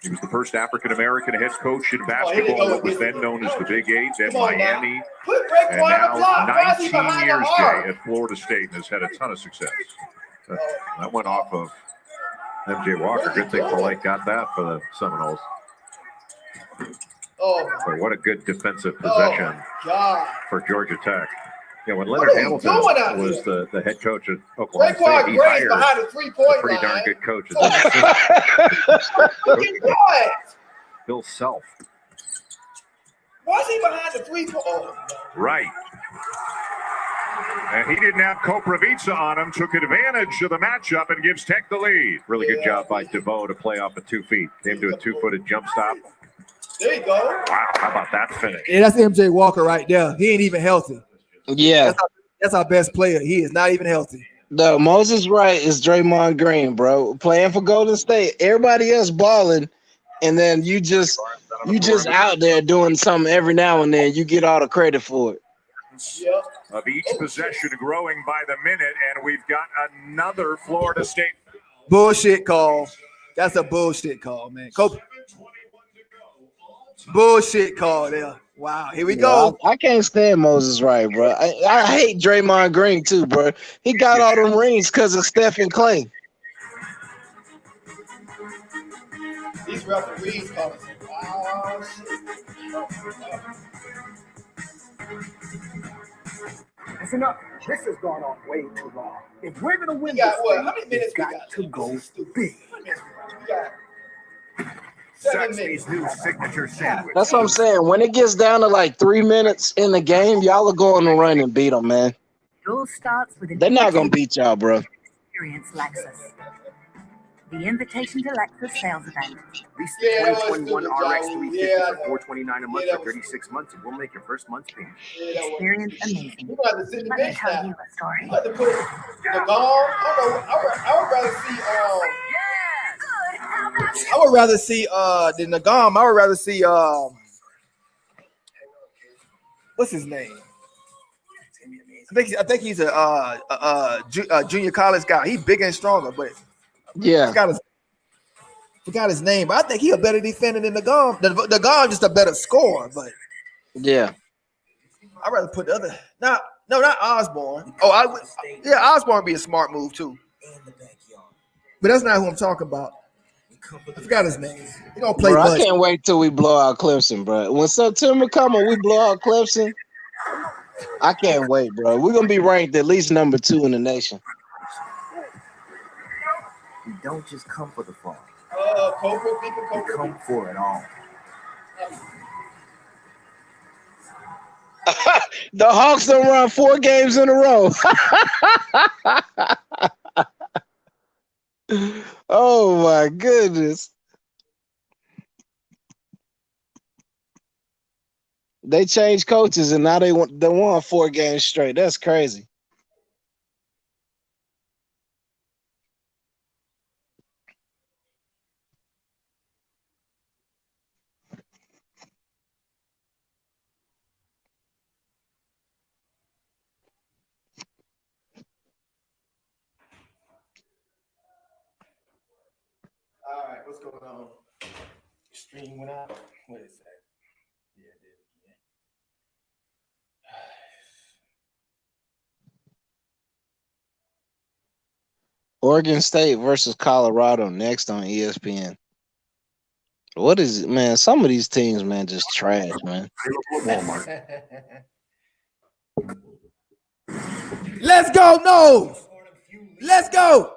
He was the first African-American head coach in basketball, what was then known as the Big Eight, at Miami. And now 19 years, Jay, at Florida State, and has had a ton of success. That went off of MJ Walker. Good thing Polite got that for the Seminoles. But what a good defensive possession for Georgia Tech. When Leonard Hamilton was the head coach at Oklahoma State, he hired a pretty darn good coach. Bill Self. Why is he behind the 3-point? Right. And he didn't have Koprivica on him, took advantage of the matchup and gives Tech the lead. Really good job by DeVoe to play off of 2 feet. Came to a 2-footed jump stop. There you go. Wow, how about that finish? Yeah, that's MJ Walker right there. He ain't even healthy. Yeah. That's our best player. He is not even healthy. No, Moses Wright is Draymond Green, bro. Playing for Golden State. Everybody else balling, and then you just out there doing something every now and then. You get all the credit for it. Of each possession growing by the minute, and we've got another Florida State. Bullshit call. That's a bullshit call, man. Bullshit call there. Wow, here we go. I can't stand Moses Wright, bro. I hate Draymond Green too, bro. He got all them rings because of Steph and Clay. These referees calling. That's enough. This has gone on way too long. If we're gonna win How this many minutes we got to go big. We got 7 minutes. new signature sandwich. That's what I'm saying. When it gets down to like 3 minutes in the game, y'all are going to run and beat them, man. It all starts with an They're not going to beat y'all, bro. Experience Lexus. The Invitation to Lexus sales event. Lease the 2021 RX 350 for $429 a month for 36 months, and we'll make your first month's payment. Experience amazing. Let me tell you a story. I would rather see the Nagam. I would rather see what's his name? I think he's a junior college guy. He's bigger and stronger, but yeah, forgot his name. But I think he's a better defender than Nagam. Nagam just a better scorer, but yeah, I'd rather put the other. No, not Osborne. Osborne would be a smart move too. But that's not who I'm talking about. I forgot his name. He gonna play. Bro, I can't wait till we blow out Clemson, bro. When September come and we blow out Clemson, I can't wait, bro. We're gonna be ranked at least number 2 in the nation. We don't just come for the fun. We come for it all. The Hawks don't run 4 games in a row. Oh my goodness. They changed coaches and now they won 4 games straight. That's crazy. on. Stream went out. What is that? Yeah, it did again. Oregon State versus Colorado next on ESPN. What is it, man? Some of these teams, man, just trash, man. Let's go, no. Let's go.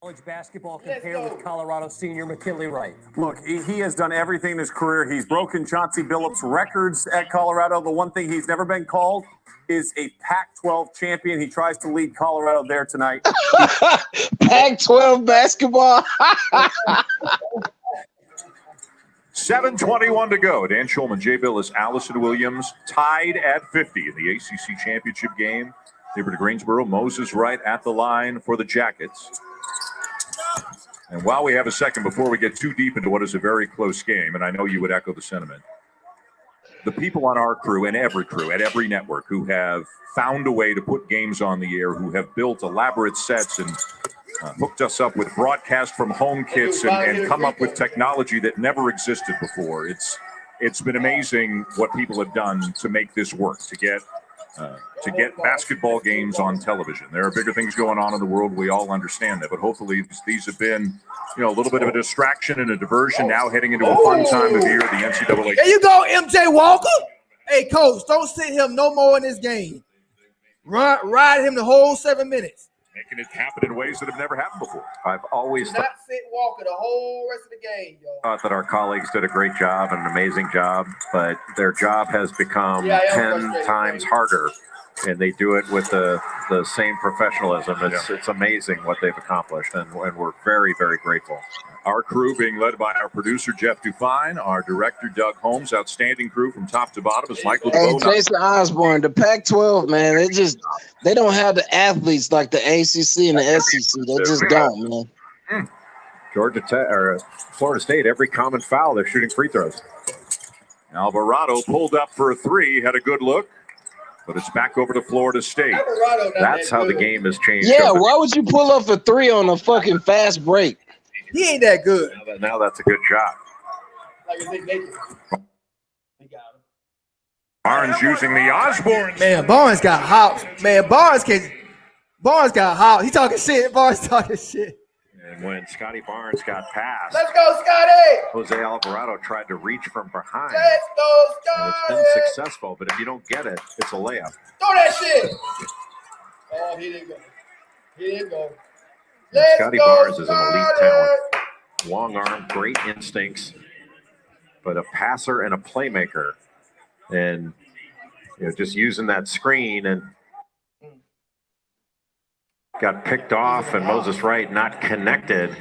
College basketball compared with Colorado senior McKinley Wright. Look, he has done everything in his career. He's broken Chauncey Billups' records at Colorado. The one thing he's never been called is a Pac-12 champion. He tries to lead Colorado there tonight. Pac-12 basketball. 7:21 to go. Dan Schulman, Jay Billis, Allison Williams tied at 50 in the ACC championship game. Over to Greensboro, Moses Wright at the line for the Jackets. And while we have a second before we get too deep into what is a very close game, and I know you would echo the sentiment, the people on our crew and every crew at every network who have found a way to put games on the air, who have built elaborate sets and hooked us up with broadcast from home kits and come up with technology that never existed before. It's been amazing what people have done to make this work, to get basketball games on television. There are bigger things going on in the world. We all understand that, but hopefully these have been, a little bit of a distraction and a diversion. Now heading into a fun time of year, the NCAA. There you go, MJ Walker. Hey, coach, don't sit him no more in this game. Ride him the whole 7 minutes. Making it happen in ways that have never happened before. I've always Not sit Walker the whole rest of the game, yo. thought that our colleagues did a great job, an amazing job, but their job has become 10 times harder, and they do it with the same professionalism. It's amazing what they've accomplished, and we're very, very grateful. Our crew being led by our producer, Jeff Dufine, our director, Doug Holmes, outstanding crew from top to bottom is Michael Hey, DeVoe. Jason Osborne, the Pac-12, man, they don't have the athletes like the ACC and the SEC. They just don't, man. Georgia Tech or Florida State, every common foul, they're shooting free throws. Alvarado pulled up for a three, had a good look, but it's back over to Florida State. That's how the game has changed. Yeah, why would you pull up for three on a fucking fast break? He ain't that good. Now that's a good shot. Barnes using the Osborne. Man, Barnes got hot. Man, Barnes got hot. He talking shit. Barnes talking shit. And when Scotty Barnes got past, Let's go, Scotty. Jose Alvarado tried to reach from behind. Let's go, And Scotty. it's been successful, but if you don't get it, it's a layup. Throw that shit. Oh, he didn't go. He didn't go. Scotty Barnes is an elite talent. Long arm, great instincts, but a passer and a playmaker. And just using that screen and got picked off, and Moses Wright not connected.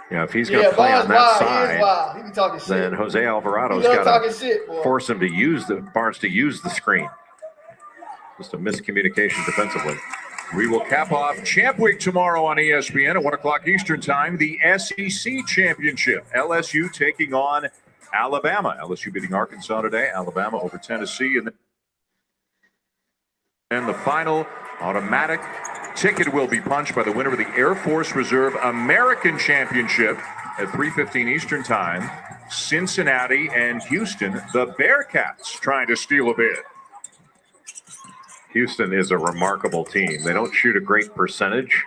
If he's going to play on that side, he be talking shit. then Jose Alvarado's He love got talking shit, boy. to force him to use Barnes to use the screen. Just a miscommunication defensively. We will cap off Champ Week tomorrow on ESPN at 1 o'clock Eastern Time. The SEC Championship. LSU taking on Alabama. LSU beating Arkansas today. Alabama over Tennessee. And the final automatic ticket will be punched by the winner of the Air Force Reserve American Championship at 3:15 Eastern Time. Cincinnati and Houston. The Bearcats trying to steal a bid. Houston is a remarkable team. They don't shoot a great percentage,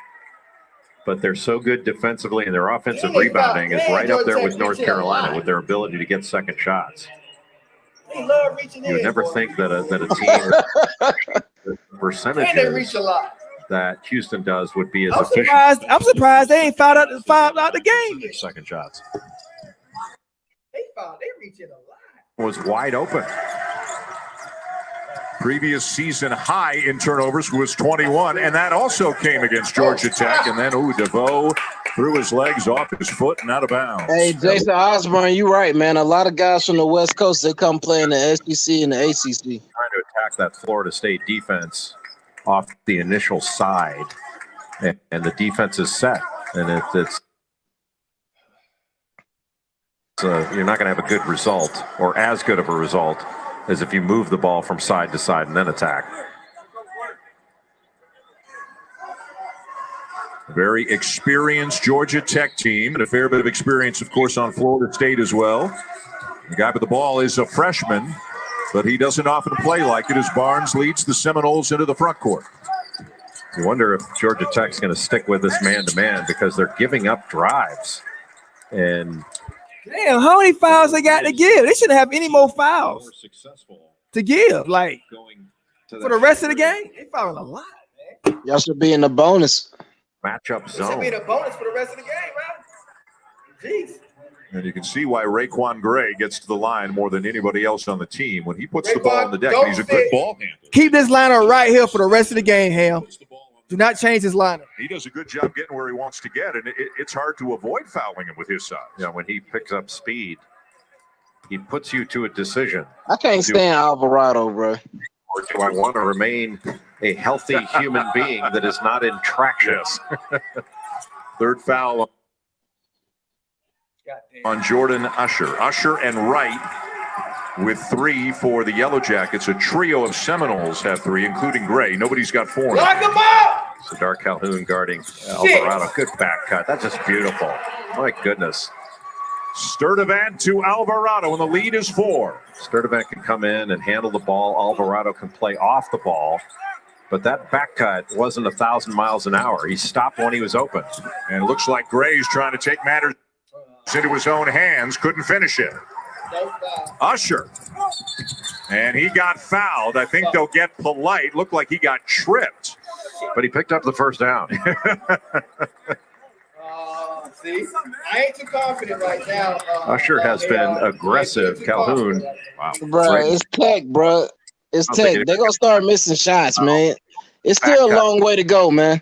but they're so good defensively, and their offensive rebounding is right up there with North Carolina with their ability to get second shots. He love reaching You would in, never boy. think that a team with And they reach percentages a lot. that Houston does would be as I'm efficient. surprised they ain't fouled out the game. Second shots They reach it a lot. Was wide open. Previous season high in turnovers was 21, and that also came against Georgia Tech. And then, DeVoe threw his legs off his foot and out of bounds. Hey, Jason Osborne, you're right, man. A lot of guys from the West Coast, they come play in the SEC and the ACC. Trying to attack that Florida State defense off the initial side, and the defense is set, and you're not going to have a good result, or as good of a result as if you move the ball from side to side and then attack. A very experienced Georgia Tech team and a fair bit of experience, of course, on Florida State as well. The guy with the ball is a freshman, but he doesn't often play like it as Barnes leads the Seminoles into the front court. You wonder if Georgia Tech's going to stick with this man-to-man because they're giving up drives. And damn, how many fouls they got to give? They shouldn't have any more fouls to give. Like for the rest of the game, they fouling a lot. Y'all should be in the bonus. Matchup It should zone. be the bonus for the rest of the game, man. Jeez. And you can see why Raekwon Gray gets to the line more than anybody else on the team when he puts the ball on the deck. And he's a good ball handler. Keep this lineup right here for the rest of the game, Hale. Do not change his lineup. He does a good job getting where he wants to get, and it's hard to avoid fouling him with his size. Yeah, when he picks up speed, he puts you to a decision. I can't stand Alvarado, bro. Or do I want to remain a healthy human being that is not in traction? Third foul on Jordan Usher. Usher and Wright with 3 for the Yellow Jackets. A trio of Seminoles have 3, including Gray. Nobody's got 4. Lock him up! Sadar Calhoun guarding Alvarado. Good back cut. That's just beautiful. My goodness. Sturdivant to Alvarado, and the lead is 4. Sturdivant can come in and handle the ball. Alvarado can play off the ball. But that back cut wasn't 1,000 miles an hour. He stopped when he was open. And it looks like Gray's trying to take matters into his own hands. Couldn't finish it. Usher. And he got fouled. I think they'll get polite. Looked like he got tripped. But he picked up the first down. See, I ain't too confident right now. Usher has been aggressive. Calhoun. Wow. Bro, it's Tech, bro. It's Tech. They're going to start missing shots, man. It's still a long way to go, man.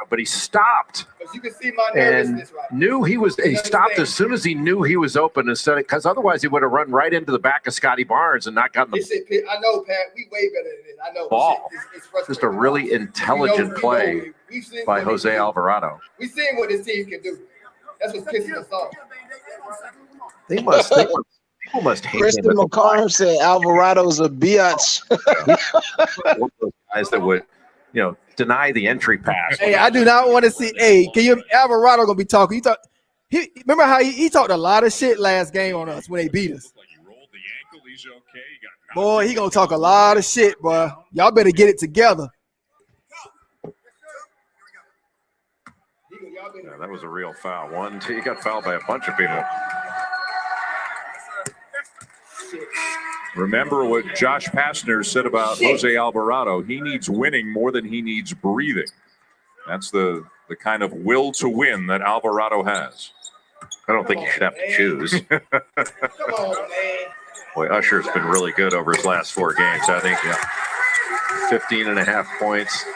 But he stopped. You can see my And knew he stopped as soon as he knew he was open instead of, because otherwise he would have run right into the back of Scotty Barnes and not gotten the I know, Pat. We way better than this. I know. ball. It's Just a really intelligent play by Jose Alvarado. We seen what this team can do. That's what's pissing us off. People must hate Kristen him. McCarm said Alvarado's a biatch. One of those guys that would, deny the entry pass. Hey, I do not want to see. Hey, can you Alvarado gonna be talking? Remember how he talked a lot of shit last game on us when they beat us. Boy, he gonna talk a lot of shit, boy. Y'all better get it together. Yeah, that was a real foul. 1, 2. He got fouled by a bunch of people. Remember what Josh Pastner said about Jose Alvarado. He needs winning more than he needs breathing. That's the kind of will to win that Alvarado has. I don't think you should have to choose. Come on, man. Boy, Usher's been really good over his last 4 games. I think 15.5 points.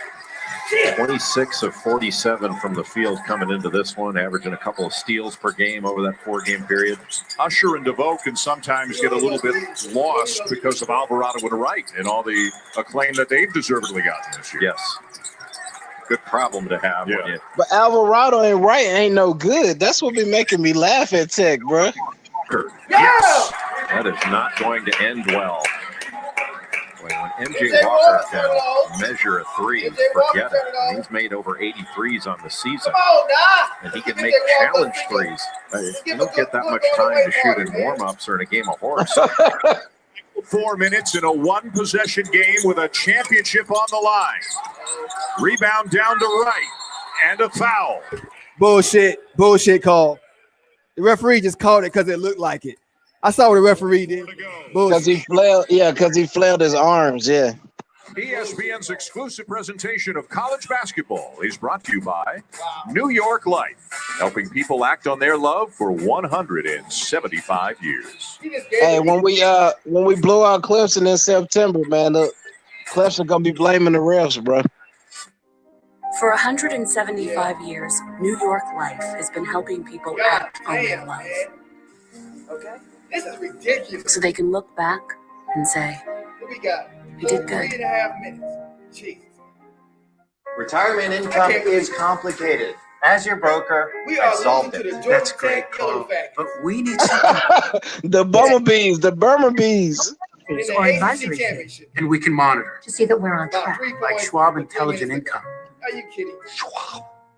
26 of 47 from the field coming into this one, averaging a couple of steals per game over that 4-game period. Usher and DeVoe can sometimes get a little bit lost because of Alvarado and Wright and all the acclaim that they've deservedly gotten this year. Yes. Good problem to have. Yeah. When you, But Alvarado and Wright ain't no good. That's what be making me laugh at Tech, bro. yes. That is not going to end well. When MJ Walker can measure a 3, forget it. And he's made over 83s on the season. And he can make challenge 3s. You don't get that much time to shoot in warm-ups or in a game of horse. 4 minutes in a 1-possession game with a championship on the line. Rebound down to Wright. And a foul. Bullshit call. The referee just called it because it looked like it. I saw what the referee did. Because he flailed his arms, yeah. ESPN's exclusive presentation of college basketball is brought to you by New York Life, helping people act on their love for 175 years. Hey, when we blow out Clemson in September, man, the Clemson gonna be blaming the refs, bro. For 175 years, New York Life has been helping people act on their love. Okay? This is ridiculous. So they can look back and say, What we got? We did good. 3.5 minutes. Jesus. Retirement income is complicated. As your broker, We I are solved losing to it. the Georgia Tech Yellow Factory. But we need something. The Burma Bees. In Our the advisory ACC fee. championship. And we can monitor. To see that we're on About track. 3 Like points. Schwab Intelligent Income. Are you kidding?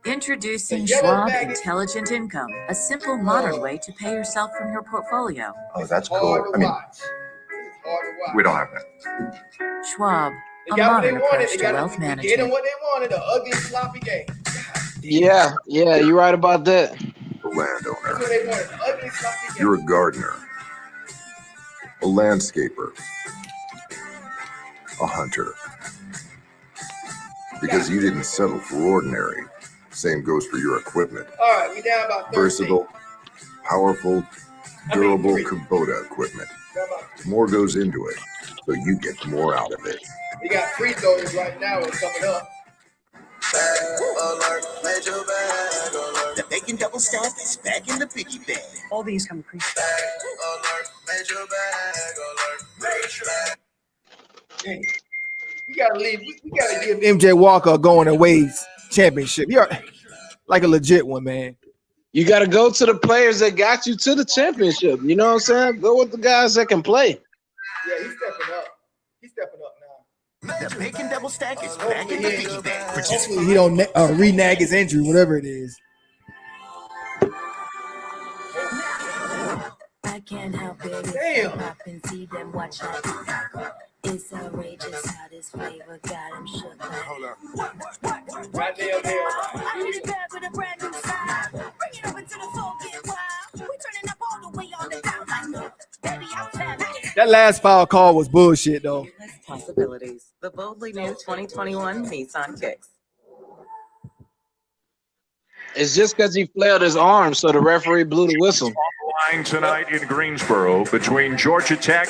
Introducing Schwab Intelligent Income, a simple, modern way to pay yourself from your portfolio. Oh, that's cool. I mean, we don't have that. Schwab, They a got what they modern wanted. approach They to got wealth we gave them management. what they wanted. An ugly, sloppy game. Yeah, you're right about that. A landowner. That's what they wanted. An ugly, sloppy game. You're a gardener, a landscaper, a hunter. Because you didn't settle for ordinary. Same goes for your equipment. All right, we down about 13. Versatile, powerful, durable Kubota equipment. More goes into it, so you get more out of it. We got free throws right now. It's coming up. The bacon double stack is back in the piggy bag. All these come pre We gotta leave. We gotta give MJ Walker a going away championship. You're like a legit one, man. You got to go to the players that got you to the championship. You know what I'm saying? Go with the guys that can play. Yeah, he's stepping up. He's stepping up now. The bacon double stack is back in the piggy bag. Hopefully he don't renege his injury, whatever it is. I can't help it. Damn. Pop and see them watch that. It's outrageous how this flavor got him shook. Hold up. Right there. I hit it back with a brand new style. Bring it up until the soul get wild. We turning up all the way on the down like no. Baby, I'm tapping. That last foul call was bullshit, though. Possibilities. The boldly new 2021 Nissan Kicks. It's just because he flailed his arm, so the referee blew the whistle. Line tonight in Greensboro between Georgia Tech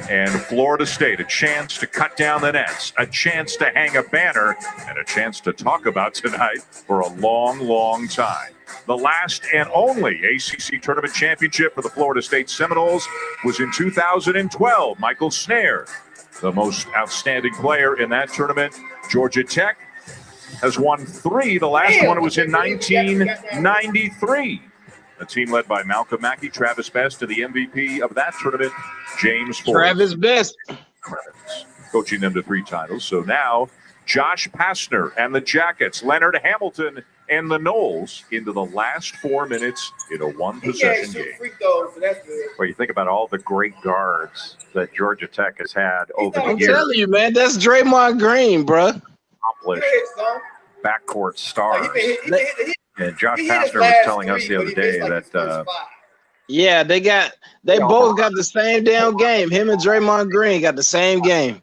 and Florida State. A chance to cut down the nets, a chance to hang a banner, and a chance to talk about tonight for a long, long time. The last and only ACC tournament championship for the Florida State Seminoles was in 2012. Michael Snare, the most outstanding player in that tournament. Georgia Tech has won 3. The last one was in 1993. A team led by Malcolm Mackey, Travis Best, and the MVP of that tournament, James Ford. Travis Best. Coaching them to 3 titles. So now, Josh Pastner and the Jackets, Leonard Hamilton and the Noles into the last 4 minutes in a one-possession game. Free throws, so that's good. Well, you think about all the great guards that Georgia Tech has had over the I'm years. telling you, man, that's Draymond Green, bro. Accomplished backcourt stars. And Josh he Pastner was telling us the other day that Yeah, they both got the same damn game. Him and Draymond Green got the same game.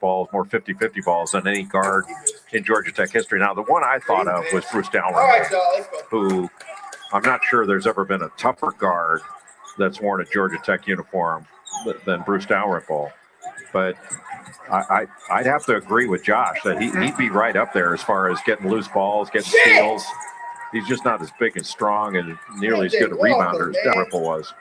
balls, more 50-50 balls than any guard in Georgia Tech history. Now, the one I thought of was Bruce Dalrymple, who I'm not sure there's ever been a tougher guard that's worn a Georgia Tech uniform than Bruce Dalrymple. But I'd have to agree with Josh that he'd be right up there as far as getting loose balls, getting steals. He's just not as big and strong and nearly as good a rebounder as Dalrymple was.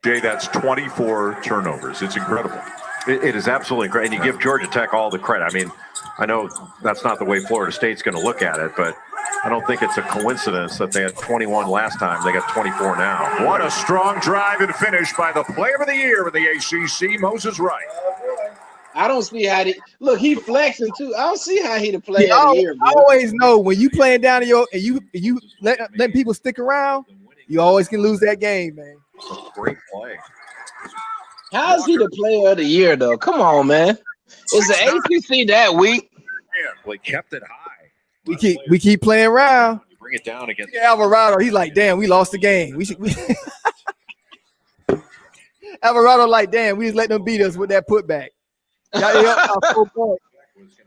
Jay, that's 24 turnovers. It's incredible. It is absolutely great. And you give Georgia Tech all the credit. I mean, I know that's not the way Florida State's going to look at it, but I don't think it's a coincidence that they had 21 last time. They got 24 now. What a strong drive and finish by the player of the year in the ACC, Moses Wright. I don't see how he flexing too. I don't see how he the player of the year, bro. I always know when you playing down in your and you letting people stick around, you always can lose that game, man. Great play. How is he the player of the year, though? Come on, man. Is the ACC that weak? Yeah, well, he kept it high. We keep playing around. You bring it down against Alvarado. He's like, damn, we lost the game. Alvarado like, damn, we just let them beat us with that putback. They up by 4 points.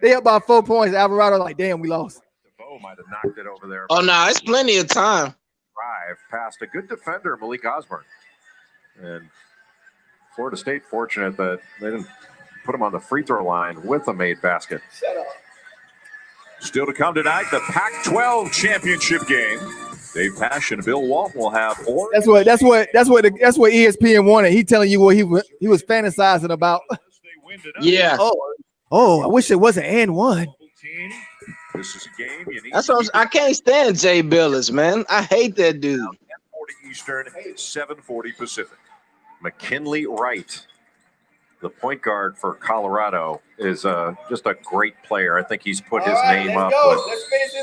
They up by 4 points. Alvarado like, damn, we lost. DeVoe might have knocked it over there. Oh no, it's plenty of time. Drive past a good defender, Malik Osborne, and Florida State fortunate that they didn't put him on the free throw line with a made basket. Shut up. Still to come tonight, the Pac-12 championship game. Dave Pash and Bill Walton will have Oregon. That's what ESPN wanted. He telling you what he was fantasizing about. Yeah. Oh, I wish it wasn't and one. This is a game you need. That's what I can't stand Jay Billis, man. I hate that dude. 10:40 Eastern, 7:40 Pacific. McKinley Wright the point guard for Colorado, is just a great player. I think he's put his name up with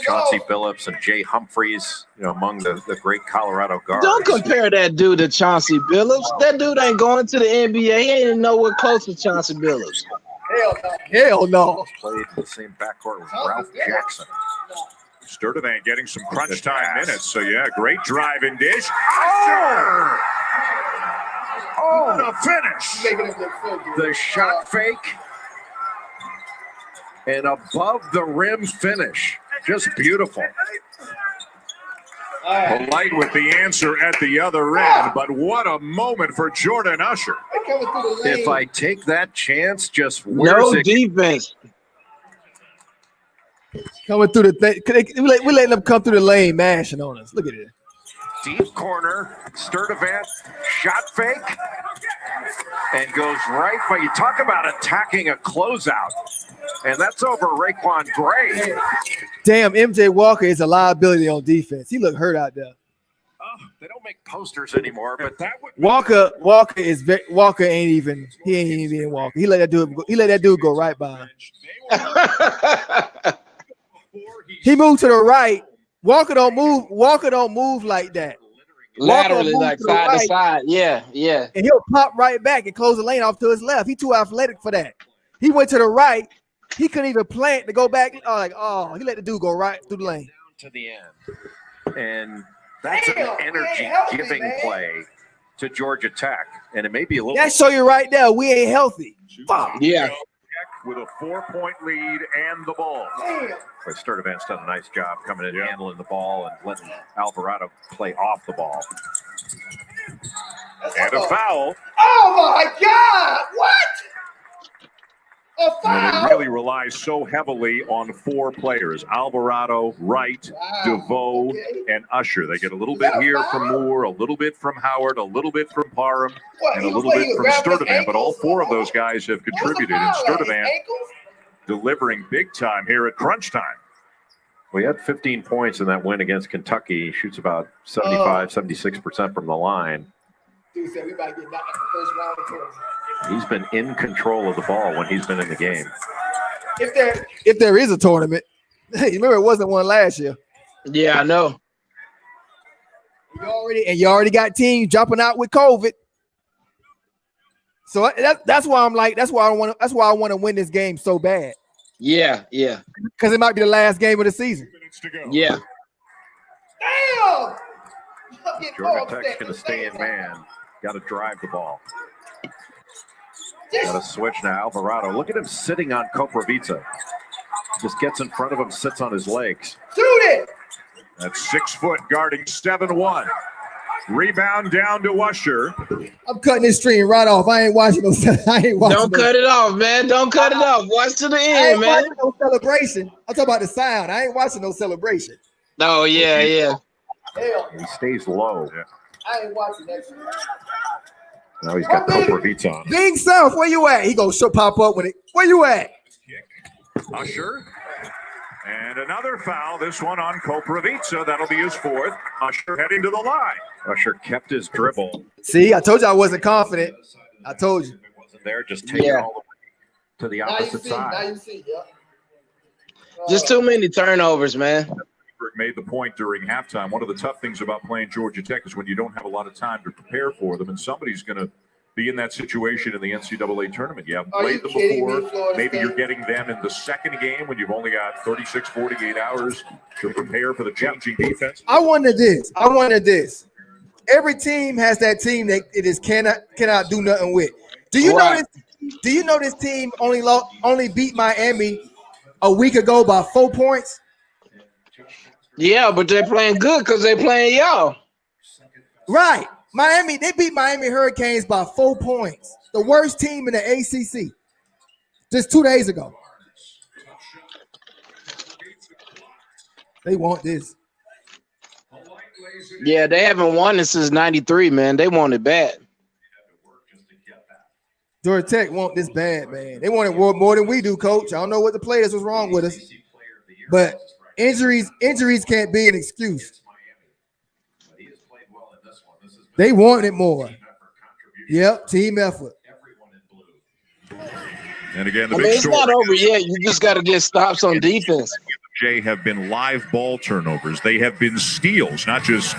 Chauncey Billups and Jay Humphreys, among the great Colorado guards. Don't compare that dude to Chauncey Billups. That dude ain't going into the NBA. He ain't even nowhere close to Chauncey Billups. Hell no. Played in the same backcourt with Ralph Jackson. Sturdivant getting some crunch time minutes. So, yeah, great drive and dish. Oh, the finish. The shot fake and above the rim finish. Just beautiful. Polite with the answer at the other end, but what a moment for Jordan Usher. If I take that chance, just no defense. Coming through the thing. We're letting them come through the lane, mashing on us. Look at it. Deep corner, Sturdivant, shot fake, and goes right. But you talk about attacking a closeout, and that's over Raekwon Gray. Damn, MJ Walker is a liability on defense. He looked hurt out there. Oh, they don't make posters anymore, but that would Walker ain't even Walker. He let that dude go right by him. He moved to the right. Walker don't move like that. Laterally, like side to side. Yeah. And he'll pop right back and close the lane off to his left. He too athletic for that. He went to the right. He couldn't even plant to go back. He let the dude go right through the lane. To the end. And that's an energy-giving play to Georgia Tech. And it may be a little That show you right there, we ain't healthy. Fuck. Yeah. With a 4-point lead and the ball. But Sturdivant's done a nice job coming in, handling the ball, and letting Alvarado play off the ball. And a foul. Oh my God! What? A And foul? it really relies so heavily on 4 players: Alvarado, Wright, DeVoe, and Usher. They get a little bit here from Moore, a little bit from Howard, a little bit from Parham, and a little bit from Sturdivant. But all 4 of those guys have contributed. And Sturdivant delivering big time here at crunch time. We had 15 points in that win against Kentucky. He shoots about 76% from the line. Dude said we about to get knocked out the first round of tournament. He's been in control of the ball when he's been in the game. If there is a tournament, you remember it wasn't one last year. Yeah, I know. You already got teams jumping out with COVID. So that's why I'm like, that's why I want to win this game so bad. Yeah. Because it might be the last game of the season. Yeah. Damn! Georgia Tech's going to stay in man. Got to drive the ball. Got to switch now. Alvarado. Look at him sitting on Koprivica. Just gets in front of him, sits on his legs. Shoot it! That's 6 foot guarding 7-1. Rebound down to Usher. I'm cutting this stream right off. I ain't watching no. Don't cut it off, man. Don't cut it off. Watch to the end, man. Watching no celebration. I'm talking about the sound. I ain't watching no celebration. Oh yeah. He stays low. I ain't watching that shit. Now he's got Koprivica on. Big South, where you at? He gonna pop up with it. Where you at? Usher. And another foul, this one on Koprivica. That'll be his 4th. Usher heading to the line. Usher kept his dribble. See, I told you I wasn't confident. I told you. Wasn't there, just take it all the way to the opposite side. Now you see, yeah. Just too many turnovers, man. Made the point during halftime. One of the tough things about playing Georgia Tech is when you don't have a lot of time to prepare for them, and somebody's going to be in that situation in the NCAA tournament. You haven't played them before. Maybe you're getting them in the second game when you've only got 36, 48 hours to prepare for the changing defense. I wanted this. Every team has that team that it is cannot do nothing with. Do you know this team only beat Miami a week ago by 4 points? Yeah, but they're playing good because they're playing y'all. Right. They beat Miami Hurricanes by 4 points. The worst team in the ACC. Just 2 days ago. They want this. Yeah, they haven't won it since 93, man. They want it bad. Georgia Tech want this bad, man. They want it more than we do, Coach. I don't know what the players was wrong with us. But injuries can't be an excuse. They want it more. Yep, team effort. And again, the I big mean, it's story. not over yet. You just got to get stops on defense. Jay have been live ball turnovers. They have been steals, not just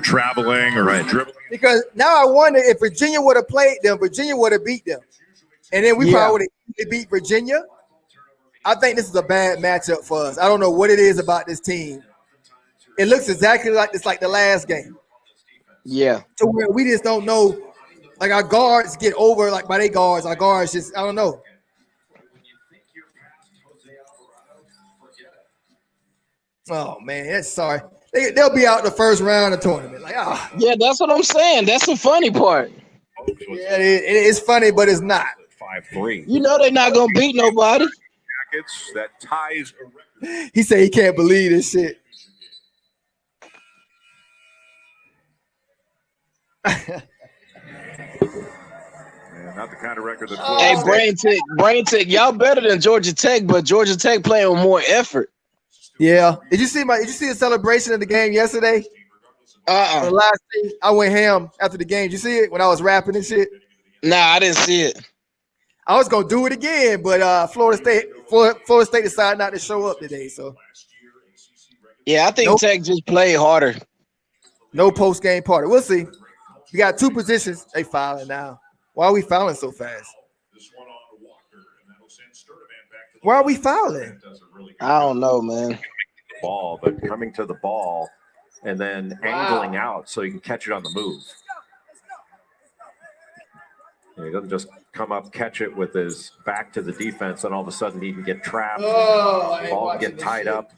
traveling or dribbling. Because now I wonder if Virginia would have played them, Virginia would have beat them, and then we probably would have beat Virginia. I think this is a bad matchup for us. I don't know what it is about this team. It looks exactly like it's like the last game. Yeah. To where we just don't know. Like our guards get over like by their guards. Our guards just I don't know. Oh man, that's sorry. They'll be out the first round of the tournament. Like, yeah, that's what I'm saying. That's the funny part. Yeah, it's funny, but it's not. 5-3. You know they're not gonna beat nobody. Jackets that ties. He said he can't believe this shit. Not the kind of record that. Hey, Brain Tick, y'all better than Georgia Tech, but Georgia Tech playing with more effort. Yeah. Did you see the celebration of the game yesterday? The last thing, I went ham after the game. Did you see it when I was rapping and shit? Nah, I didn't see it. I was gonna do it again, but Florida State decided not to show up today. So yeah, I think Tech just played harder. No post game party. We'll see. We got two positions. They fouling now. Why are we fouling so fast? Why are we fouling? I don't know, man. Ball, but coming to the ball and then angling out so you can catch it on the move. He doesn't just come up, catch it with his back to the defense, and all of a sudden he can get trapped. Ball can get tied up.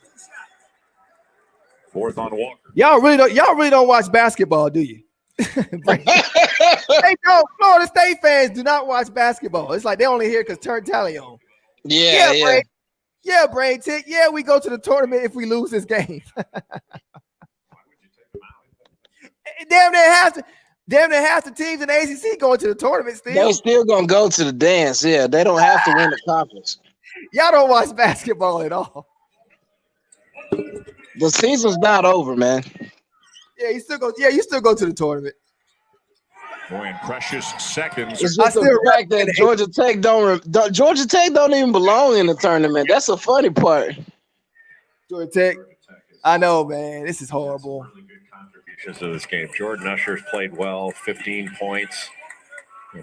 Fourth on Walker. Y'all really don't watch basketball, do you? Hey, no, Florida State fans do not watch basketball. It's like they only here because Turnt Tally on. Yeah. Brain Tick. Yeah, we go to the tournament if we lose this game. Damn near half the teams in the ACC going to the tournament still. They still gonna go to the dance. Yeah, they don't have to win the conference. Y'all don't watch basketball at all. The season's not over, man. Yeah, you still go to the tournament. Boy, in precious seconds. It's just the fact that Georgia Tech don't even belong in the tournament. That's the funny part. Georgia Tech. I know, man. This is horrible. Contributions to this game. Jordan Usher's played well, 15 points.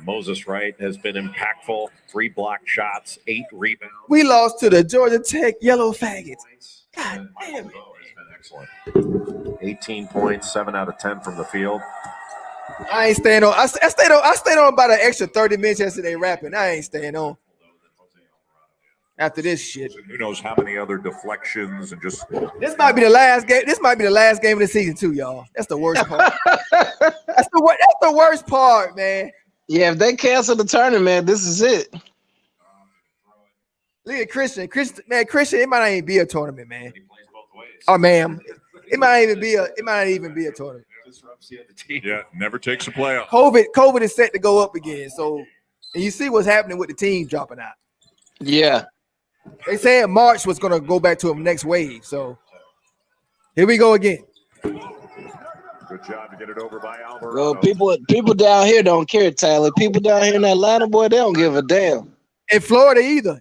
Moses Wright has been impactful, 3 blocked shots, 8 rebounds. We lost to the Georgia Tech Yellow Faggots. God damn it. Excellent. 18 points, 7 out of 10 from the field. I ain't staying on. I stayed on about an extra 30 minutes yesterday rapping. I ain't staying on. After this shit. Who knows how many other deflections and just. This might be the last game. This might be the last game of the season too, y'all. That's the worst part. That's the worst part, man. Yeah, if they cancel the tournament, this is it. Look at Christian, it might not even be a tournament, man. Oh man, it might not even be a tournament. Yeah, never takes a playoff. COVID is set to go up again. So, and you see what's happening with the teams dropping out. Yeah. They said March was going to go back to a next wave. So, here we go again. Good job to get it over by Alvarado. Well, people down here don't care, Tyler. People down here in Atlanta, boy, they don't give a damn. In Florida either.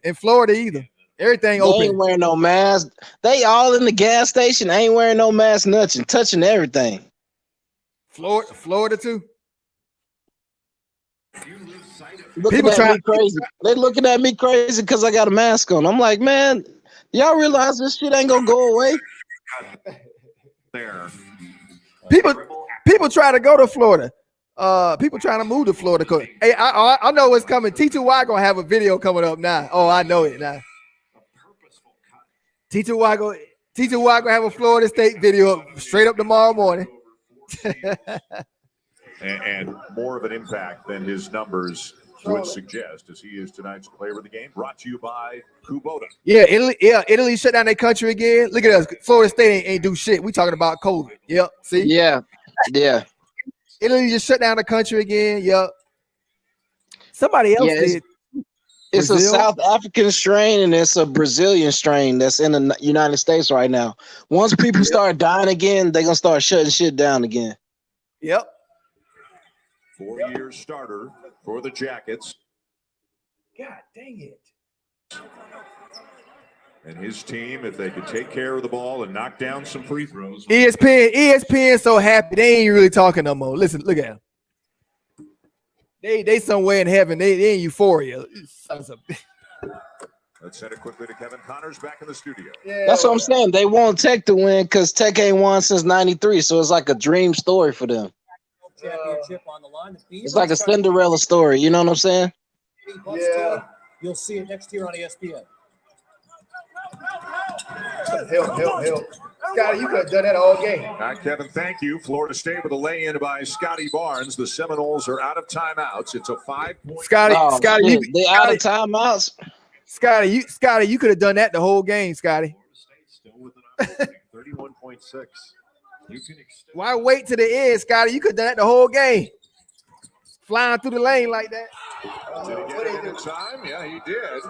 Everything open. They ain't wearing no mask. They all in the gas station. Ain't wearing no mask, nothing. Touching everything. Florida too. People at me crazy. They looking at me crazy because I got a mask on. I'm like, man, y'all realize this shit ain't gonna go away? There. People try to go to Florida. People trying to move to Florida. Hey, I know what's coming. T2Y gonna have a video coming up now. Oh, I know it now. T2Y gonna have a Florida State video straight up tomorrow morning. and more of an impact than his numbers would suggest, as he is tonight's player of the game. Brought to you by Kubota. Yeah, Italy shut down their country again. Look at us. Florida State ain't do shit. We talking about COVID. Yep. See? Yeah. Italy just shut down the country again. Yep. Somebody else did. It's a South African strain and it's a Brazilian strain that's in the United States right now. Once people start dying again, they're going to start shutting shit down again. Yep. 4-year starter for the Jackets. God dang it. And his team, if they could take care of the ball and knock down some free throws. ESPN so happy they ain't really talking no more. Listen, look at them. They somewhere in heaven. They in euphoria. Let's send it quickly to Kevin Connors back in the studio. That's what I'm saying. They want Tech to win because Tech ain't won since '93, so it's like a dream story for them. Championship on the line. It's like a Cinderella story. You know what I'm saying? Yeah. You'll see it next year on ESPN. Help. Scotty, you could have done that all game. All right, Kevin, thank you. Florida State with a lay-in by Scotty Barnes. The Seminoles are out of timeouts. It's a 5-point. Scotty, they out of timeouts. Scotty, you could have done that the whole game, Scotty. Still with an 31.6. You can extend. Why wait to the end, Scotty? You could have done that the whole game. Flying through the lane like that. Did he get it in time? Yeah, he did.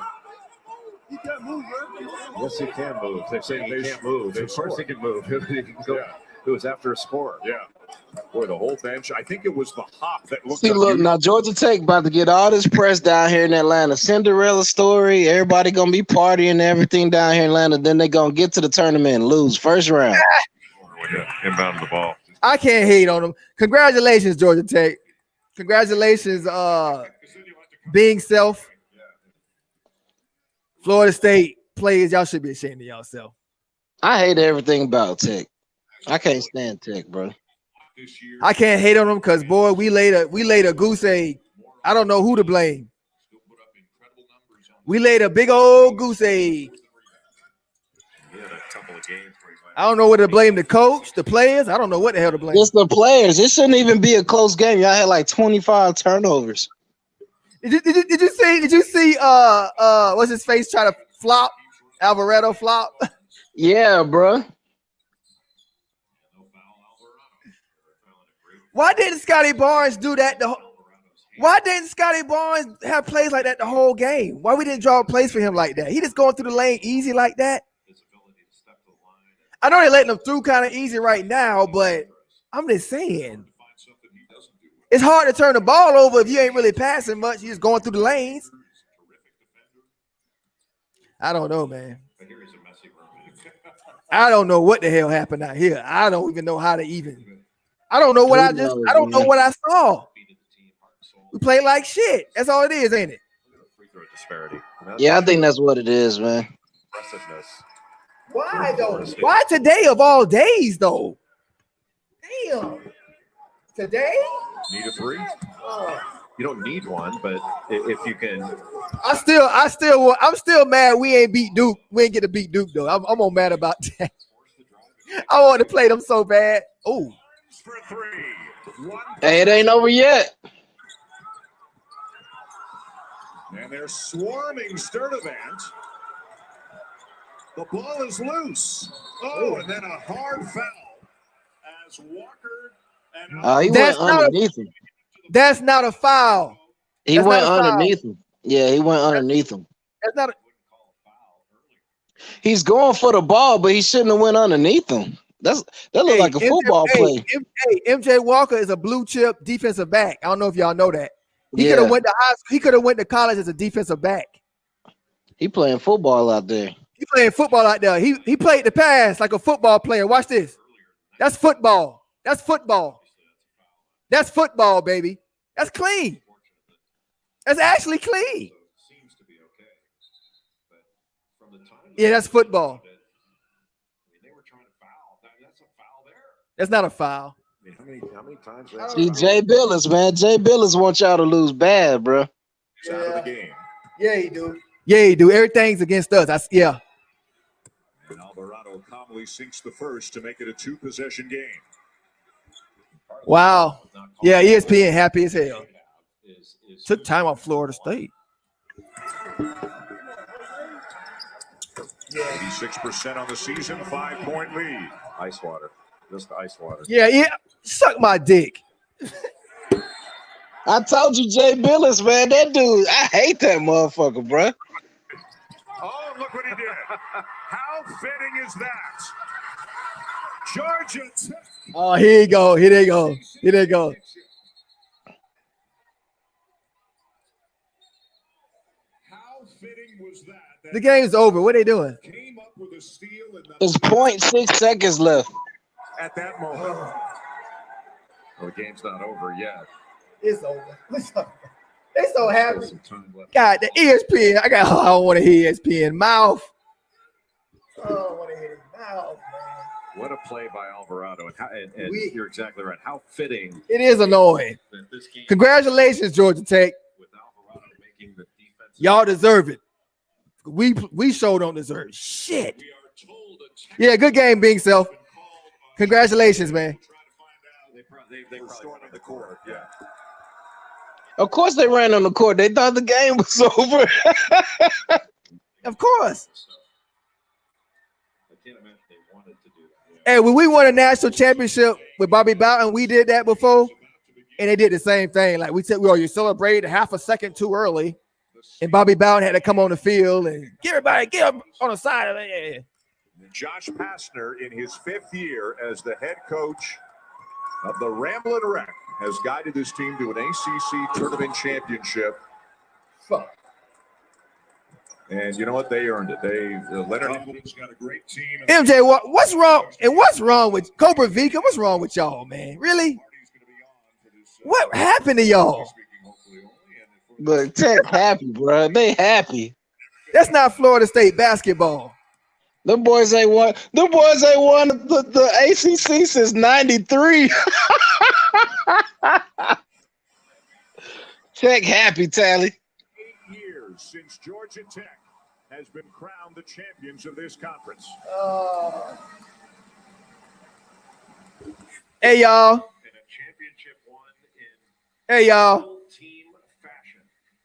He can't move, bro. Yes, he can move. They say he can't move. Of course he can move. He can go. It was after a score. Yeah. Boy, the whole bench. I think it was the hop that looked. See, look, now Georgia Tech about to get all this press down here in Atlanta. Cinderella story. Everybody gonna be partying and everything down here in Atlanta. Then they gonna get to the tournament and lose first round. Yeah, inbound the ball. I can't hate on them. Congratulations, Georgia Tech. Congratulations, being self. Florida State players, y'all should be ashamed of yourself. I hate everything about Tech. I can't stand Tech, bro. I can't hate on them because boy, we laid a goose egg. I don't know who to blame. We laid a big old goose egg. I don't know whether to blame the coach, the players. I don't know what the hell to blame. It's the players. It shouldn't even be a close game. Y'all had like 25 turnovers. Did you see what's his face try to flop? Alvarado flop? Yeah, bro. Why didn't Scotty Barnes do that? Why didn't Scotty Barnes have plays like that the whole game? Why we didn't draw plays for him like that? He just going through the lane easy like that. I know they're letting him through kind of easy right now, but I'm just saying. It's hard to turn the ball over if you ain't really passing much. You're just going through the lanes. I don't know, man. I don't know what the hell happened out here. I don't even know how to even. I don't know what I don't know what I saw. We played like shit. That's all it is, ain't it? Disparity. Yeah, I think that's what it is, man. Aggressiveness. Why though? Why today of all days though? Damn. Today? Need a three? You don't need one, but if you can. I'm still mad we ain't beat Duke. We ain't get to beat Duke though. I'm all mad about that. I want to play them so bad. Oh. Hey, it ain't over yet. And they're swarming Sturdivant. The ball is loose. Oh, and then a hard foul as Walker and He went underneath him. That's not a foul. He went underneath him. Yeah, he went underneath him. That's not. He's going for the ball, but he shouldn't have went underneath him. That looked like a football play. MJ Walker is a blue chip defensive back. I don't know if y'all know that. He could have went to high school. He could have went to college as a defensive back. He playing football out there. He playing football out there. He played the pass like a football player. Watch this. That's football. That's football. That's football, baby. That's clean. That's actually clean. Yeah, that's football. That's not a foul. How many times? See, Jay Billis, man. Jay Billis wants y'all to lose bad, bro. out of the game. Yeah, he do. Yeah, he do. Everything's against us. Yeah. And Alvarado calmly sinks the first to make it a 2-possession game. Wow. Yeah, ESPN happy as hell. Took time off Florida State. 86% on the season, 5-point lead. Ice water. Just ice water. Yeah. Suck my dick. I told you, Jay Billis, man. That dude, I hate that motherfucker, bro. Oh, look what he did. How fitting is that? Georgia Tech. Oh, here you go. Here they go. Here they go. The game's over. What are they doing? There's 0.6 seconds left. At that moment. Well, the game's not over yet. It's over. They so happy. God, the ESPN. I don't want to hear ESPN mouth. I don't want to hear his mouth, man. What a play by Alvarado. And you're exactly right. How fitting. It is annoying. Congratulations, Georgia Tech. Y'all deserve it. We sure don't deserve shit. Yeah, good game, Bing Self. Congratulations, man. They were storming the court. Yeah. Of course they ran on the court. They thought the game was over. Of course. Hey, when we won a national championship with Bobby Bowden, we did that before, and they did the same thing. Like we said, you celebrated half a second too early, and Bobby Bowden had to come on the field and get up on the side of it. Yeah. Josh Pastner, in his 5th year as the head coach of the Ramblin' Wreck, has guided this team to an ACC tournament championship. Fuck. And you know what? They earned it. Leonard Hamilton's got a great team. MJ, what's wrong? And what's wrong with Cobra Vika? What's wrong with y'all, man? Really? What happened to y'all? But Tech happy, bro. They happy. That's not Florida State basketball. The boys ain't won. The boys ain't won the ACC since '93. Tech happy, Tally. 8 years since Georgia Tech has been crowned the champions of this conference. Hey, y'all. Hey, y'all.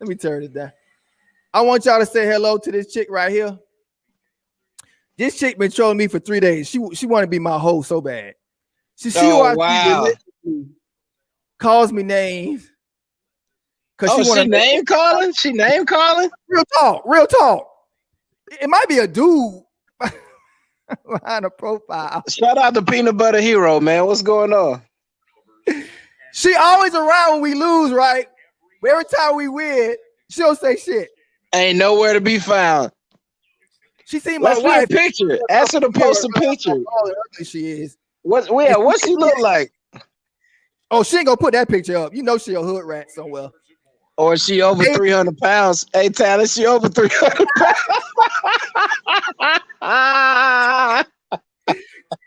Let me turn it down. I want y'all to say hello to this chick right here. This chick been trolling me for 3 days. She want to be my host so bad. She calls me names. She name calling? She name calling? Real talk. It might be a dude behind a profile. Shout out to Peanut Butter Hero, man. What's going on? She always around when we lose, right? But every time we win, she don't say shit. Ain't nowhere to be found. She seen my wife. See a picture. Ask her to post a picture. How ugly she is. What she look like? Oh, she ain't gonna put that picture up. You know she a hood rat somewhere. Or is she over 300 pounds? Hey, Tyler, she over 300 pounds.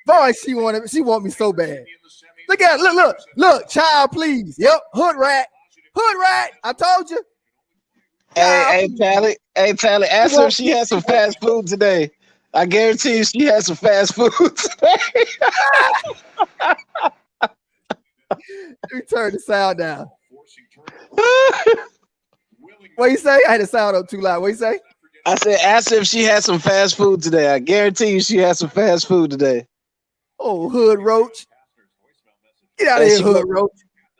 Boy, she want me so bad. Look, child, please. Yep, hood rat. I told you. Hey, Tally, ask her if she had some fast food today. I guarantee you she had some fast food today. Let me turn the sound down. What you say? I had the sound up too loud. What you say? I said, ask her if she had some fast food today. I guarantee you she had some fast food today. Oh, hood roach. Get out of here, hood roach.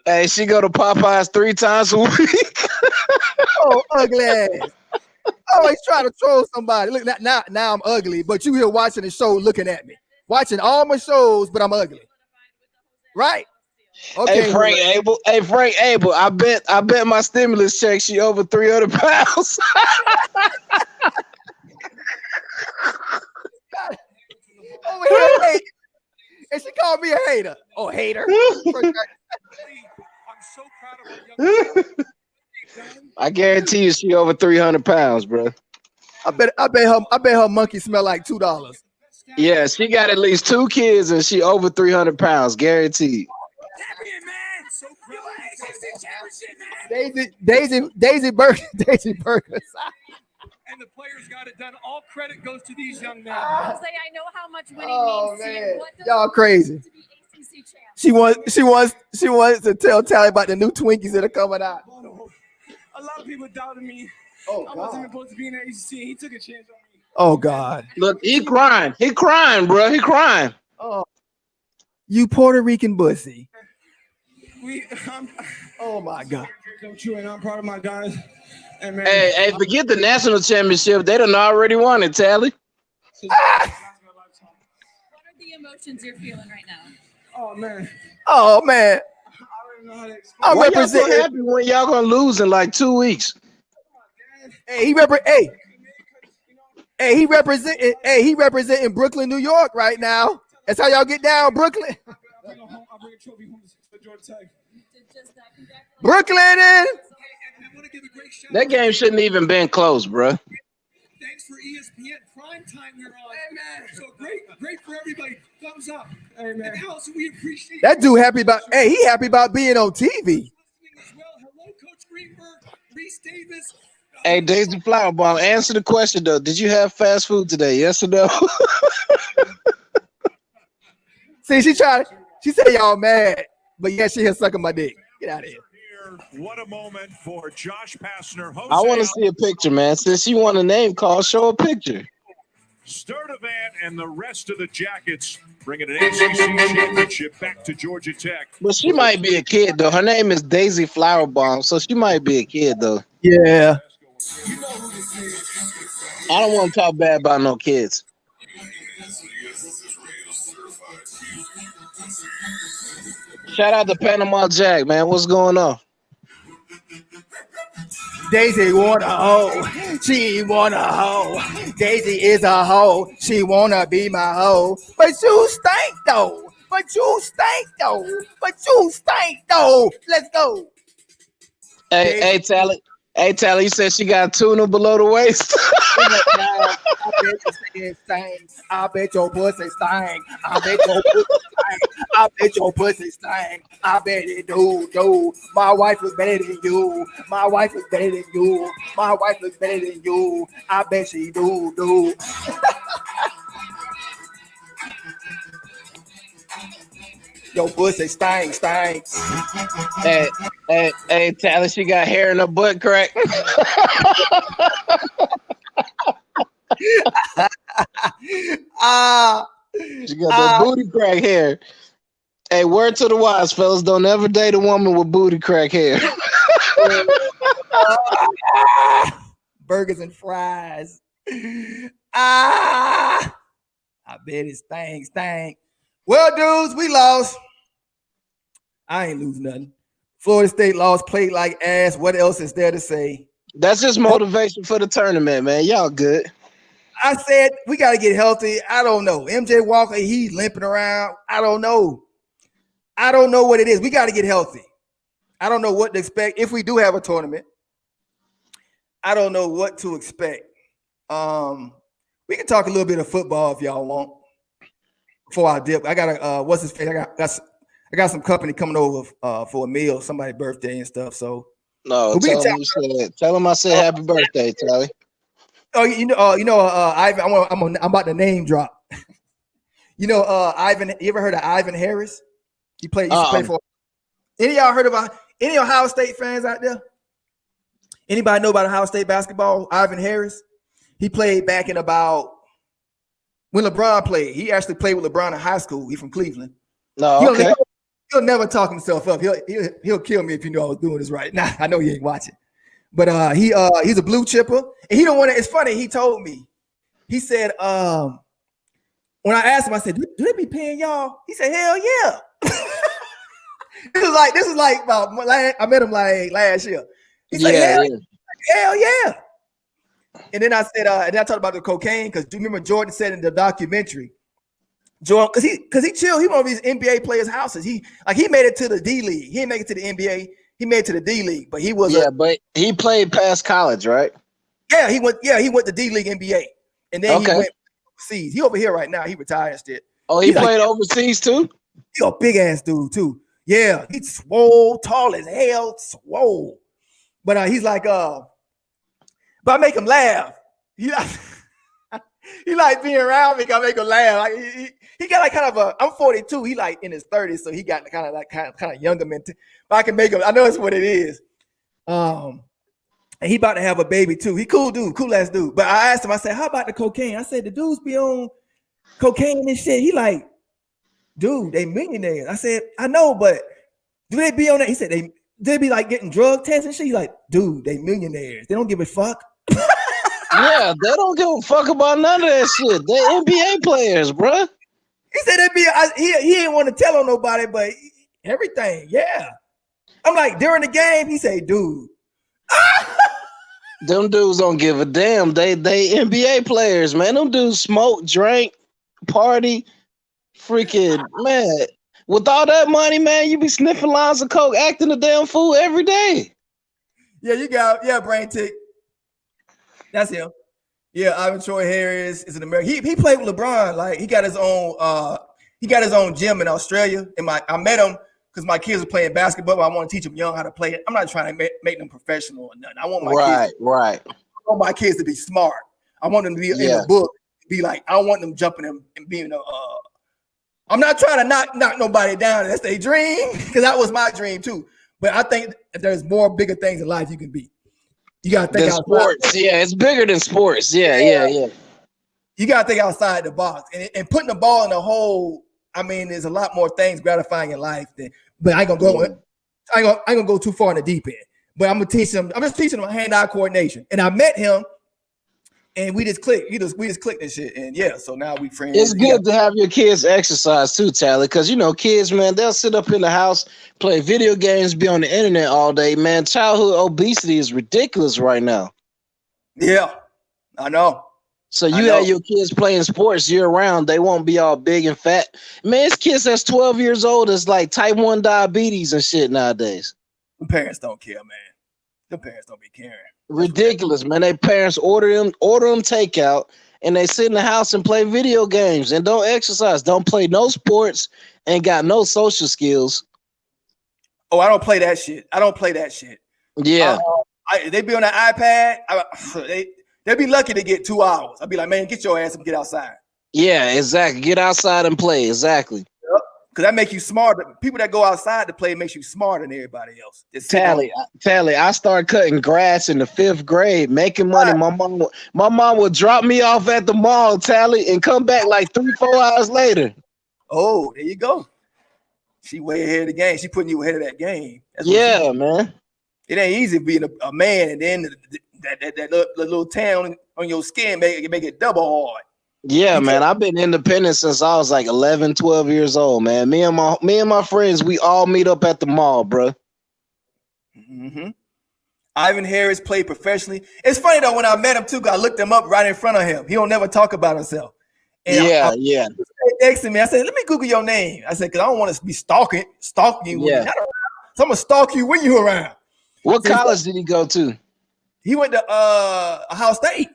Hey, she go to Popeyes 3 times a week. Oh, ugly ass. Always try to troll somebody. Look, now I'm ugly, but you here watching the show looking at me. Watching all my shows, but I'm ugly. Right? Okay. Hey, Frank Abel. I bet my stimulus check she over 300 pounds. Over here, hey. And she called me a hater. Oh, hater. I'm so proud of her. I guarantee you she over 300 pounds, bro. I bet her monkey smell like $2. Yeah, she got at least 2 kids and she over 300 pounds, guaranteed. Daisy Burger. And the players got it done. All credit goes to these young men. Jose, I know how much winning means to you. What does Y'all crazy. to be ACC champs? She wants to tell Tally about the new Twinkies that are coming out. A lot of people doubted me. Oh, I wasn't supposed to be in the ACC. He took a chance on me. Oh God. Look, he crying, bro. He crying. Oh, you Puerto Rican pussy. Oh my God. Coach, and I'm proud of my guys. And man, Hey, forget the national championship. They done already won it, Tally. What are the emotions you're feeling right now? Oh man. Oh man. I'm Why y'all so representing. happy when y'all gonna lose in like 2 weeks? Hey, Hey, he representing Brooklyn, New York right now. That's how y'all get down, Brooklyn. Brooklyn in. That game shouldn't even been close, bro. Thanks for ESPN prime time we're on. Hey man, so great for everybody. Thumbs up. Hey man. And Allison, we appreciate That dude happy about. Hey, he happy about being on TV. Hello, Coach Greenberg, Reese Davis. Hey, Daisy Flowerbomb, answer the question though. Did you have fast food today? Yes or no? See, she said y'all mad, but yeah, she here sucking my dick. Get out of here. What a moment for Josh Pastner. I want to see a picture, man. Since you want a name call, show a picture. Sturdivant and the rest of the Jackets bringing an ACC championship back to Georgia Tech. But she might be a kid though. Her name is Daisy Flowerbomb, so she might be a kid though. Yeah. I don't want to talk bad about no kids. Shout out to Panama Jack, man. What's going on? Daisy want a hoe. She want a hoe. Daisy is a hoe. She wanna be my hoe. But you stink though. Let's go. Hey, Tally. Hey, Tally, you said she got tuna below the waist. I bet your pussy stink. I bet your pussy stink. I bet it do. My wife was better than you. My wife was better than you. I bet she do. Your pussy stink. Hey, Tally, she got hair in her butt crack. She got that booty crack hair. Hey, word to the wise, fellas. Don't ever date a woman with booty crack hair. Burgers and fries. I bet it stank. Well, dudes, we lost. I ain't lose nothing. Florida State lost, played like ass. What else is there to say? That's just motivation for the tournament, man. Y'all good. I said we got to get healthy. I don't know. MJ Walker, he's limping around. I don't know what it is. We got to get healthy. I don't know what to expect. If we do have a tournament, I don't know what to expect. We can talk a little bit of football if y'all want. Before I dip, I got a what's his face? I got some company coming over for a meal, somebody's birthday and stuff. So no, tell him I said happy birthday, Tally. Oh, Ivan. I'm about to name drop. Ivan. You ever heard of Ivan Harris? He used to play for. Any of y'all heard of any Ohio State fans out there? Anybody know about Ohio State basketball? Ivan Harris. He played back in about when LeBron played. He actually played with LeBron in high school. He's from Cleveland. No, okay. He'll never talk himself up. He'll kill me if you know I was doing this right. Nah, I know you ain't watching. But he's a blue chipper. And he don't want to. It's funny. He told me. He said, when I asked him, I said, do they be paying y'all? He said, hell yeah. This is like about I met him like last year. He said, hell yeah. And then I said, and then I talked about the cocaine because do you remember Jordan said in the documentary, Jordan, because he chilled, he one of these NBA players' houses. He made it to the D League. He didn't make it to the NBA. He made it to the D League, but he was but he played past college, right? Yeah, he went to D League NBA, and then he went overseas. He over here right now. He retired instead. Oh, he played overseas too. He a big ass dude too. Yeah, he's swole, tall as hell, swole. But he's like, but I make him laugh. He like being around me. I make him laugh. Like he got like kind of a. I'm 42. He like in his 30s, so he got kind of younger mentality. But I can make him. I know that's what it is. And he about to have a baby too. He cool dude, cool ass dude. But I asked him. I said, "How about the cocaine?" I said, "The dudes be on cocaine and shit." He like, "Dude, they millionaires." I said, "I know, but do they be on that?" He said, "They be like getting drug tests and shit." He's like, "Dude, they millionaires. They don't give a fuck." Yeah, they don't give a fuck about none of that shit. They're NBA players, bruh. He said they be. He didn't want to tell on nobody, but everything. Yeah, I'm like during the game. He said, "Dude." Them dudes don't give a damn. They NBA players, man. Them dudes smoke, drink, party, freaking man. With all that money, man, you be sniffing lines of coke, acting a damn fool every day. Yeah, you got brain tick. That's him. Yeah, Ivan Troy Harris is an American. He played with LeBron. Like he got his own gym in Australia. And I met him because my kids are playing basketball. I want to teach them young how to play it. I'm not trying to make them professional or nothing. I want my kids to be smart. I want them to be in the book. Be like, I don't want them jumping them and being I'm not trying to knock nobody down. That's their dream, because that was my dream too. But I think there's more bigger things in life you can be. You gotta think outside. Sports. Yeah, it's bigger than sports. Yeah. You gotta think outside the box, and putting the ball in the hole. I mean, there's a lot more things gratifying in life but I ain't gonna go too far in the deep end. But I'm just teaching them hand-eye coordination. And I met him. And we just clicked. We just clicked and shit. And yeah, so now we friends. It's good to have your kids exercise too, Tally, because kids, man, they'll sit up in the house, play video games, be on the internet all day, man. Childhood obesity is ridiculous right now. Yeah, I know. So you have your kids playing sports year round, they won't be all big and fat. Man, it's kids that's 12 years old that's like type 1 diabetes and shit nowadays. The parents don't care, man. The parents don't be caring. Ridiculous, man. Their parents order them takeout, and they sit in the house and play video games and don't exercise, don't play no sports, ain't got no social skills. Oh, I don't play that shit. Yeah. They be on the iPad. They be lucky to get 2 hours. I'd be like, man, get your ass and get outside. Yeah, exactly. Get outside and play. Exactly. Yep. Because that makes you smarter. People that go outside to play makes you smarter than everybody else. Tally, I started cutting grass in the 5th grade, making money. My mom would drop me off at the mall, Tally, and come back like 3-4 hours later. Oh, there you go. She way ahead of the game. She putting you ahead of that game. Man. It ain't easy being a man, and then that little tan on your skin make it double hard. Yeah, man. I've been independent since I was like 11, 12 years old, man. Me and my friends, we all meet up at the mall, bro. Mm-hmm. Ivan Harris played professionally. It's funny though, when I met him too, I looked him up right in front of him. He don't never talk about himself. And yeah. Texting me, I said, let me Google your name. I said, because I don't want to be stalking you. Yeah. So I'm gonna stalk you when you around. What college did he go to? He went to Ohio State.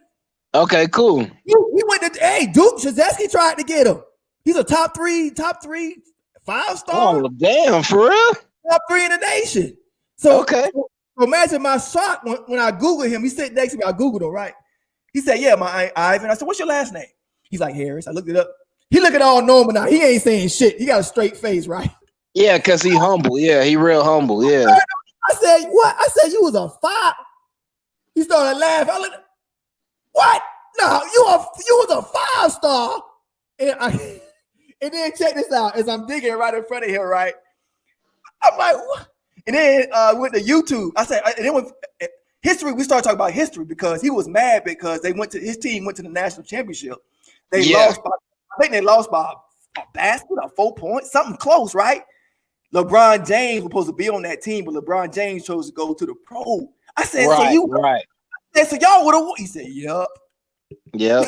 Okay, cool. He went to Duke. Krzyzewski tried to get him. He's a top three, 5-star. Oh, damn, for real? Top 3 in the nation. So, okay. So imagine my shock when I Googled him. He sat next to me. I Googled him, right? He said, yeah, my Ivan. I said, what's your last name? He's like, Harris. I looked it up. He looking all normal now. He ain't saying shit. He got a straight face, right? Yeah, because he humble. Yeah, he real humble. Yeah. I said, what? I said, you was a 5. He started laughing. I looked, what? No, you was a 5-star. And then check this out. As I'm digging right in front of here, right? I'm like, what? And then went to YouTube. I said, and then with history, we started talking about history because he was mad because his team went to the national championship. I think they lost by a basket or 4 points, something close, right? LeBron James was supposed to be on that team, but LeBron James chose to go to the pro. I said, right. I said, so y'all would have won. He said, yup. Yep.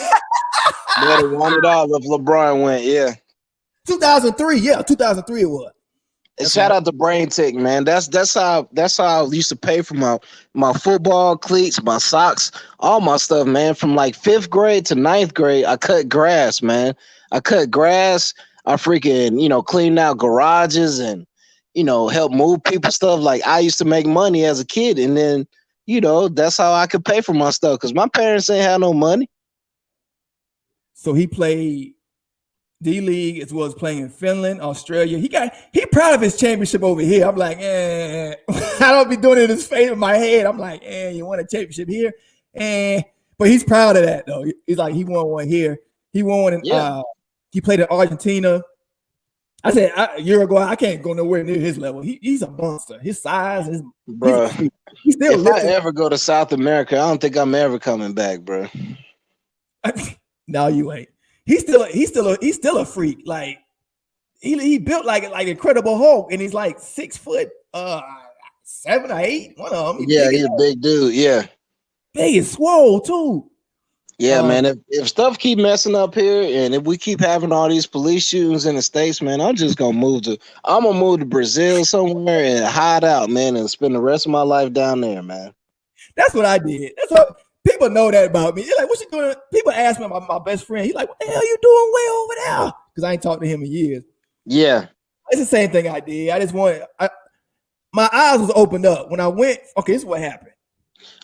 They would have won it all if LeBron went, yeah. 2003, yeah, 2003 it was. Shout out to Brain Tick, man. That's how I used to pay for my football cleats, my socks, all my stuff, man. From like 5th grade to 9th grade, I cut grass, man. I freaking, cleaned out garages and, help move people's stuff. Like I used to make money as a kid, and then, that's how I could pay for my stuff because my parents ain't had no money. So he played D-League as well as playing in Finland, Australia. He proud of his championship over here. I'm like, I don't be doing it in his face in my head. I'm like, you won a championship here? But he's proud of that though. He's like, he won one here. He won one in he played in Argentina. I said Uruguay, I can't go nowhere near his level. He's a monster. His size is bro. He's still if I ever go to South America, I don't think I'm ever coming back, bro. No, you ain't. He's still a freak. Like he built like Incredible Hulk, and he's like 6 foot 7 or 8. One of them. Yeah, he's a big dude. Yeah. big and swole too. Yeah, man. If stuff keep messing up here, and if we keep having all these police shootings in the States, man, I'm gonna move to Brazil somewhere and hide out, man, and spend the rest of my life down there, man. That's what I did. That's what people know that about me. They're like, "What you doing?" People ask me about my best friend. He's like, "What the hell you doing way over there?" Because I ain't talked to him in years. Yeah, it's the same thing I did. I just wanted. My eyes was opened up when I went. Okay, this is what happened.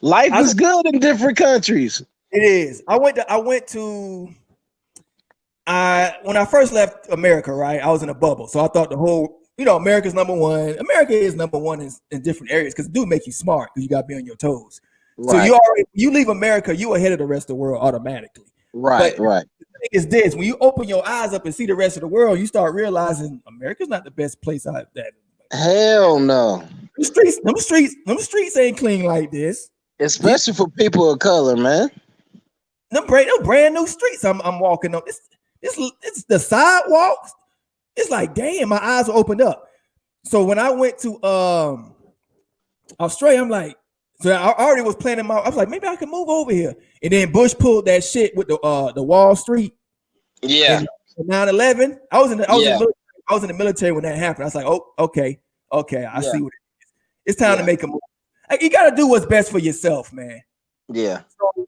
Life is good in different countries. It is. When I first left America, right? I was in a bubble, so I thought the whole, America's number one. America is number one in different areas because it do make you smart because you got to be on your toes. Right. So you leave America, you ahead of the rest of the world automatically. Right. The thing is this: when you open your eyes up and see the rest of the world, you start realizing America's not the best place out there. Hell no. Them streets ain't clean like this. Especially for people of color, man. Them brand new streets I'm walking on. It's the sidewalks. It's like, damn, my eyes were opened up. So when I went to Australia, I'm like, so I already was planning I was like, maybe I can move over here. And then Bush pulled that shit with the Wall Street. Yeah. 9/11. I was in the military when that happened. I was like, oh, okay, I see what it is. It's time to make a move. Like, you got to do what's best for yourself, man. Yeah. So,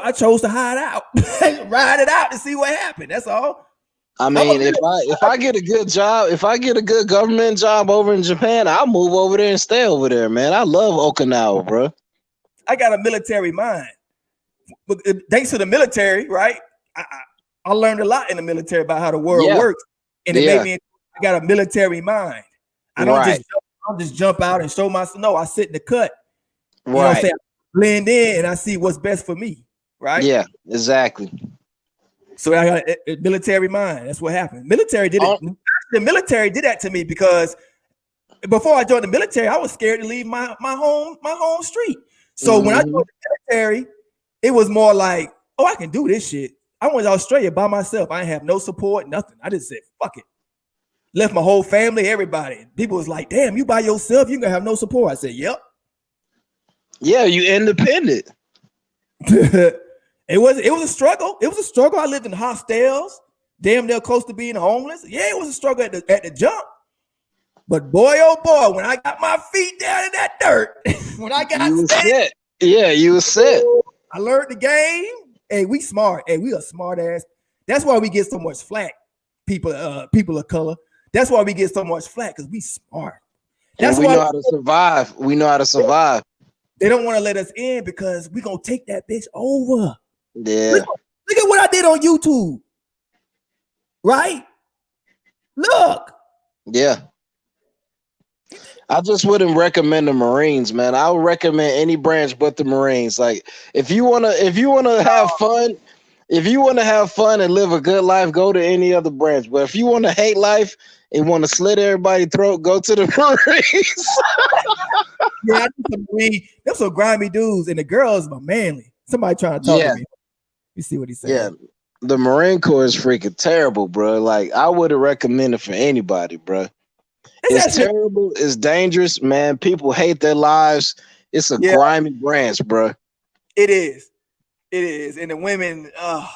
I chose to hide out, ride it out to see what happened. That's all. I mean, if I get a good job, if I get a good government job over in Japan, I'll move over there and stay over there, man. I love Okinawa, bro. I got a military mind. Thanks to the military, right? I learned a lot in the military about how the world works, and it made me. I got a military mind. I don't just jump out and show myself. No, I sit in the cut. You know what I'm saying? Blend in and I see what's best for me, right? Yeah, exactly. So I got a military mind. That's what happened. Military did it. The military did that to me because before I joined the military, I was scared to leave my home street. So when I joined the military, it was more like, oh, I can do this shit. I went to Australia by myself. I didn't have no support, nothing. I just said, fuck it. Left my whole family, everybody. People was like, damn, you by yourself, you gonna have no support. I said, yep. Yeah, you independent. It was a struggle. It was a struggle. I lived in hostels, damn near close to being homeless. Yeah, it was a struggle at the jump. But boy, oh boy, when I got my feet down in that dirt, when I got set. Yeah, you were set. I learned the game. Hey, we smart. Hey, we a smart ass. That's why we get so much flack. People of color. That's why we get so much flack, because we smart. That's we why know how to survive. We know how to survive. They don't want to let us in because we gonna take that bitch over. Yeah. Look at what I did on YouTube. Right? Look. Yeah. I just wouldn't recommend the Marines, man. I would recommend any branch but the Marines. Like, if you wanna have fun, and live a good life, go to any other branch. But if you want to hate life and want to slit everybody's throat, go to the Marines. Yeah, I do some Marine. Them some grimy dudes, and the girls are manly. Somebody trying to talk to me. You see what he said? Yeah, the Marine Corps is freaking terrible, bro. Like, I wouldn't recommend it for anybody, bro. It's terrible. It's dangerous, man. People hate their lives. It's a grimy branch, bro. It is. It is. And the women, I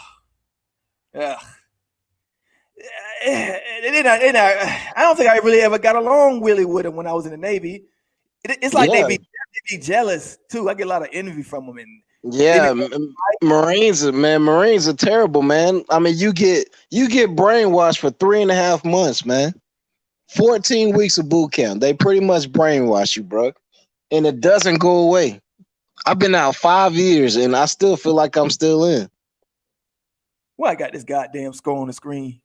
don't think I really ever got along really with them when I was in the Navy. It's like they be jealous too. I get a lot of envy from them. And Marines are terrible, man. I mean, you get brainwashed for 3.5 months, man. 14 weeks of boot camp. They pretty much brainwash you, bro. And it doesn't go away. I've been out 5 years and I still feel like I'm still in. Well, I got this goddamn score on the screen.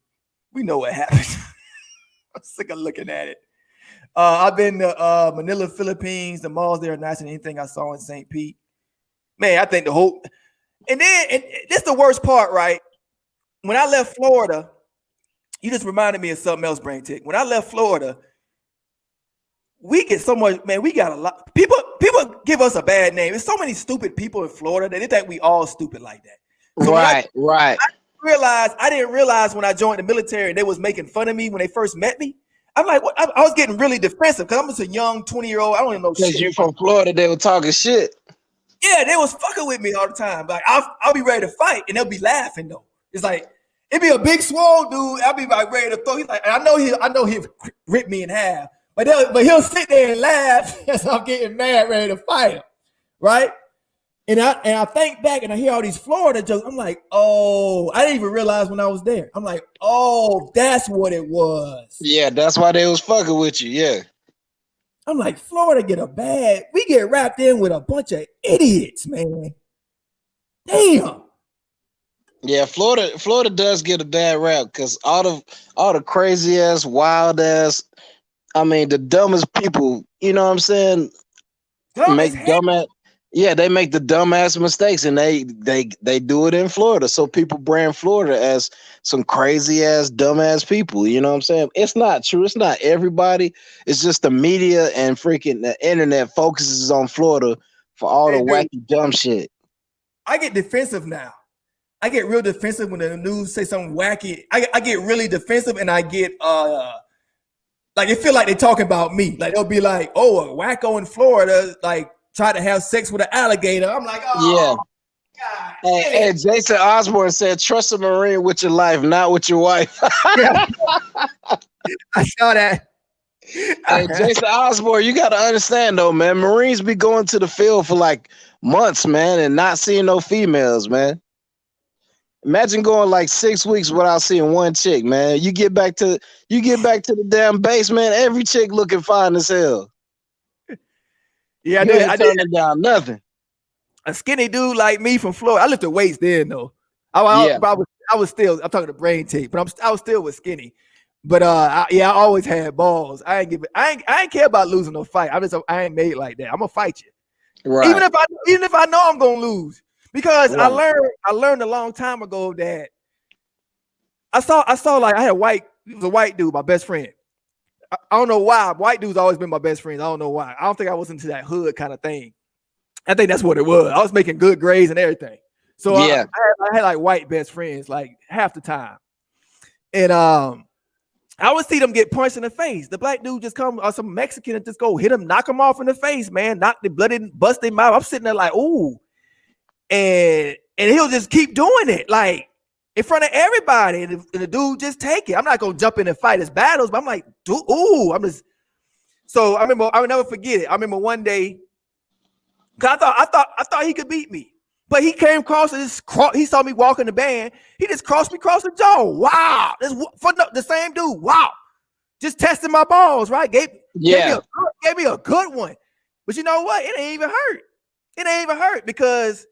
We know what happened. I'm sick of looking at it. I've been to Manila, Philippines. The malls there are nicer than anything I saw in St. Pete. Man, I think the whole... And this is the worst part, right? When I left Florida, you just reminded me of something else, Brain Tick. When I left Florida, we get so much, man, we got a lot. People give us a bad name. There's so many stupid people in Florida that they think we all stupid like that. So right. I didn't realize when I joined the military and they was making fun of me when they first met me. I'm like, what? I was getting really defensive because I'm just a young 20-year-old. I don't even know shit. Because you're from Florida, they were talking shit. Yeah, they was fucking with me all the time. Like I'll be ready to fight, and they'll be laughing though. It's like it'd be a big swole dude. I'll be like ready to throw. He's like, and I know he'll rip me in half, but he'll sit there and laugh as I'm getting mad, ready to fight him, right? And I think back and I hear all these Florida jokes. I'm like, oh, I didn't even realize when I was there. I'm like, oh, that's what it was. Yeah, that's why they was fucking with you. Yeah. I'm like, Florida we get wrapped in with a bunch of idiots, man. Damn. Yeah, Florida does get a bad rap because all the crazy ass, wild ass, I mean, the dumbest people, you know what I'm saying? They make the dumbass mistakes, and they do it in Florida. So people brand Florida as some crazy ass, dumbass people. You know what I'm saying? It's not true. It's not everybody. It's just the media and freaking the internet focuses on Florida for all the wacky dumb shit. I get defensive now. I get real defensive when the news say something wacky. I get really defensive, and I get like it feel like they talking about me. Like they'll be like, "Oh, a wacko in Florida like tried to have sex with an alligator." I'm like, "Oh, yeah." Hey, Jason Osborne said, "Trust a Marine with your life, not with your wife." I saw that. Hey, Jason Osborne, you got to understand though, man. Marines be going to the field for like months, man, and not seeing no females, man. Imagine going like 6 weeks without seeing one chick, man. You get back to the damn base, man. Every chick looking fine as hell. Yeah, I didn't down nothing. A skinny dude like me from Florida. I lifted weights then though. I was still. I'm talking to brain tape, but I was still with skinny. But I always had balls. I ain't care about losing no fight. I ain't made like that. I'm gonna fight you, right? Even if I know I'm gonna lose. Because right. I learned a long time ago that I saw like I had he was a white dude, my best friend. I don't know why. White dudes always been my best friends. I don't know why. I don't think I was into that hood kind of thing. I think that's what it was. I was making good grades and everything. So yeah. I had like white best friends like half the time. And I would see them get punched in the face. The black dude just come or some Mexican and just go hit him, knock him off in the face, man. Knock the blood in, bust him out. I'm sitting there like, ooh. And he'll just keep doing it, like in front of everybody. And the dude just take it. I'm not gonna jump in and fight his battles, but I'm like, dude, ooh, I'm just. So I will never forget it. I remember one day, cause I thought he could beat me, but he came across and he saw me walking the band. He just crossed me across the jaw. Wow, for the same dude. Wow, just testing my balls, right? Gave me a good one. But you know what? It ain't even hurt. It ain't even hurt because.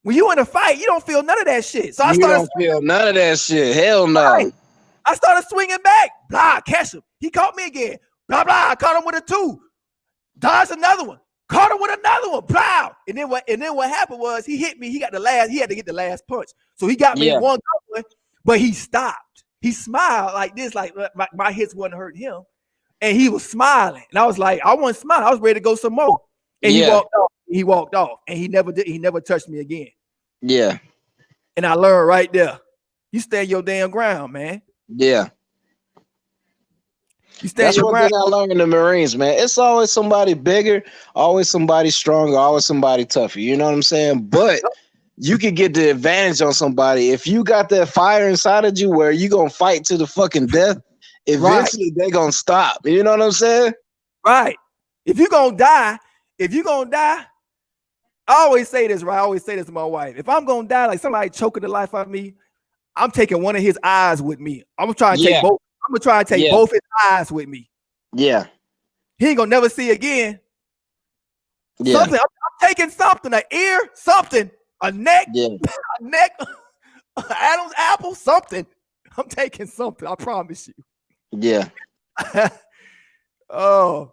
When you in a fight, you don't feel none of that shit. So I started feel none of that shit. Hell no. Right. I started swinging back. Blah, catch him. He caught me again. Blah, blah. I caught him with a 2. Dodged another one. Caught him with another one. Blah. And then what happened was he hit me. He had to get the last punch. So he got me in one one, but he stopped. He smiled like this, like my hits wasn't hurting him. And he was smiling. And I was like, I wasn't smiling. I was ready to go some more. And he walked off, and he never touched me again. Yeah. And I learned right there. You stand your damn ground, man. Yeah. You stand That's your one ground. thing I learned in the Marines, man. It's always somebody bigger, always somebody stronger, always somebody tougher. You know what I'm saying? But you can get the advantage on somebody. If you got that fire inside of you where you gonna fight to the fucking death, eventually they're gonna stop. You know what I'm saying? Right. If you're gonna die, I always say this, right? I always say this to my wife. If I'm gonna die, like somebody choking the life out of me, I'm taking one of his eyes with me. I'm gonna try and take both. I'm gonna try and take both his eyes with me. Yeah. He ain't gonna never see again. Yeah. Something. I'm taking something, an ear, something, a neck, a neck, Adam's apple, something. I'm taking something. I promise you. Yeah. Oh.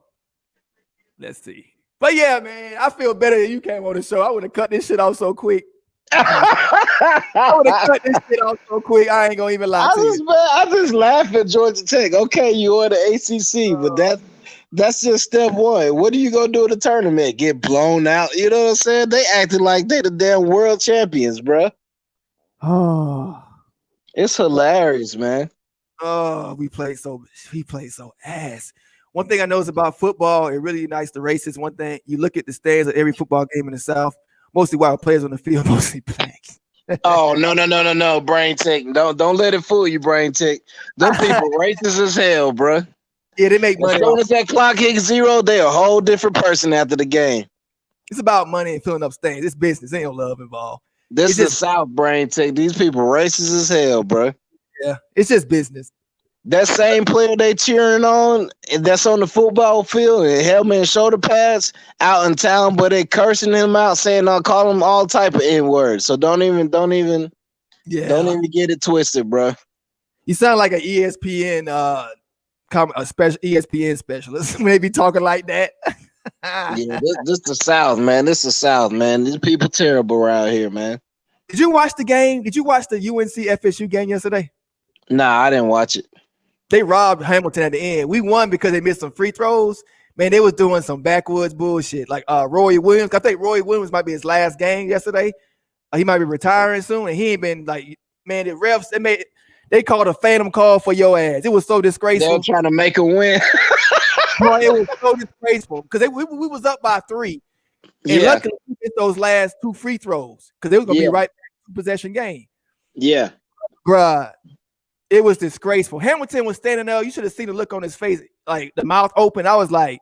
Let's see. But yeah, man, I feel better than you came on the show. I would have cut this shit off so quick. I would have cut this shit off so quick. I ain't gonna even lie to you. I just laugh at Georgia Tech. Okay, you are the ACC, but that's just step one. What are you gonna do in the tournament? Get blown out? You know what I'm saying? They acted like they the damn world champions, bro. Oh, it's hilarious, man. Oh, we played so ass. One thing I know is about football, it really unites the races. One thing, you look at the stands of every football game in the South, mostly white players on the field, mostly blacks. Oh no, brain tick. Don't let it fool you, brain tick. Them people racist as hell, bro. Yeah, they make As money. soon as that clock hits 0, they're a whole different person after the game. It's about money and filling up stands. It's business. Ain't no love involved. This It's is just- South, brain tick. These people racist as hell, bro. Yeah, it's just business. That same player they cheering on, that's on the football field and helmet and shoulder pads out in town, but they cursing him out, saying I'll call him all type of N-words. So don't even get it twisted, bro. You sound like an ESPN a special ESPN specialist. Maybe talking like that. Yeah, this the South, man. This the South, man. These people terrible around here, man. Did you watch the game? Did you watch the UNC FSU game yesterday? Nah, I didn't watch it. They robbed Hamilton at the end. We won because they missed some free throws. Man, they was doing some backwoods bullshit. Like Roy Williams. I think Roy Williams might be his last game yesterday. He might be retiring soon, and he ain't been like, man, the refs, they called a phantom call for your ass. It was so disgraceful. They're trying to make a win. Bro, it was so disgraceful because we was up by 3. And luckily we hit those last 2 free throws because they was gonna be right back to possession game. Yeah. Bruh, it was disgraceful. Hamilton was standing there. You should have seen the look on his face, like the mouth open. I'm like,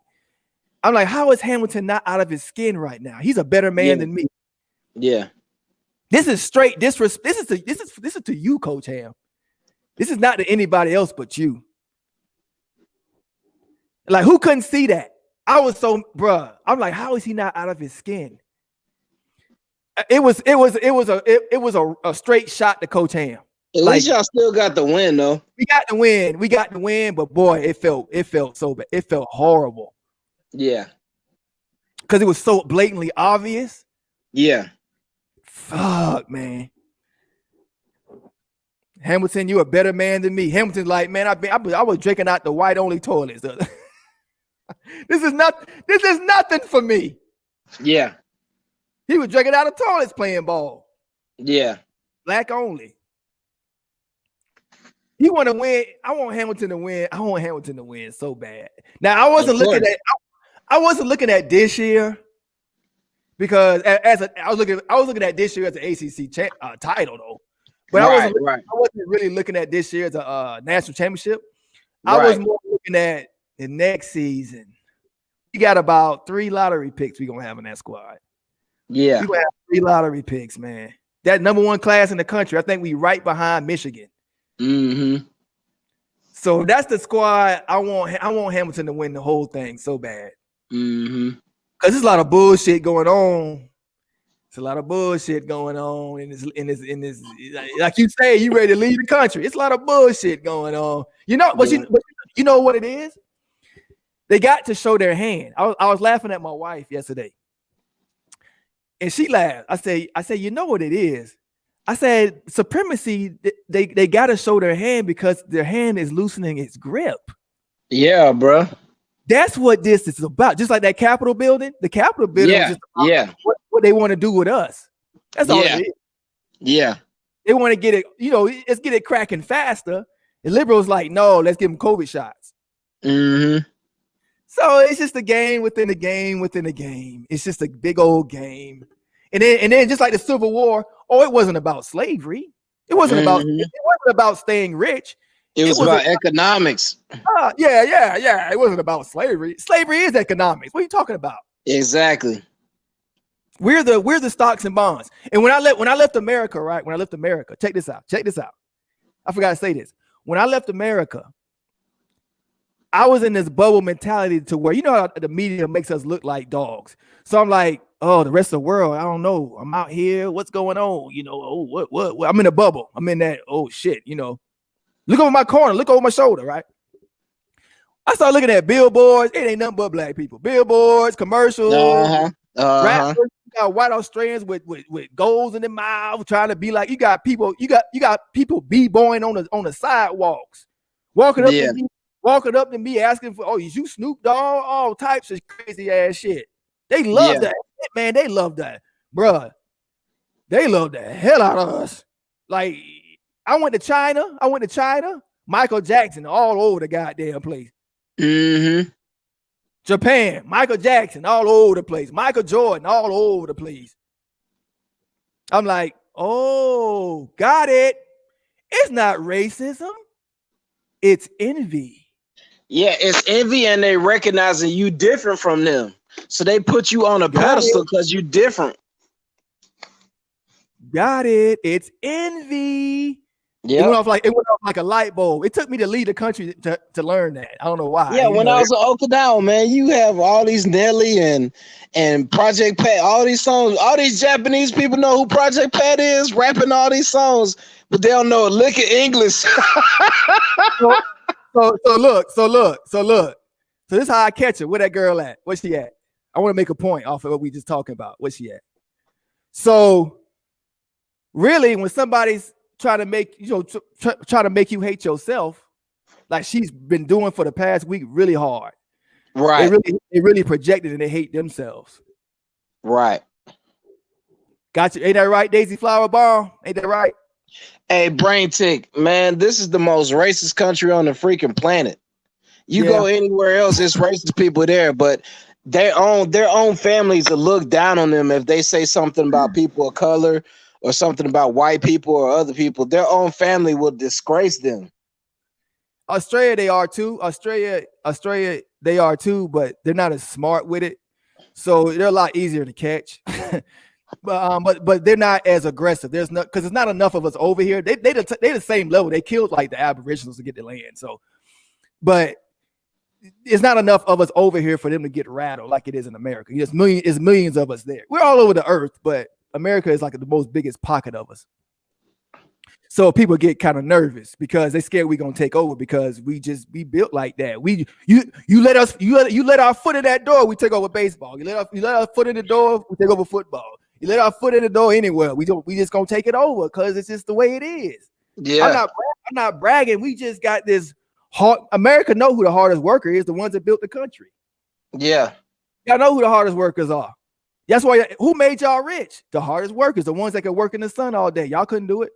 how is Hamilton not out of his skin right now? He's a better man than me. Yeah. This is straight disrespect. This is to you, Coach Ham. This is not to anybody else but you. Like, who couldn't see that? I was so, bruh. I'm like, how is he not out of his skin? It was a straight shot to Coach Ham. At least y'all still got the win, though. We got the win, but boy, it felt so bad. It felt horrible. Yeah. Because it was so blatantly obvious. Yeah. Fuck, man. Hamilton, you a better man than me. Hamilton's like, man, I was drinking out the white only toilets. This is nothing for me. Yeah. He was drinking out of toilets playing ball. Yeah. Black only. He want to win. I want Hamilton to win. I want Hamilton to win so bad. Now I wasn't looking at this year because I was looking at this year as an ACC title though. But I wasn't really looking at this year as a national championship. I was more looking at the next season. We got about 3 lottery picks we're gonna have in that squad. Yeah, we're gonna have 3 lottery picks, man. That #1 class in the country. I think we right behind Michigan. Mm-hmm. So that's the squad. I want Hamilton to win the whole thing so bad. Mm-hmm. Because there's a lot of bullshit going on. It's a lot of bullshit going on in this. Like you say, you ready to leave the country. It's a lot of bullshit going on. You know, but you know what it is? They got to show their hand. I was laughing at my wife yesterday, and she laughed. I said, you know what it is? I said, supremacy. They got to show their hand because their hand is loosening its grip. Yeah, bro. That's what this is about. Just like that Capitol building. The Capitol building is just about what they want to do with us. That's all it is. Yeah. They want to get it, let's get it cracking faster. And liberals like, no, let's give them COVID shots. Mm-hmm. So it's just a game within a game within a game. It's just a big old game. And then just like the Civil War, it wasn't about slavery. It wasn't about staying rich. It was about economics. Yeah. It wasn't about slavery. Slavery is economics. What are you talking about? Exactly. We're the stocks and bonds. And when I left America, right? When I left America, check this out. I forgot to say this. When I left America, I was in this bubble mentality to where, how the media makes us look like dogs. So I'm like, oh, the rest of the world, I don't know. I'm out here. What's going on? What? I'm in a bubble. I'm in that, oh shit, Look over my corner. Look over my shoulder, right? I started looking at billboards. It ain't nothing but black people. Billboards, commercials, rappers. You got white Australians with goals in their mouth, trying to be like. You got people b-boying on the sidewalks, walking up to me, asking for, is you Snoop Dogg? All types of crazy ass shit. They love that, man. They love that, bruh. They love the hell out of us. Like. I went to China. Michael Jackson all over the goddamn place. Mm-hmm. Japan, Michael Jackson all over the place. Michael Jordan all over the place. I'm like, oh, got it. It's not racism. It's envy. Yeah, it's envy, and they recognizing you different from them. So they put you on a pedestal because you different. Got it. It's envy. Yeah. It went off like a light bulb. It took me to leave the country to learn that. I don't know why. Yeah, when I was in Okinawa, man, you have all these Nelly and Project Pat, all these songs, all these Japanese people know who Project Pat is, rapping all they's songs, but they don't know a lick of English. So look. So this is how I catch her. Where that girl at? Where's she at? I want to make a point off of what we just talking about. Where's she at? So really, when somebody's trying to make try to make you hate yourself, like she's been doing for the past week, really hard. Right. They really projected and they hate themselves. Right. Got you. Ain't that right, Daisy Flower Bomb? Ain't that right? Hey, Brain Tick, man, this is the most racist country on the freaking planet. You go anywhere else, it's racist people there, but their own families will look down on them if they say something about people of color or something about white people or other people. Their own family will disgrace them. Australia, they are too. Australia, they are too, but they're not as smart with it, so they're a lot easier to catch. But they're not as aggressive. There's not because there's not enough of us over here. They the same level. They killed like the Aboriginals to get the land. So, but it's not enough of us over here for them to get rattled like it is in America. It's millions of us there. We're all over the earth, but America is like the most biggest pocket of us. So people get kind of nervous because they scared we're gonna take over because we built like that. You let our foot in that door, we take over baseball. You let our foot in the door, we take over football. You let our foot in the door anywhere, we just gonna take it over because it's just the way it is. Yeah, I'm not bragging. We just got this hard. America know who the hardest worker is, the ones that built the country. Yeah, y'all know who the hardest workers are. That's why who made y'all rich? The hardest workers, the ones that can work in the sun all day. Y'all couldn't do it.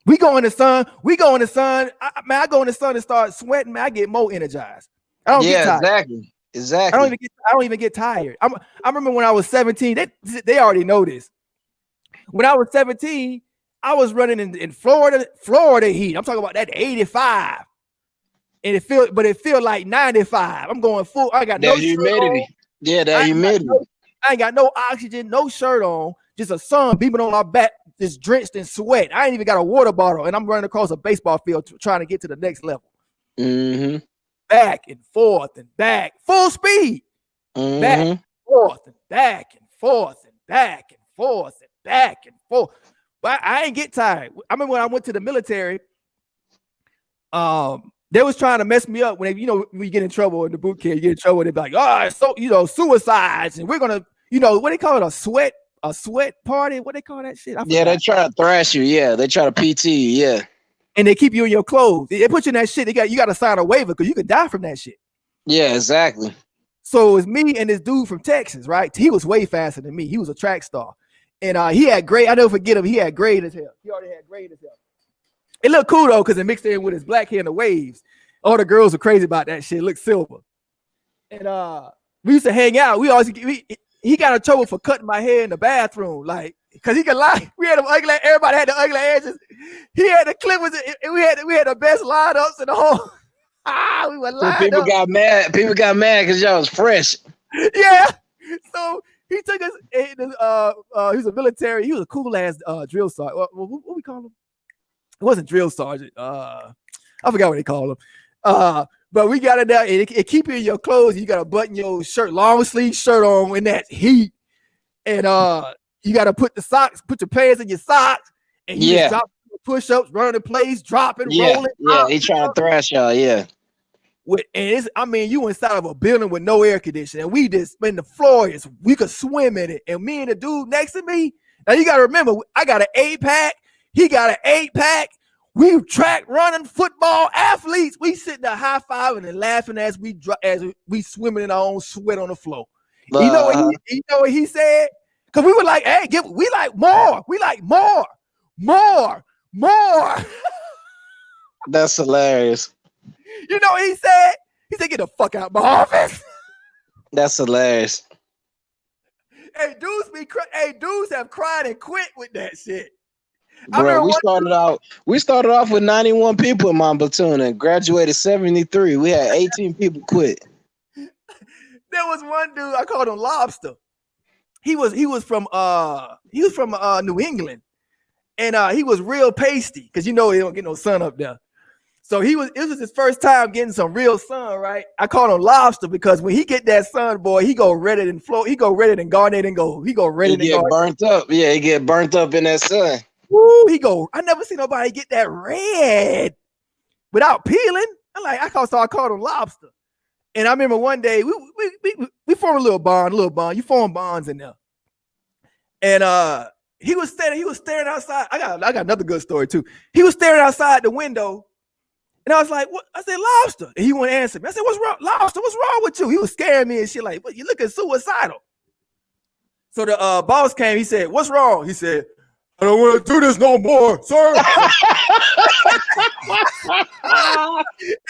We go in the sun. I go in the sun and start sweating. Man, I get more energized. I don't get tired. Exactly. I don't even get tired. I remember when I was 17. They already know this. When I was 17, I was running in Florida heat. I'm talking about that 85, and it feel like 95. I'm going full. I got no humidity. Yeah, that humidity. I ain't got no oxygen, no shirt on, just a sun beaming on my back, just drenched in sweat. I ain't even got a water bottle, and I'm running across a baseball field trying to get to the next level. Mm-hmm. Back and forth and back, full speed. Mm-hmm. Back and forth and back and forth and back and forth and back and forth. But I ain't get tired. I remember when I went to the military, they was trying to mess me up when we get in trouble in the boot camp. You get in trouble, they'd be like, so suicides, and we're gonna, what they call it, a sweat party. What they call that shit? Yeah, they try to thrash you. Yeah, they try to PT you. Yeah, and they keep you in your clothes. They put you in that shit. You got to sign a waiver because you could die from that shit. Yeah, exactly. So it's me and this dude from Texas, right? He was way faster than me. He was a track star, and he had grade. I never forget him. He had grade as hell. He already had grade as hell. It looked cool though, because it mixed in with his black hair and the waves. All the girls were crazy about that shit. It looked silver. And we used to hang out. He got in trouble for cutting my hair in the bathroom, like, because he could lie. We had ugly. Everybody had the ugly edges. He had the clippers, and we had the best lineups in the whole. We were lined so people up. got mad. People got mad because y'all was fresh. Yeah. So he took us. He was a military. He was a cool ass drill sergeant. What we call him? It wasn't drill sergeant. I forgot what they call him. But we got it there. It keep you in your clothes. You got to button your shirt, long sleeve shirt on in that heat, and you got to put your pants in your socks, and you just drop push-ups, running in place, dropping, rolling. Yeah, he trying to thrash y'all. Yeah. You inside of a building with no air conditioning, and we just the floor we could swim in it. And me and the dude next to me. Now you got to remember, I got an 8-pack. He got an 8-pack. We track running football athletes. We sitting there high-fiving and laughing as we swimming in our own sweat on the floor. You know what he said? Because we were like, hey, we like more. We like more. That's hilarious. You know what he said? He said, get the fuck out of my office. That's hilarious. Hey, dudes have cried and quit with that shit. Bro, we started off with 91 people in my platoon and graduated 73. We had 18 people quit. There was one dude, I called him Lobster. He was from New England. And he was real pasty because he don't get no sun up there. So it was his first time getting some real sun, right? I called him Lobster because when he get that sun, boy, he go redder than Garnet and go. He go redder than Garnet. Burnt up. Yeah, he get burnt up in that sun. Woo, I never seen nobody get that red without peeling. I called him Lobster. And I remember one day we formed a little bond. You form bonds in there. And he was staring outside. I got another good story too. He was staring outside the window, and I was like, "What?" I said, "Lobster," and he wouldn't answer me. I said, "What's wrong, Lobster? What's wrong with you?" He was scaring me and shit. Like, "What? You looking suicidal?" So the boss came. He said, "What's wrong?" He said, "I don't want to do this no more, sir." Hey,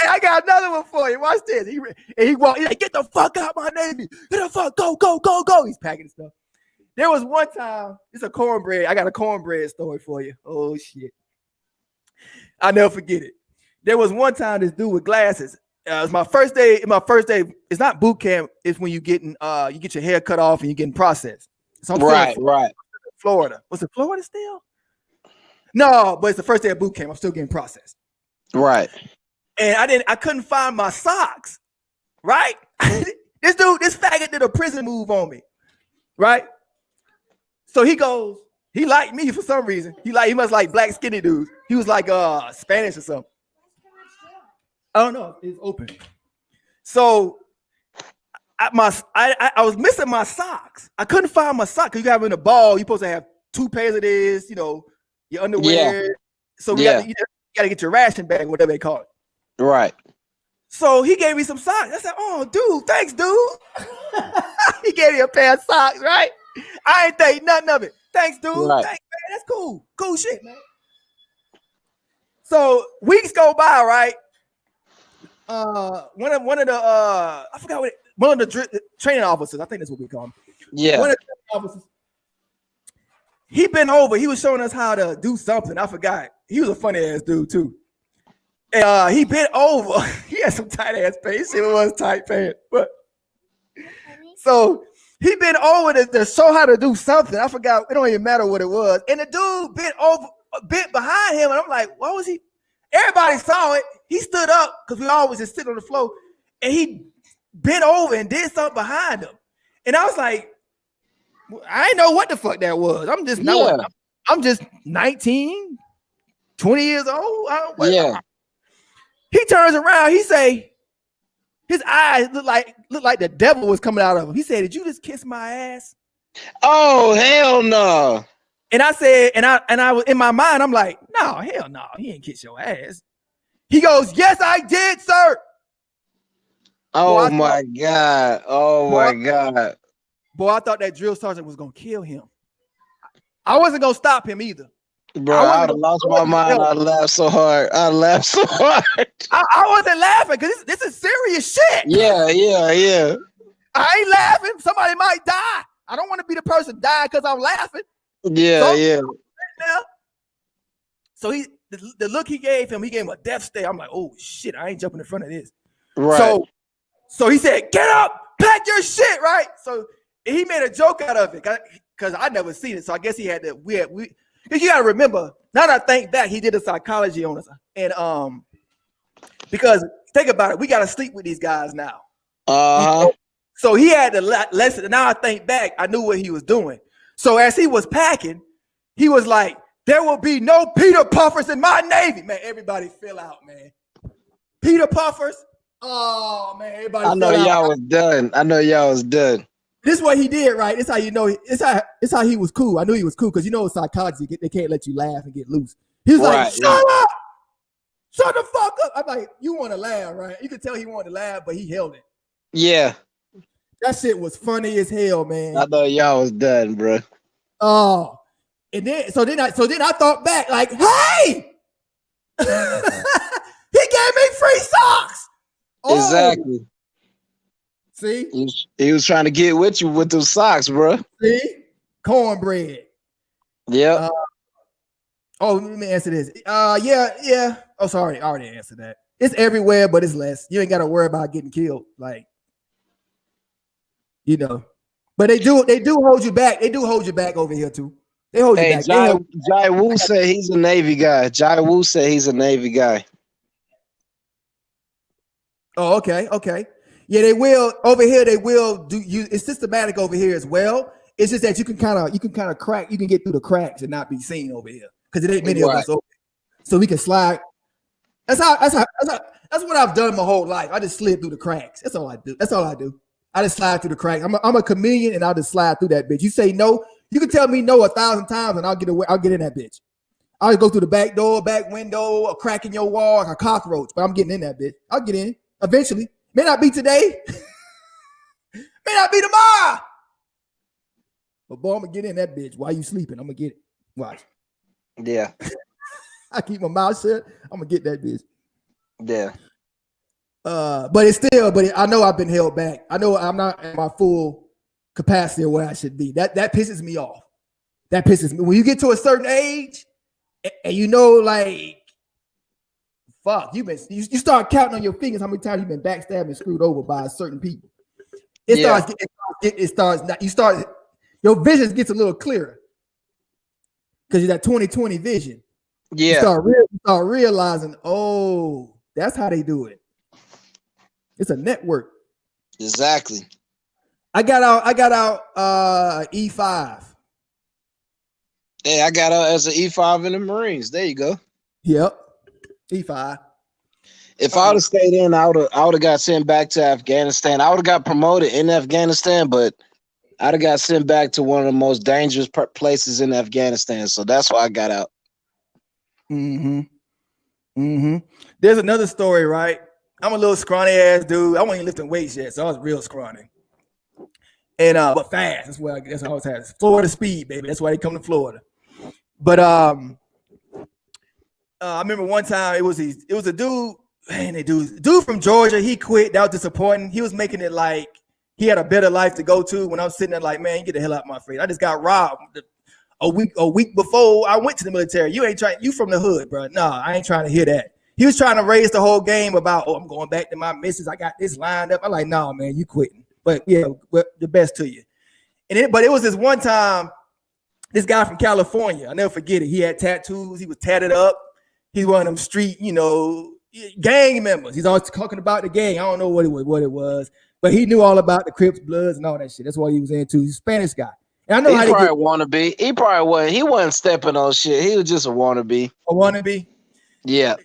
I got another one for you. Watch this. He walked. He like, "Get the fuck out my Navy. Get the fuck. Go. He's packing stuff. There was one time, it's a cornbread. I got a cornbread story for you. Oh, shit. I'll never forget it. There was one time this dude with glasses. It was my first day. It's not boot camp. It's when you get your hair cut off and you're getting processed. So I'm right. Florida. Was it Florida still? No, but it's the first day of boot camp. I'm still getting processed. Right. And I couldn't find my socks. Right? This faggot did a prison move on me. Right? So he liked me for some reason. He must like black skinny dudes. He was like Spanish or something. I don't know. It's open. So I was missing my socks. I couldn't find my socks because you have in a ball. You're supposed to have 2 pairs of this, your underwear. Yeah. So you got to get your ration bag, whatever they call it. Right. So he gave me some socks. I said, "Oh, dude, thanks, dude." He gave me a pair of socks, right? I ain't think nothing of it. Thanks, dude. Right. Thanks, man. That's cool. Cool shit, man. So weeks go by, right? One of the I forgot one of the training officers. I think that's what we call him. Yeah. One of the training officers. He been over. He was showing us how to do something. I forgot. He was a funny ass dude too. And he bent over. He had some tight ass pants. It was tight pants, but so. He been over to show how to do something. I forgot. It don't even matter what it was. And the dude bent behind him. And I'm like, what was he? Everybody saw it. He stood up because we always just sit on the floor. And he bent over and did something behind him. And I was like, I didn't know what the fuck that was. I'm just 19, 20 years old. He turns around. He say, his eyes look like the devil was coming out of him. He said, "Did you just kiss my ass?" Oh, hell no. And I said, and I was in my mind, I'm like, "No, hell no, he ain't kiss your ass." He goes, "Yes, I did, sir." Oh my God. Boy, I thought that drill sergeant was gonna kill him. I wasn't gonna stop him either. Bro, I would have lost my mind. I laughed so hard. I wasn't laughing because this is serious shit. Yeah. I ain't laughing. Somebody might die. I don't want to be the person dying because I'm laughing. Yeah. So the look he gave him a death stare. I'm like, oh shit, I ain't jumping in front of this. Right. So he said, "Get up, pack your shit," right? So he made a joke out of it because I never seen it. So I guess he had to. Because you gotta remember, now that I think back, he did a psychology on us. And because think about it, we gotta sleep with these guys now. So he had the lesson. Now I think back, I knew what he was doing. So as he was packing, he was like, "There will be no Peter Puffers in my Navy." Man, everybody fell out, man. Peter Puffers. Oh man, everybody. I know y'all was done. This is what he did, right? This how you know. It's how he was cool. I knew he was cool because you know psychology. They can't let you laugh and get loose. He was like, "Shut up! Shut the fuck up!" I'm like, "You want to laugh, right?" You could tell he wanted to laugh, but he held it. Yeah, that shit was funny as hell, man. I know y'all was done, bro. Oh, and then I thought back, like, hey, he gave me free socks. Exactly. See? He was trying to get with you with those socks, bro. See? Cornbread. Yeah. Let me answer this. Yeah. Oh, sorry. I already answered that. It's everywhere, but it's less. You ain't got to worry about getting killed. Like, you know. But they do hold you back. They do hold you back over here, too. They hold you back. Jai Wu said he's a Navy guy. Jai Wu said he's a Navy guy. Oh, okay. Yeah, they will over here. They will do you. It's systematic over here as well. It's just that you can kind of crack. You can get through the cracks and not be seen over here because it ain't many of us over here. So we can slide. That's what I've done my whole life. I just slid through the cracks. That's all I do. I just slide through the cracks. I'm a chameleon and I'll just slide through that bitch. You say no, you can tell me no 1,000 times and I'll get away. I'll get in that bitch. I'll go through the back door, back window, a crack in your wall, like a cockroach, but I'm getting in that bitch. I'll get in eventually. May not be today. May not be tomorrow. But boy, I'm gonna get in that bitch while you sleeping. I'm gonna get it. Watch. Yeah. I keep my mouth shut. I'm gonna get that bitch. Yeah. But I know I've been held back. I know I'm not at my full capacity of where I should be. That pisses me off. That pisses me. When you get to a certain age, and you know, like, fuck, you start counting on your fingers how many times you've been backstabbed and screwed over by certain people. Your vision gets a little clearer because you got 20/20 vision. Yeah. You start realizing, oh, that's how they do it. It's a network. Exactly. I got out E5. Hey, I got out as an E5 in the Marines. There you go. Yep. E5. If I would have stayed in, I would have got sent back to Afghanistan. I would have got promoted in Afghanistan, but I'd have got sent back to one of the most dangerous places in Afghanistan. So that's why I got out. There's another story, right? I'm a little scrawny ass dude. I wasn't even lifting weights yet, so I was real scrawny. And but fast. That's what I always had. Florida speed, baby. That's why they come to Florida. But I remember one time it was a dude. Man, dude from Georgia. He quit. That was disappointing. He was making it like he had a better life to go to. When I'm sitting there, like, man, get the hell out of my face. I just got robbed a week before I went to the military. You from the hood, bro? Nah, I ain't trying to hear that. He was trying to raise the whole game about, I'm going back to my missus. I got this lined up. I'm like, nah, man, you quitting. But yeah, the best to you. But it was this one time, this guy from California, I'll never forget it. He had tattoos. He was tatted up. He's one of them street, gang members. He's always talking about the gang. I don't know what it was, but he knew all about the Crips, Bloods, and all that shit. That's what he was into. He's a Spanish guy. And I know he probably wannabe. He probably wasn't. He wasn't stepping on shit. He was just a wannabe. A wannabe? Yeah.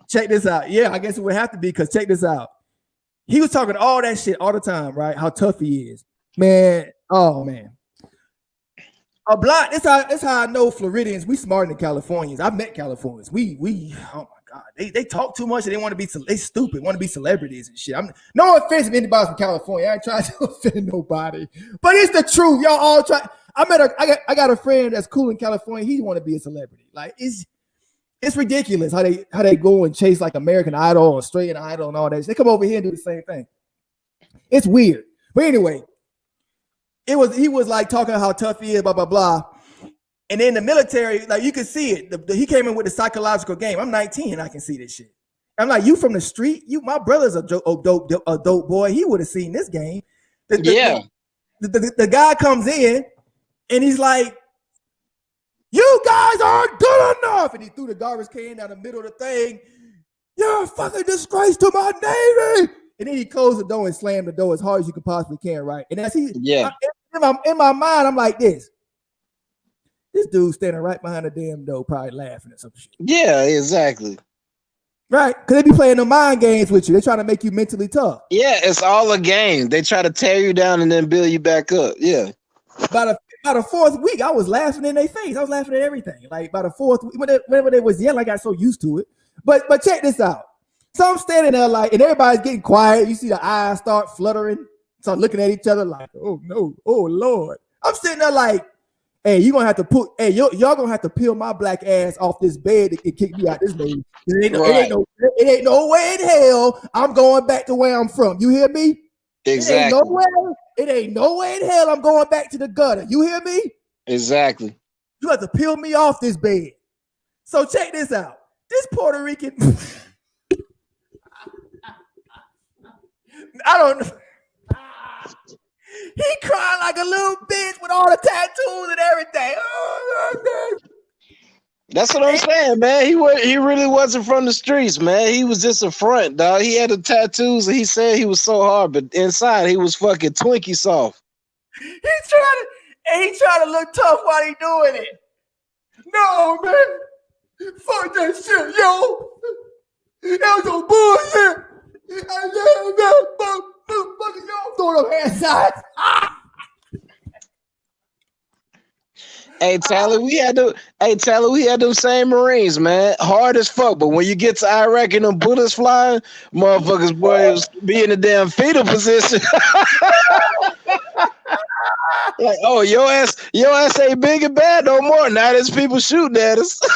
Check this out. Yeah, I guess it would have to be because check this out. He was talking all that shit all the time, right? How tough he is. Man. Oh, man. A block. That's how I know Floridians. We smarter than Californians. I've met Californians. We oh my God. They talk too much and they want to be they stupid, want to be celebrities and shit. No offense if anybody's from California. I ain't trying to offend nobody. But it's the truth. Y'all all try. I got a friend that's cool in California. He want to be a celebrity. Like it's ridiculous how they go and chase like American Idol or Australian Idol and all that. They come over here and do the same thing. It's weird. But anyway, he was like talking how tough he is, blah, blah, blah. And then the military, like you can see it. He came in with the psychological game. I'm 19 and I can see this shit. I'm like, you from the street? My brother's a dope boy. He would have seen this game. The guy comes in and he's like, you guys aren't good enough. And he threw the garbage can down the middle of the thing. You're a fucking disgrace to my Navy. And then he closed the door and slammed the door as hard as you could possibly can, right? And as in my mind, I'm like this dude standing right behind the damn door, probably laughing at some shit. Yeah, exactly. Right? Because they be playing the mind games with you. They're trying to make you mentally tough. Yeah, it's all a game. They try to tear you down and then build you back up. Yeah. By the fourth week, I was laughing in their face. I was laughing at everything. Like by the fourth week, whenever they was yelling, I got so used to it. But check this out. So I'm standing there like, and everybody's getting quiet. You see the eyes start fluttering, start looking at each other like, oh no, oh Lord. I'm sitting there like, hey, y'all gonna have to peel my black ass off this bed and kick me out this Navy. It ain't no way in hell I'm going back to where I'm from. You hear me? Exactly. It ain't no way in hell I'm going back to the gutter. You hear me? Exactly. You have to peel me off this bed. So check this out. This Puerto Rican, I don't know. He cried like a little bitch with all the tattoos and everything. Oh, That's what I'm saying, man. He really wasn't from the streets, man. He was just a front, dog. He had the tattoos and he said he was so hard, but inside he was fucking Twinkie soft. He trying to look tough while he doing it. No, man. Fuck that shit, yo. That was some bullshit. Throwing up hand sides. Hey Tyler, we had them same Marines, man. Hard as fuck, but when you get to Iraq and them bullets flying, motherfuckers, boy, was be in the damn fetal position. Like, oh, your ass ain't big and bad no more. Now there's people shooting at us. They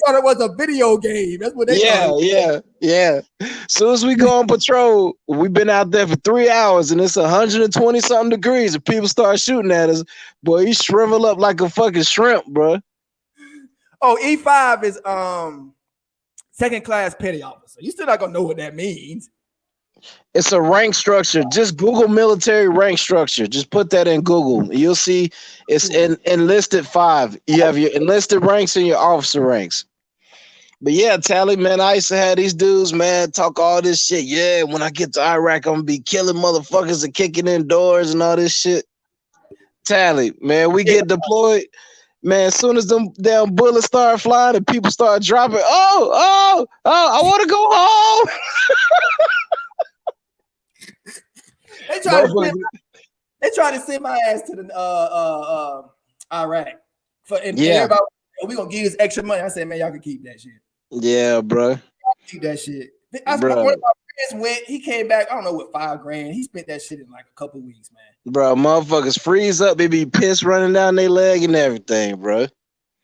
thought it was a video game. That's what they thought. Yeah. Soon as we go on patrol, we've been out there for 3 hours and it's 120 something degrees and people start shooting at us. Boy, you shrivel up like a fucking shrimp, bro. Oh, E5 is second class petty officer. You still not gonna know what that means. It's a rank structure. Just Google military rank structure. Just put that in Google. You'll see it's enlisted 5. You have your enlisted ranks and your officer ranks. But yeah, Tally, man, I used to have these dudes, man, talk all this shit. Yeah, when I get to Iraq, I'm gonna be killing motherfuckers and kicking in doors and all this shit. Tally, man, we get deployed. Man, as soon as them damn bullets start flying and people start dropping, I want to go home. They try to send my ass to the Iraq. Everybody, we gonna give you this extra money. I said, man, y'all can keep that shit. Yeah, bro. Keep that shit. One of my friends went. He came back. I don't know what, $5,000. He spent that shit in like a couple weeks, man. Bro, motherfuckers freeze up. They be piss running down their leg and everything, bro.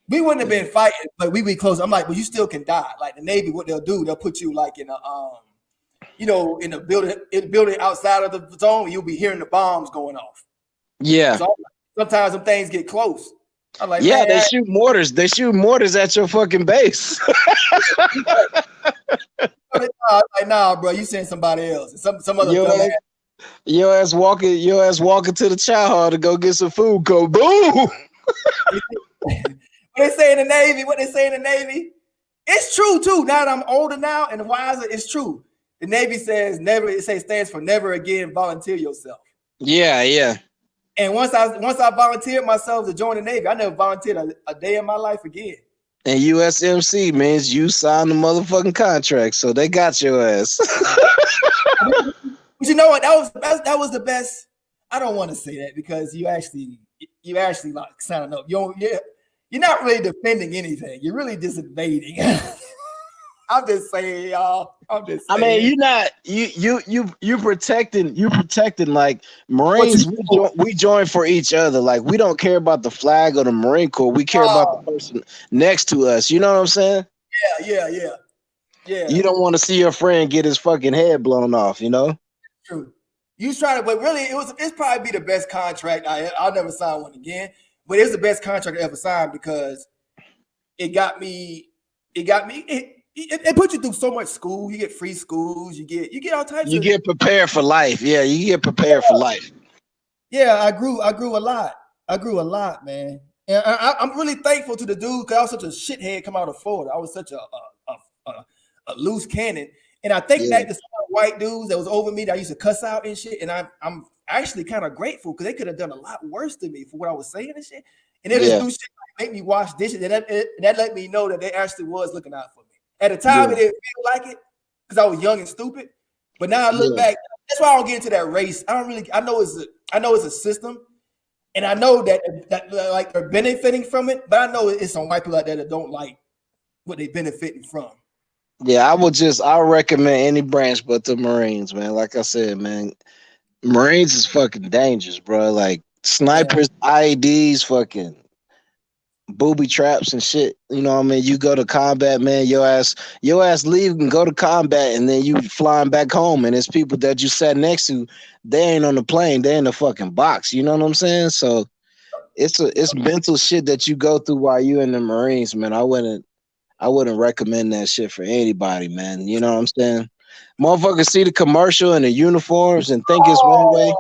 We wouldn't have been fighting, but we be close. I'm like, well, you still can die. Like the Navy, what they'll do, they'll put you like in a in a building outside of the zone, you'll be hearing the bombs going off. Yeah. So sometimes them things get close. I'm like, yeah, man, they shoot mortars. They shoot mortars at your fucking base. like, nah, bro, you send somebody else. Some other your ass walking to the chow hall to go get some food. Go boom. What they say in the Navy? It's true too. Now that I'm older now and wiser, it's true. The Navy says never. It stands for never again volunteer yourself. Yeah. And once I volunteered myself to join the Navy, I never volunteered a day in my life again. And USMC means you signed the motherfucking contract, so they got your ass. But you know what? That was the best. I don't want to say that because you actually like signing up. You're not really defending anything. You're really just invading. I'm just saying, y'all. I mean, you're not you protecting like Marines. We join for each other. Like we don't care about the flag or the Marine Corps. We care about the person next to us. You know what I'm saying? Yeah. You don't want to see your friend get his fucking head blown off. You know? True. You try to, but really, it's probably be the best contract. I'll never sign one again. But it's the best contract I ever signed because it got me. It put you through so much school. You get free schools. You get all types. You get prepared for life. Yeah, you get prepared for life. Yeah, I grew a lot. I grew a lot, man. And I'm really thankful to the dude because I was such a shithead come out of Florida. I was such a loose cannon. And I think back to some of the white dudes that was over me that I used to cuss out and shit. And I'm actually kind of grateful because they could have done a lot worse to me for what I was saying and shit. And they just do shit like make me wash dishes. And that let me know that they actually was looking out for me. At the time, it didn't feel like it because I was young and stupid. But now I look back. That's why I don't get into that race. I know it's a system, and I know that like they're benefiting from it. But I know it's some white people out there that don't like what they're benefiting from. Yeah, I recommend any branch but the Marines, man. Like I said, man, Marines is fucking dangerous, bro. Like snipers, IEDs, fucking booby traps and shit. You know what I mean? You go to combat, man, your ass leave and go to combat, and then you flying back home, and it's people that you sat next to, they ain't on the plane, they in the fucking box. You know what I'm saying? So it's mental shit that you go through while you in the Marines, man. I wouldn't recommend that shit for anybody, man. You know what I'm saying? Motherfuckers see the commercial and the uniforms and think it's one way.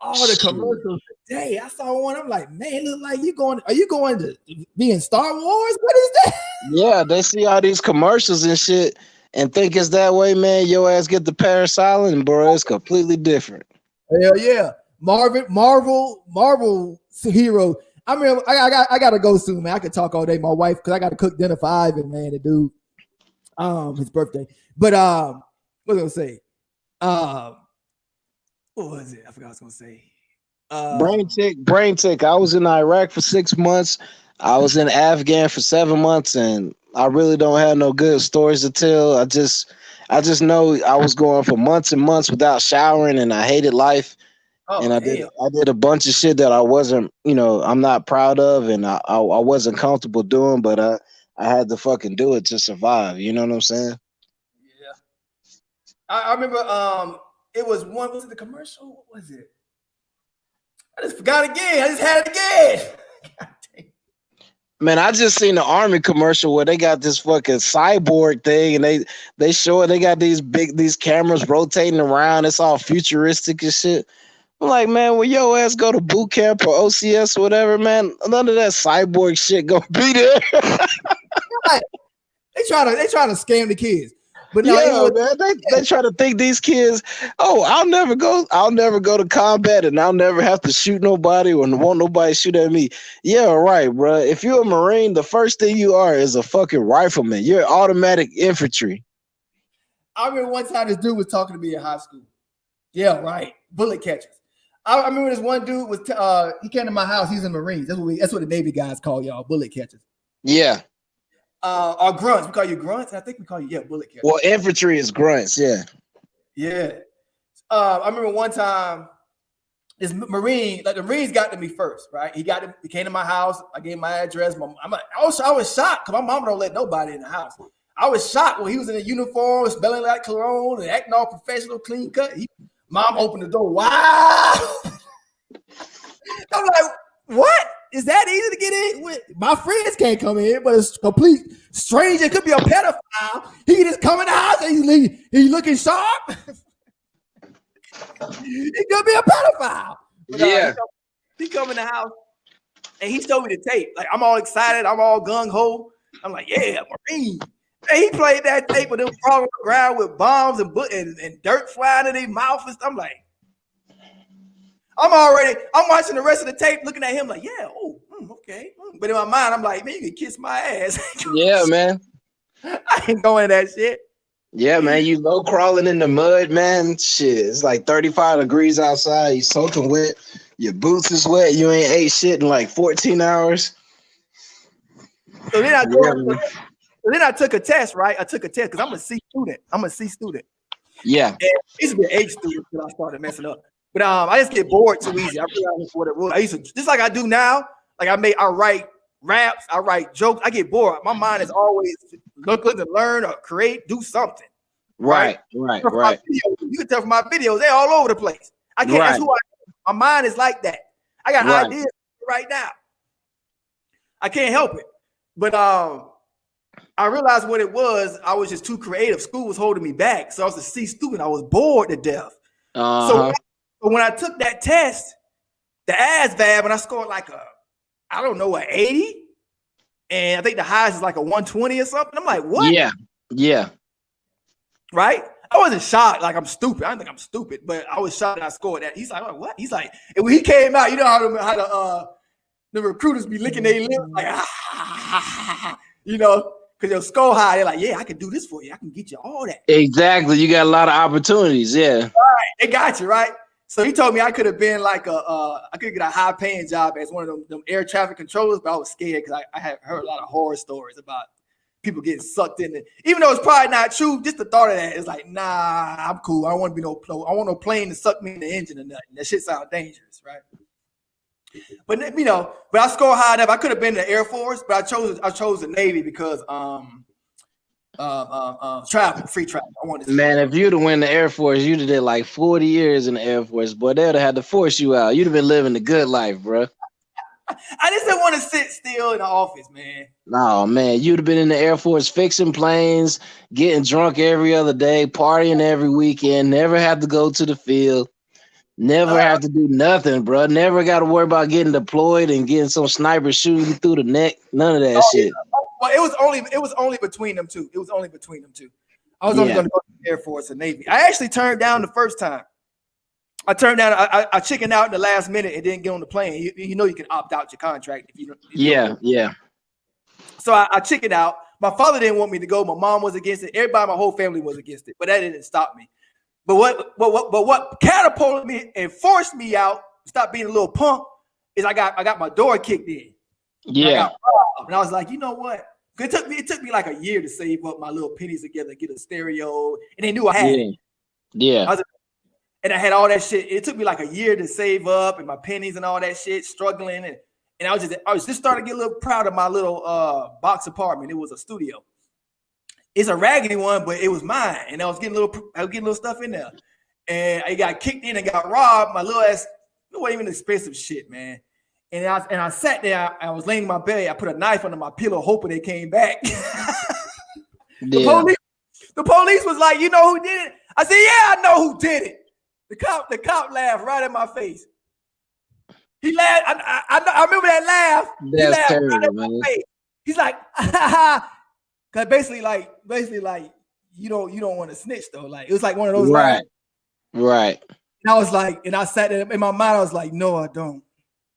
All the commercials today. I saw one. I'm like, man, look like you going. Are you going to be in Star Wars? What is that? Yeah, they see all these commercials and shit and think it's that way, man. Your ass get the Paris Island, bro. It's completely different. Hell yeah, Marvel hero. I mean, I gotta go soon, man. I could talk all day, my wife, because I got to cook dinner for Ivan, man, the dude. His birthday. But what was I gonna say? What was it? I forgot what I was gonna say. Brain tick. I was in Iraq for 6 months. I was in Afghan for 7 months, and I really don't have no good stories to tell. I just know I was going for months and months without showering, and I hated life. And I did a bunch of shit that I wasn't, I'm not proud of, and I wasn't comfortable doing, but I had to fucking do it to survive. You know what I'm saying? Yeah. I remember it was the commercial? What was it? I just forgot again. I just had it again. Man, I just seen the Army commercial where they got this fucking cyborg thing, and they show it. They got these cameras rotating around. It's all futuristic and shit. I'm like, man, when your ass go to boot camp or OCS or whatever, man, none of that cyborg shit gonna be there. They try to scam the kids. But no, man, they try to think these kids, I'll never go to combat, and I'll never have to shoot nobody or want nobody shoot at me. Yeah, right, bro. If you're a Marine, the first thing you are is a fucking rifleman. You're automatic infantry. I remember one time this dude was talking to me in high school. Yeah, right. Bullet catchers. I remember this one dude was he came to my house. He's in Marines. That's what the Navy guys call y'all, bullet catchers. Yeah. Or grunts. We call you grunts. I think we call you bullet catchers. Well, infantry is grunts. Yeah. Yeah. I remember one time this Marine, the Marines got to me first, right? He came to my house. I gave him my address. I was shocked because my mom don't let nobody in the house. I was shocked when he was in a uniform, smelling like cologne and acting all professional, clean cut. Mom opened the door. Wow. I'm like, what? Is that easy to get in with? My friends can't come in, but it's complete stranger. It could be a pedophile. He can just come in the house and he's looking sharp. It could be a pedophile. But, yeah. He come in the house and he showed me the tape. Like, I'm all excited. I'm all gung-ho. I'm like, yeah, Marine. And he played that tape with them crawling on the ground with bombs and dirt flying in their mouth. And I'm like, I'm watching the rest of the tape looking at him like, yeah, okay. But in my mind, I'm like, man, you can kiss my ass. Yeah, man. I ain't going to that shit. Yeah, man, you low crawling in the mud, man. Shit, it's like 35 degrees outside. You soaking wet. Your boots is wet. You ain't ate shit in like 14 hours. So then I took a test, right? I took a test because I'm a C student. Yeah. And I used to be an H student until I started messing up. But I just get bored too easy. I realized what it was. I used to, just like I do now, like I write raps, I write jokes. I get bored. My mind is always looking to learn or create, do something. Right. You can tell from my videos, they're all over the place. I can't. That's who I am. My mind is like that. I got ideas right now. I can't help it. But I realized what it was. I was just too creative. School was holding me back. So I was a C student. I was bored to death. So when I took that test, the ASVAB, and I scored like an 80. And I think the highest is like a 120 or something. I'm like, what? Yeah. Right? I wasn't shocked. Like, I'm stupid. I don't think I'm stupid, but I was shocked that I scored that. He's like, oh, what? He's like, and when he came out, you know how the recruiters be licking their lips like, because they'll score high. They're like, yeah, I can do this for you. I can get you all that. Exactly. You got a lot of opportunities. Yeah. Right. They got you, right? So he told me I could have been like I could get a high paying job as one of them air traffic controllers, but I was scared because I had heard a lot of horror stories about people getting sucked in it. Even though it's probably not true, just the thought of that is like, nah, I'm cool. I don't want to be I want no plane to suck me in the engine or nothing. That shit sounds dangerous, right? But but I scored high enough. I could have been in the Air Force, but I chose the Navy because free travel. I wanted to Man, if you'd have went the Air Force, you'd have did like 40 years in the Air Force. Boy, they'd have had to force you out. You'd have been living the good life, bro. I just didn't want to sit still in the office, man. No, man, you'd have been in the Air Force fixing planes, getting drunk every other day, partying every weekend, never have to go to the field, never have to do nothing, bro. Never got to worry about getting deployed and getting some sniper shooting you through the neck. None of that shit. Well, it was only between them two. I was only going to go to the Air Force and Navy. I actually turned down the first time. I chickened out in the last minute and didn't get on the plane. You know you can opt out your contract if you. Yeah. So I chickened out. My father didn't want me to go. My mom was against it. Everybody, my whole family was against it. But that didn't stop me. But what catapulted me and forced me out, stop being a little punk, is I got my door kicked in. Yeah. And I was like, you know what? It took me like a year to save up my little pennies together, get a stereo, and they knew I had it. Yeah. And I had all that shit. It took me like a year to save up and my pennies and all that shit, struggling. And I was just starting to get a little proud of my little box apartment. It was a studio. It's a raggedy one, but it was mine. And I was getting little stuff in there. And I got kicked in and got robbed. My little ass, it wasn't even expensive shit, man. And I sat there, I was laying in my bed, I put a knife under my pillow, hoping they came back. The police was like, you know who did it? I said, yeah, I know who did it. The cop laughed right in my face. He laughed. I remember that laugh. That's terrible, man. He's like, because basically like you don't want to snitch though. Like it was like one of those right. And I was like, and I sat there in my mind. I was like, no, I don't.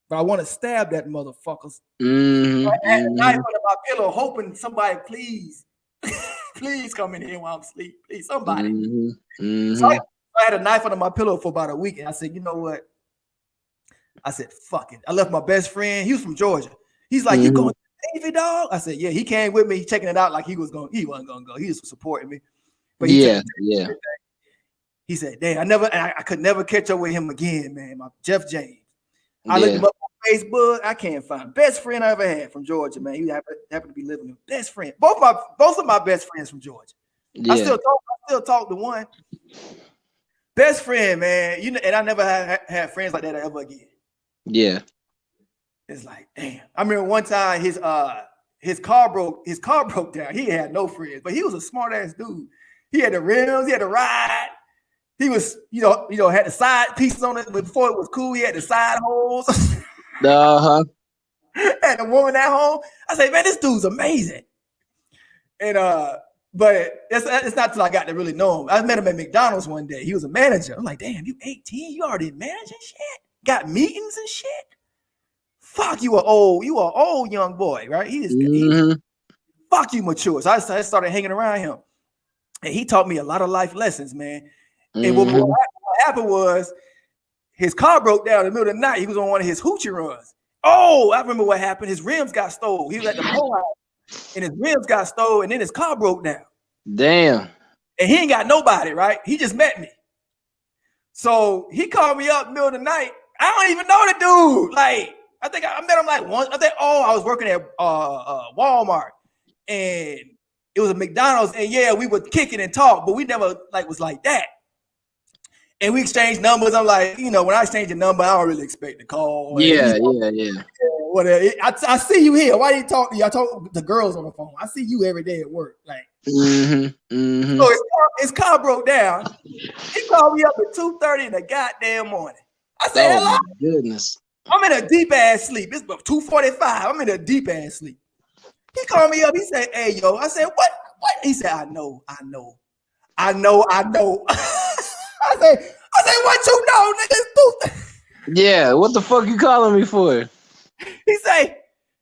But I want to stab that motherfuckers. Mm-hmm. So I had a knife under my pillow, hoping somebody please come in here while I'm asleep. Please, somebody. Mm-hmm. So I had a knife under my pillow for about a week, and I said, you know what? I said, fuck it. I left my best friend. He was from Georgia. He's like, you going to the Navy, dog? I said, yeah. He came with me. He checking it out like he wasn't going to go. He was supporting me. But he He said, damn, I could never catch up with him again, man. Jeff James. I looked him up on Facebook. I can't find him. Best friend I ever had from Georgia, man. He happened to be living with best friend. Both of my best friends from Georgia. Yeah. I still talk to one. Best friend, man. And I never had friends like that ever again. Yeah. It's like, damn. I remember one time his car broke down. He had no friends, but he was a smart ass dude. He had the rims, he had the ride. He was, had the side pieces on it before it was cool. He had the side holes. Uh-huh. Had the woman at home. I say, man, this dude's amazing. And but it's not till I got to really know him. I met him at McDonald's one day. He was a manager. I'm like, damn, you 18, you already managing shit? Got meetings and shit? Fuck, you are old young boy, right? Fuck, you mature. So I started hanging around him. And he taught me a lot of life lessons, man. And what happened was his car broke down in the middle of the night. He was on one of his hoochie runs. Oh, I remember what happened. His rims got stolen. He was at the pole house, and his rims got stolen, and then his car broke down. Damn. And he ain't got nobody, right? He just met me. So he called me up in the middle of the night. I don't even know the dude. Like, I think I met him like once. I was working at Walmart, and it was a McDonald's, and yeah, we would kick it and talk, but we never was like that. And we exchanged numbers. I'm like, when I exchange a number, I don't really expect the call. Yeah. Whatever. I see you here. Why do you talk to you? I talk to girls on the phone. I see you every day at work. Like, So his car broke down. He called me up at 2:30 in the goddamn morning. I said, hello. My goodness. I'm in a deep ass sleep. It's 2:45. I'm in a deep ass sleep. He called me up. He said, hey, yo. I said, what? He said, I know. I said, what you know, nigga? Yeah, what the fuck you calling me for? He say,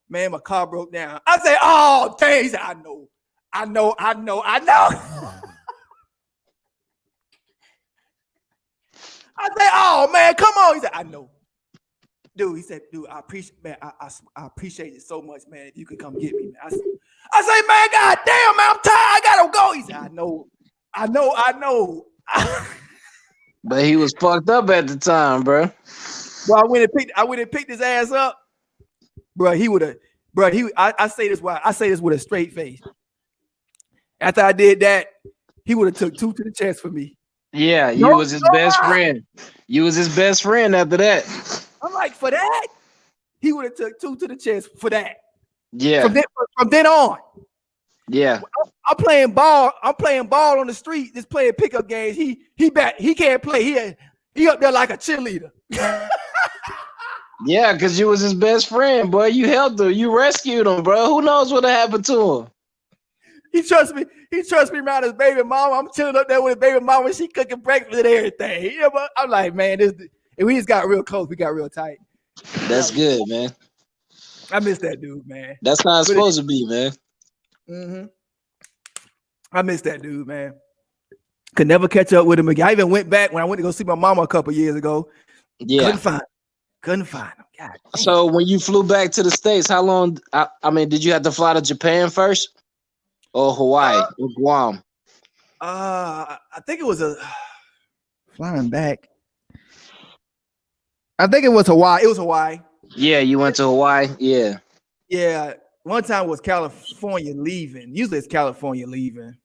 man, my car broke down. I say, oh, dang. He said, I know. I say, oh, man, come on. He said, I know. Dude, he said, dude, I appreciate it so much, man. If you could come get me, man. I say, man, god damn, man, I'm tired. I gotta go. He said, I know. But he was fucked up at the time, bro. Well, I went and picked his ass up, bro. He would have, bro. I say this with a straight face. After I did that, he would have took 2 to the chest for me. Yeah, you was his best friend. You was his best friend after that. I'm like, for that, he would have took 2 to the chest for that. Yeah. From then on. Yeah. I'm playing ball on the street, just playing pickup games. He can't play. He up there like a cheerleader. Yeah, because you was his best friend, boy. You helped him. You rescued him, bro. Who knows what happened to him? He trusts me. He trusts me around his baby mama. I'm chilling up there with his baby mama. She cooking breakfast and everything. You know, but I'm like, man, and we just got real close. We got real tight. That's good, man. I miss that dude, man. That's how it's supposed to be, man. Mm-hmm. I miss that dude, man. Could never catch up with him again. I even went back when I went to go see my mama a couple years ago. Yeah. Couldn't find him. God damn. So when you flew back to the States, how long? I mean, did you have to fly to Japan first? Or Hawaii or Guam? I think it was flying back. I think it was Hawaii. It was Hawaii. Yeah, you went to Hawaii. Yeah. Yeah. One time was California leaving. Usually it's California leaving.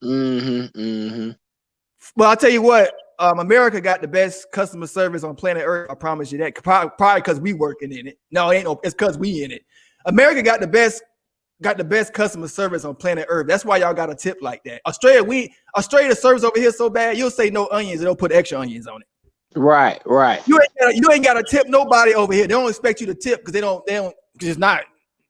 Well, I'll tell you what, America got the best customer service on planet Earth. I promise you that. Probably because we working in it. No, it ain't no, it's because we in it. America got the best customer service on planet Earth. That's why y'all got a tip like that. Australia service over here so bad, you'll say no onions and they'll put extra onions on it. Right. You ain't got to tip nobody over here. They don't expect you to tip because they don't because it's not.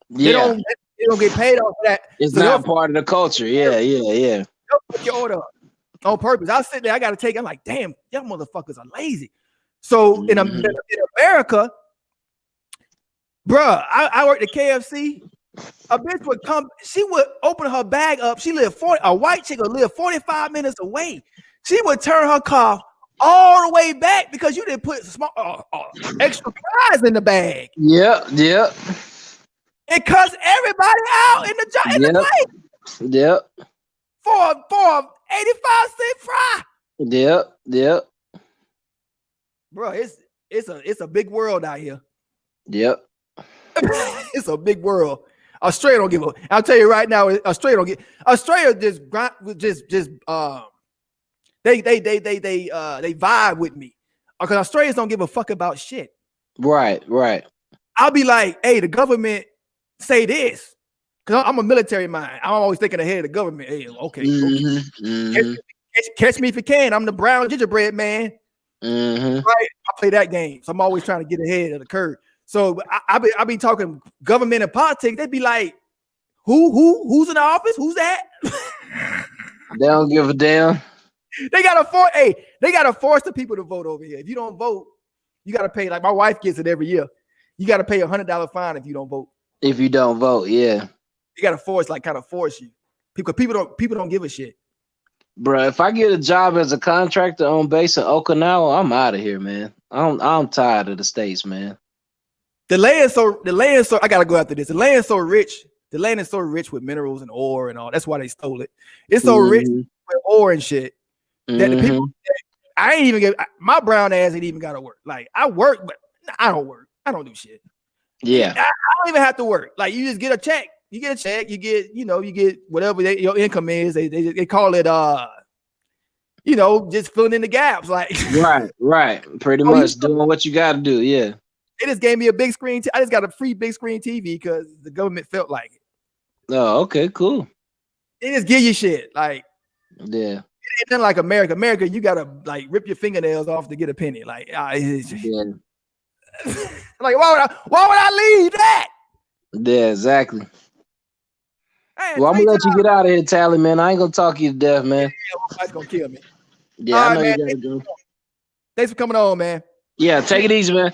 Yeah. They don't get paid off for that. It's not part of the culture. Yeah. They'll put your order up on purpose. I sit there, I got to take. I'm like, damn, y'all motherfuckers are lazy. So in America, bruh, I worked at KFC. A bitch would come, she would open her bag up. A white chick would live 45 minutes away. She would turn her car all the way back because you didn't put extra fries in the bag. Yep. It cuts everybody out in the place. Yep. For 85-cent fry. Yep. Bro, it's a big world out here. Yep. It's a big world. Australia don't give a. I'll tell you right now, Australia don't get. Australia just they vibe with me because Australians don't give a fuck about shit. Right. I'll be like, hey, the government say this because I'm a military mind. I'm always thinking ahead of the government. Hey, okay. Catch me if you can. I'm the brown gingerbread man. Right? I play that game, so I'm always trying to get ahead of the curve. So I be talking government and politics. They'd be like, who's in the office? Who's that? They don't give a damn. They gotta force the people to vote over here. If you don't vote, you gotta pay. Like my wife gets it every year. You gotta pay $100 fine if you don't vote. If you don't vote, yeah. You gotta force you. People don't give a shit. Bro, if I get a job as a contractor on base in Okinawa, I'm out of here, man. I'm tired of the States, man. The land so I gotta go after this. The land is so rich. The land is so rich with minerals and ore and all. That's why they stole it. It's so rich with ore and shit that the people. I ain't even get my brown ass ain't even gotta work. Like I work, but I don't work. I don't do shit. Yeah, I don't even have to work. Like you just get a check. You get a check. You get whatever your income is. They call it just filling in the gaps. Like right. Pretty much doing what you got to do. Yeah. They just gave me a big screen. I just got a free big screen TV because the government felt like it. Oh, okay, cool. They just give you shit. Like, yeah. It ain't like America. America, you gotta like rip your fingernails off to get a penny. Like, yeah. Like, why would I leave that? Yeah, exactly. Well, I'm gonna let you get out of here, Tally, man. I ain't gonna talk you to death, man. That's gonna kill me. Yeah, I know you gotta go. Thanks for coming on, man. Yeah, take it easy, man.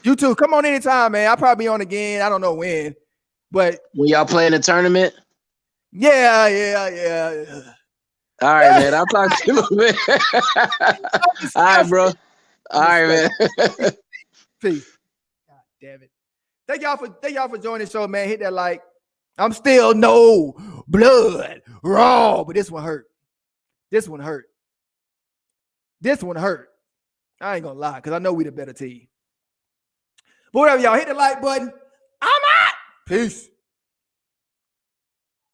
You too. Come on anytime, man. I'll probably be on again. I don't know when, but when y'all playing the tournament? Yeah. All right, man. I'll talk to you, man. All right, bro. All right, man. Peace. God damn it. Thank y'all for joining the show, man. Hit that like. I'm still no blood raw, but this one hurt. I ain't gonna lie, because I know we the better team. But whatever, y'all hit the like button. I'm out. Peace.